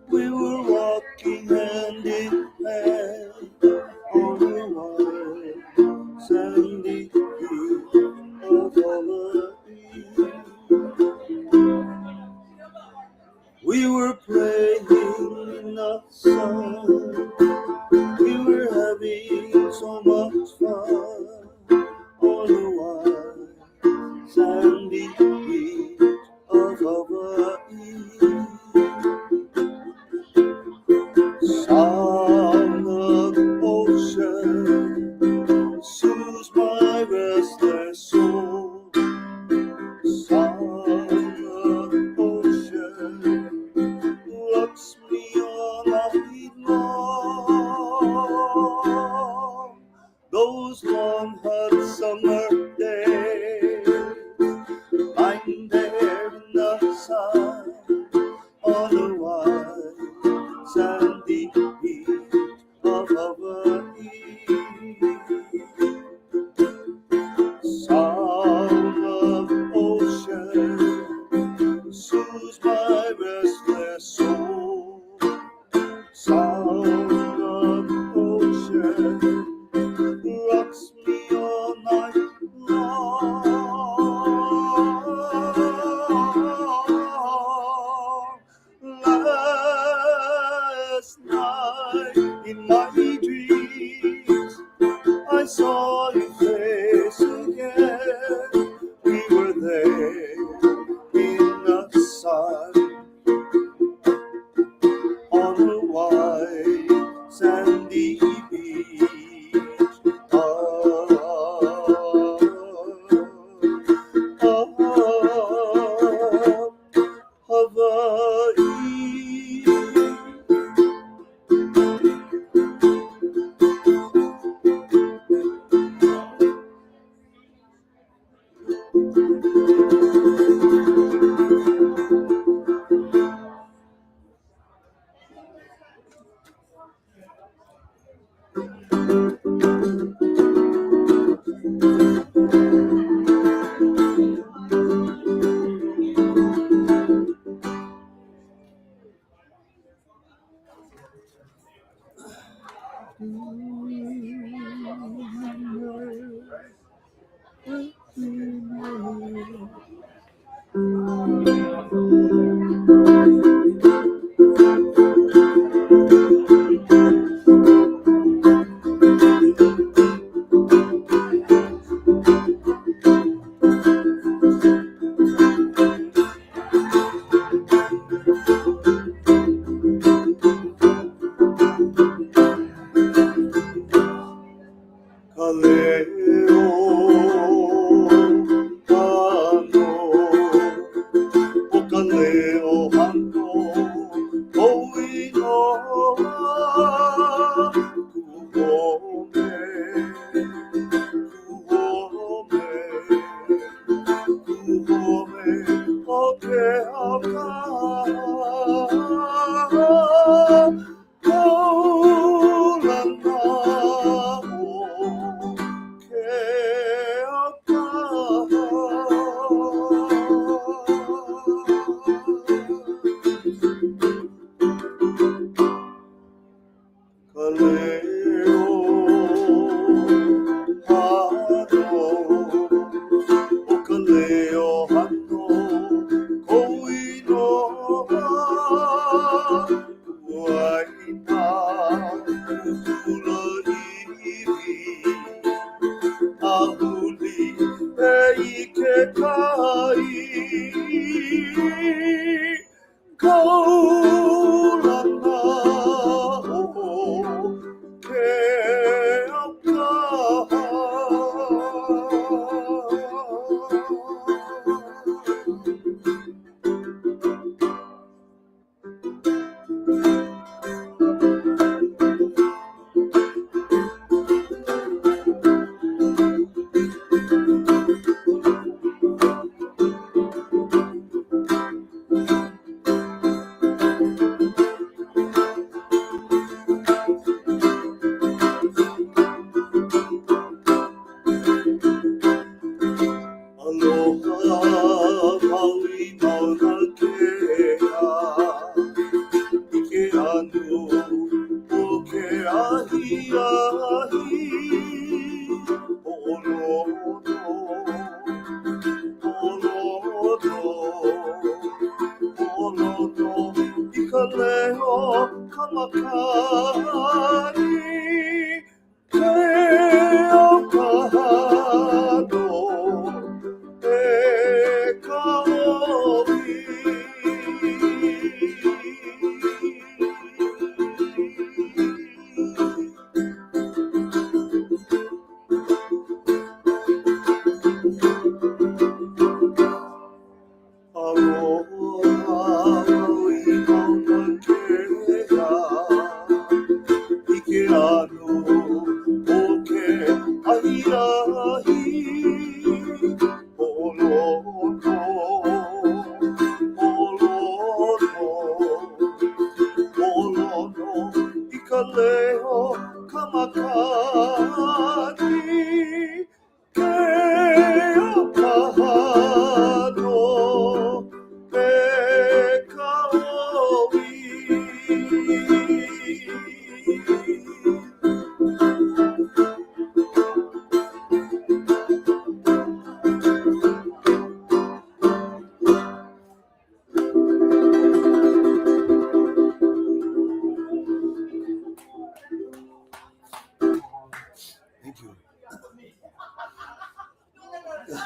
We were walking hand in hand on the white sandy beach of Hawaii. We were playing in the sun. We were having so much fun on the white sandy beach of Hawaii. Sound of the ocean soothes my restless soul.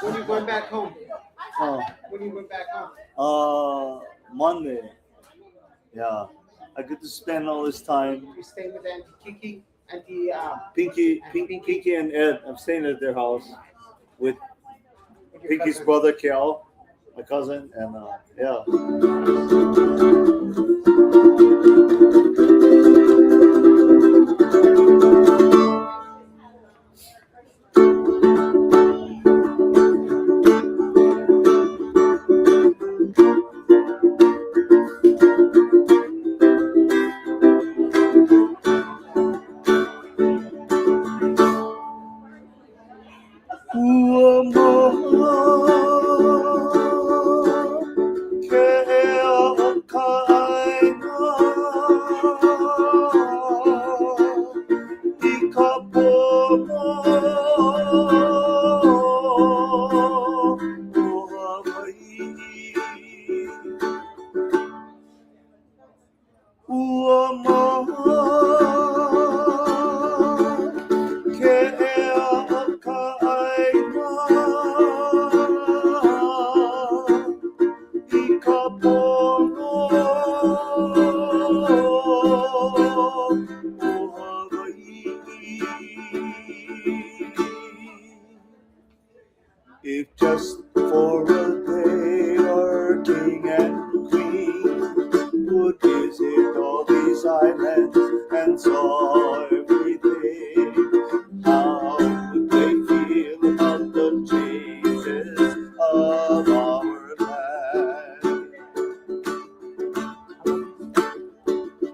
When you going back home? Uh, When you went back home? Monday. Yeah, I get to spend all this time. You staying with Auntie Kiki, Pinky and Ed. I'm staying at their house with with your Pinky's cousin. brother Kel, my cousin, and yeah. If just for a day our king and queen would visit all these islands and saw everything, how would they feel about the changes of our land?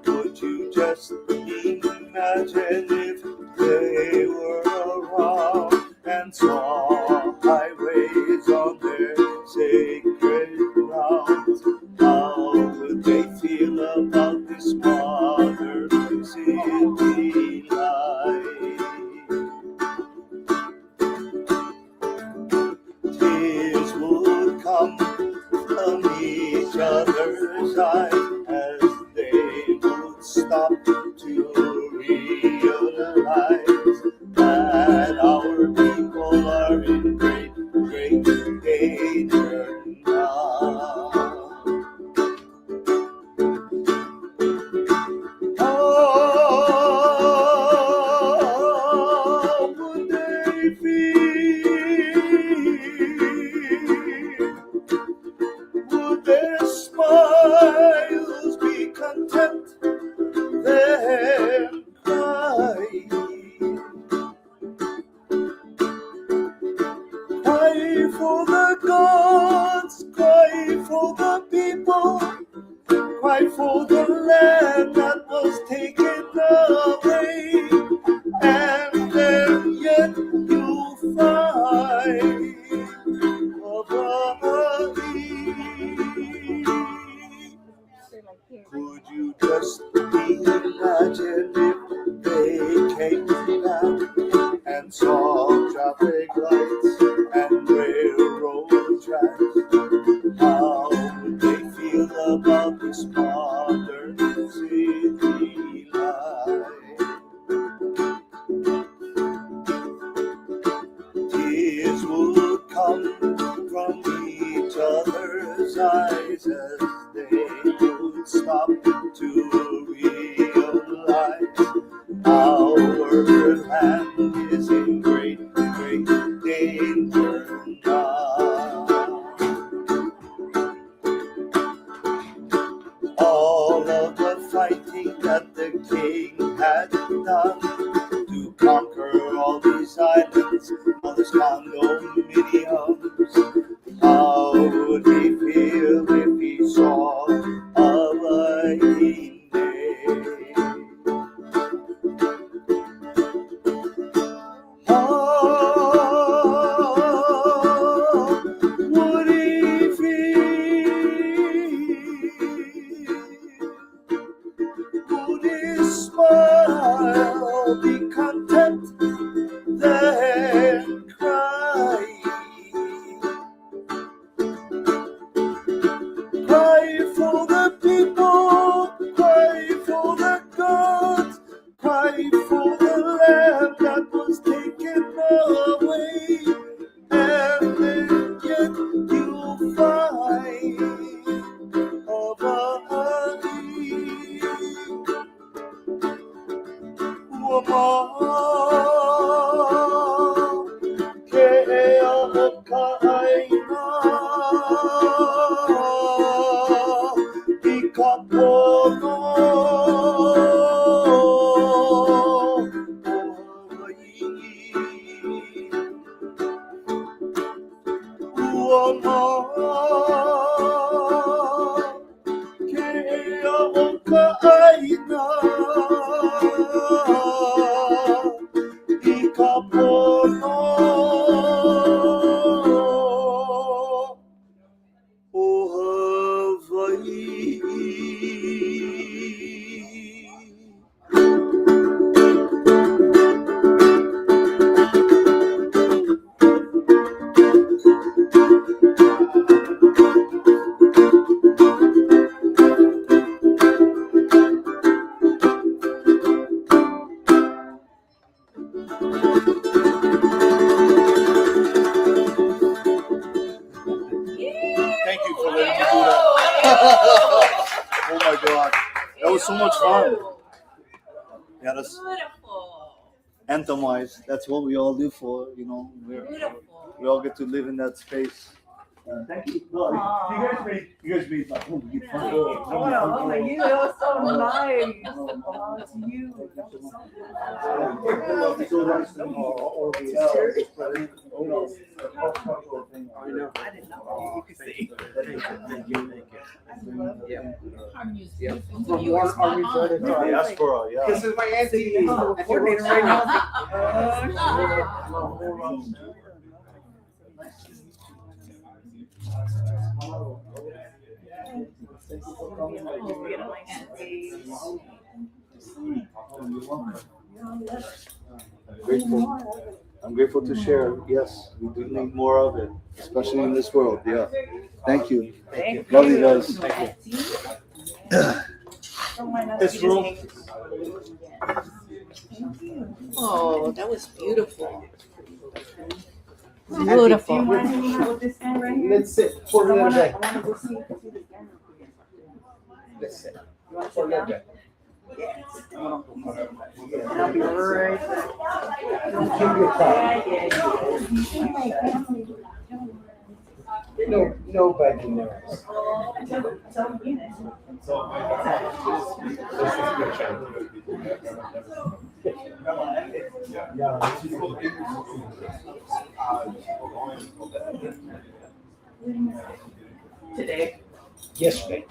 Would you just imagine if they were around and saw highways on their sacred grounds? How would they feel about this modern city life? Tears would come from each other's eyes as they would stop to realize that our people are in great, great danger now. How would they feel? Would their smiles be content, then cry? Cry for the gods, cry for the people, cry for the land that was taken away, and then yet you'll find Hawaii. Could you just imagine if they came down and saw traffic lights and railroad tracks? How would they feel about this modern city life? Tears would come from each other's eyes as they would stop to realize our land is in great, great danger now. All of the fighting that the king had done to conquer all these islands, all these condominiums, how would he feel if he saw Hawaii? Would he feel? Would his smile be content, then cry? Cry for the people, cry for the gods, cry for the land that was taken away, and then yet you'll find Hawaii. Pā'ina, ikapono, Pā'ina, ikapono, was so much fun. Yeah, that's Beautiful. anthem-wise. That's what we all live for. You know, Beautiful. we all get to live in that space. Thank you. No, you guys made like, oh, you fun. Oh, you, that was so nice. Oh, it's you. I know. I didn't know. You could see. From our resort in Diaspora, yeah. This is my auntie. Coordinator right now. Grateful. I'm grateful to share. Yes, we do need more of it, especially in this world. Yeah. Thank you. Love you guys. This room. Oh, that was beautiful. Beautiful. Let's sit for a little bit. Let's sit. For a little bit. I'll be right back. Keep your time. No, nobody knows. Today. Yesterday.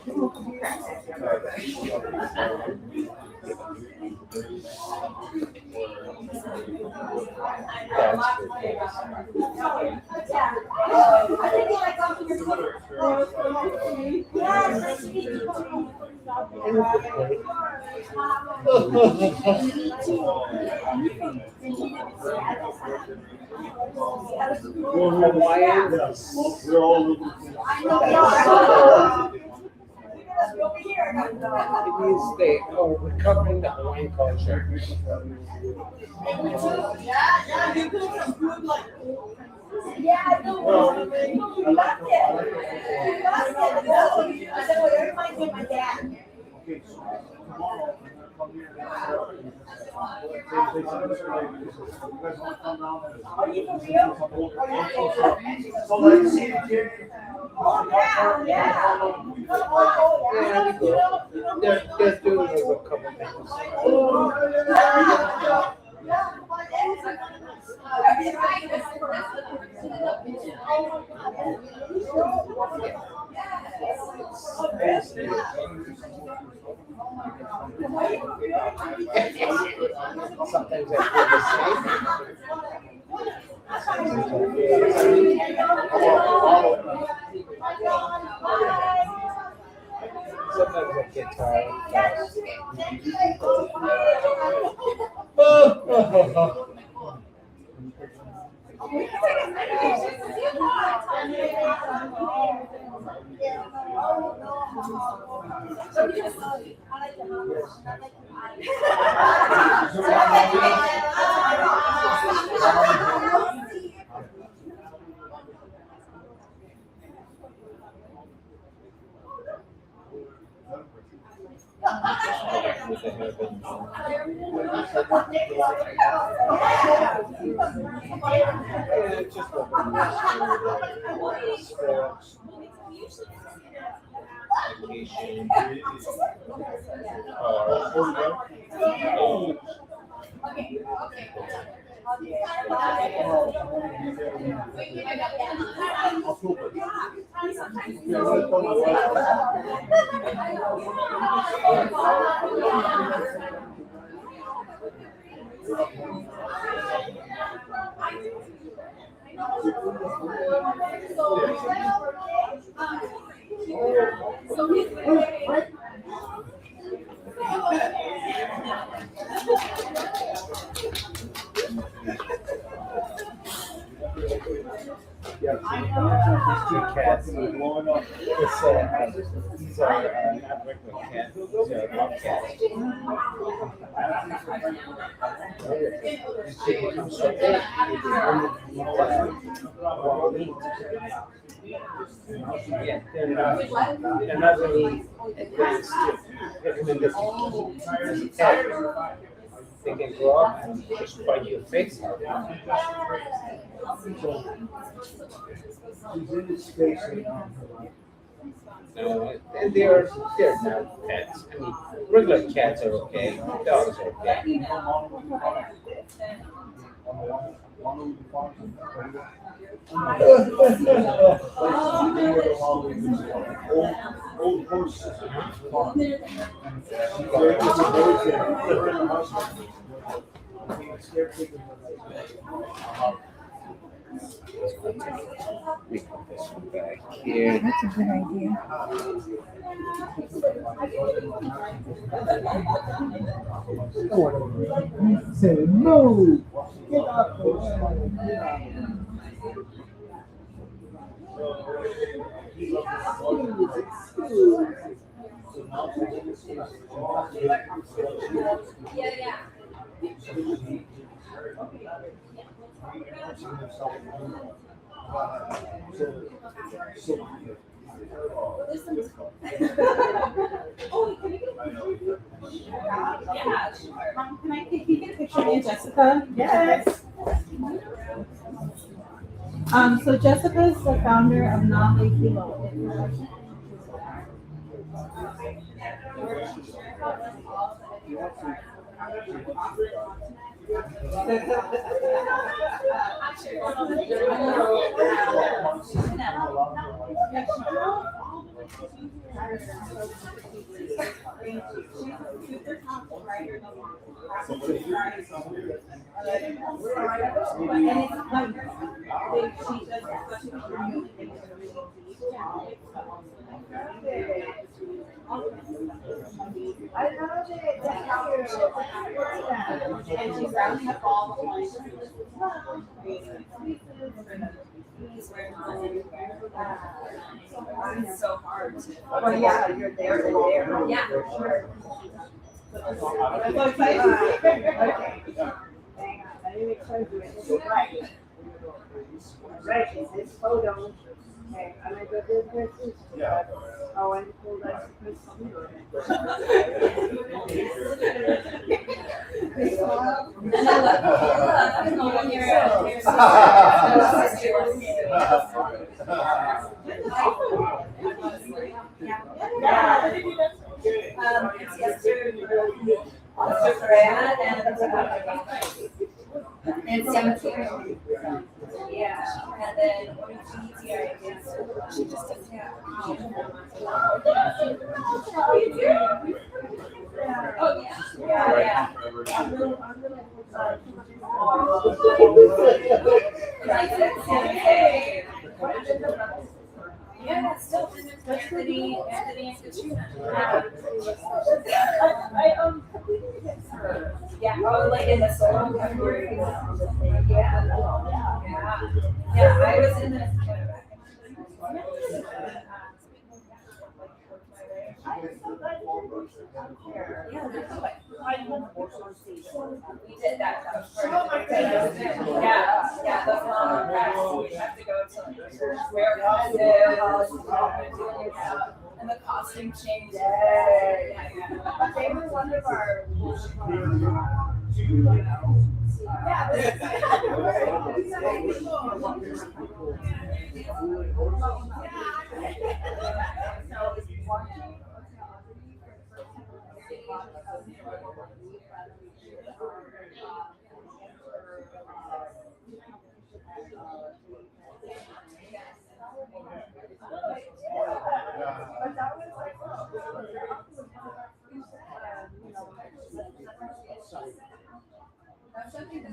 Hawaiian. We're all looking It means we're covering the Hawaiian culture. Okay, so tomorrow I'm gonna come here and you guys want to come down and so like see the kid. They're doing a couple things. Sometimes I feel the sometimes I get tired. These two cats are blowing up. These are not regular cats. These are bobcats. Yeah, they're not really aggressive. And the cat, they can go up and just bite your face out. She's in the space right now. And they're not pets. I mean, regular cats are okay, dogs are okay. Old horse. We put this one back here. That's a good idea. Say move. Get up. Can I take you a picture of me and Jessica? Yes. So Jessica is the founder of Nave Kilo. And she's rounding up all the lines. It's so hard. Well, yeah, you're there. Yeah, sure. I'm so excited. Okay. Hang on, let me make sure I do it right. Right, it's this photo. Okay, I'm gonna go do this. Oh, and pull that. And 17. Yeah, and then she just doesn't have. Oh, yeah. Yeah, still Anthony and Katrina. Yeah, oh, like in the solo category. Yeah, I was in the. We did that. Yeah, that's long. We have to go to where and the costume changed. Yeah. They were one of our. That's something that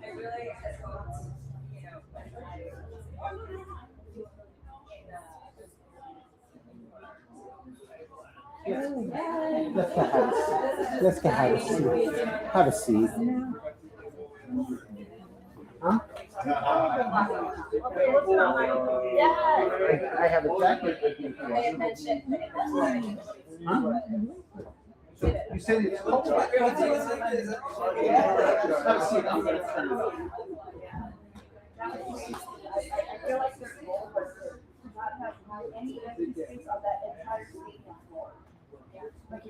I really had hoped, Let's go have a seat. Have a seat. Huh? I have a jacket. Huh? You said it's cold. Have a seat. Any empty space on that entire stadium floor. Like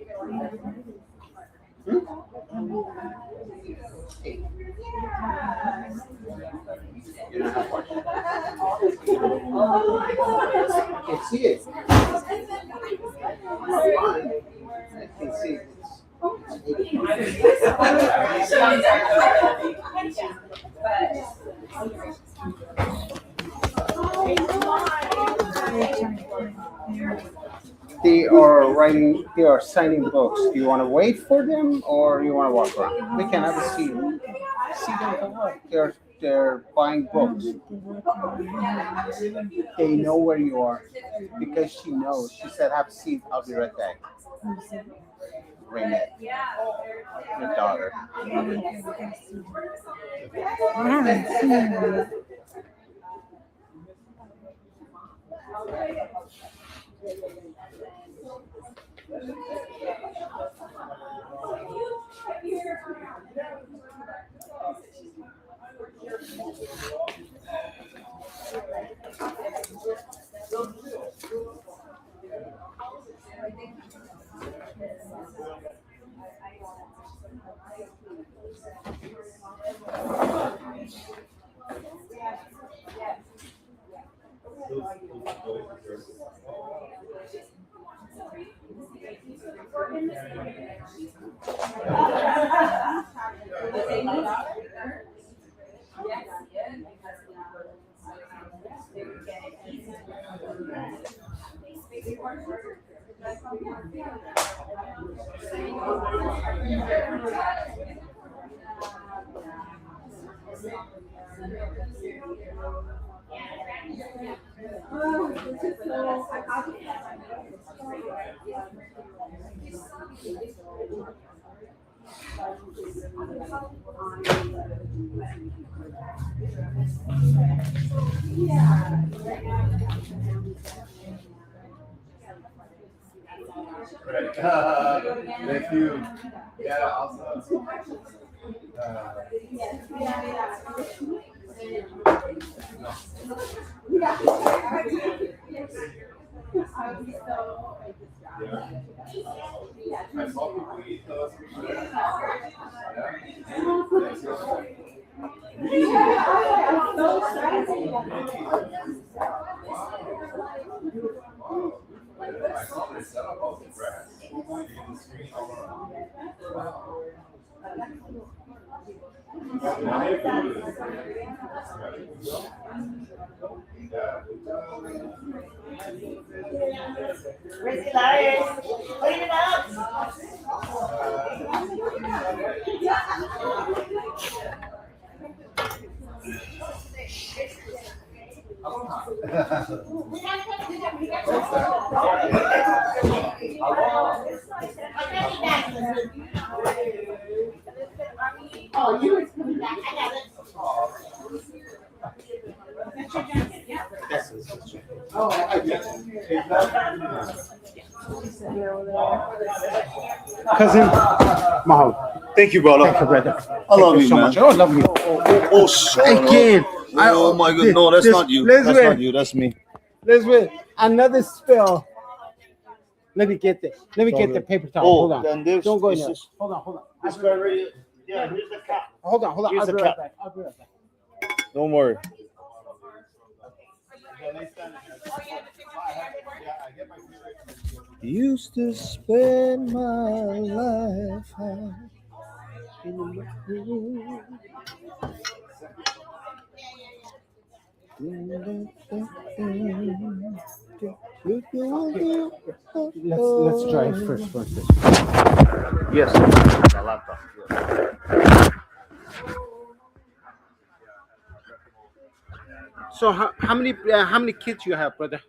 I can see it. I can see it. They are writing, they are signing books. Do you want to wait for them or you want to walk around? We can have a seat. See them for what? They're buying books. They know where you are because she knows. She said, have a seat. I'll be right back. Renee, your daughter. Thank you. Yeah, awesome. I saw people eat those. I saw this setup of the grass. The screen all around. Wow. Crazy liars. Clean it up. Oh, you were coming back. I got it. Oh, I get Cousin Mahal. Thank you, brother. Thank you, brother. I love Thank you, so man. much. Oh, love you. Oh, shit. Again. Oh my god, no, that's not you. Let's That's wait. not you. That's me. Let's wait. Another spill. Let me get the paper towel. Oh, Hold on. then this. Don't go in this there. is- Hold on. This guy right here. Yeah, here's the cap. Hold on. Here's I'll the be right cap. back. Don't worry. Used to spend my life in the Let's try first. Yes, the laptop. Yes. So how many kids you have, brother?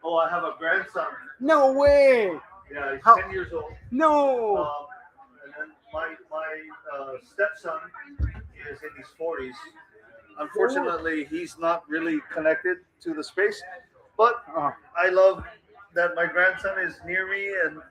Oh, I have a grandson. No way. Yeah, he's How- 10 years old. No. And then my stepson is in his 40s. Unfortunately, he's not really connected to the space, but I love that my grandson is near me, and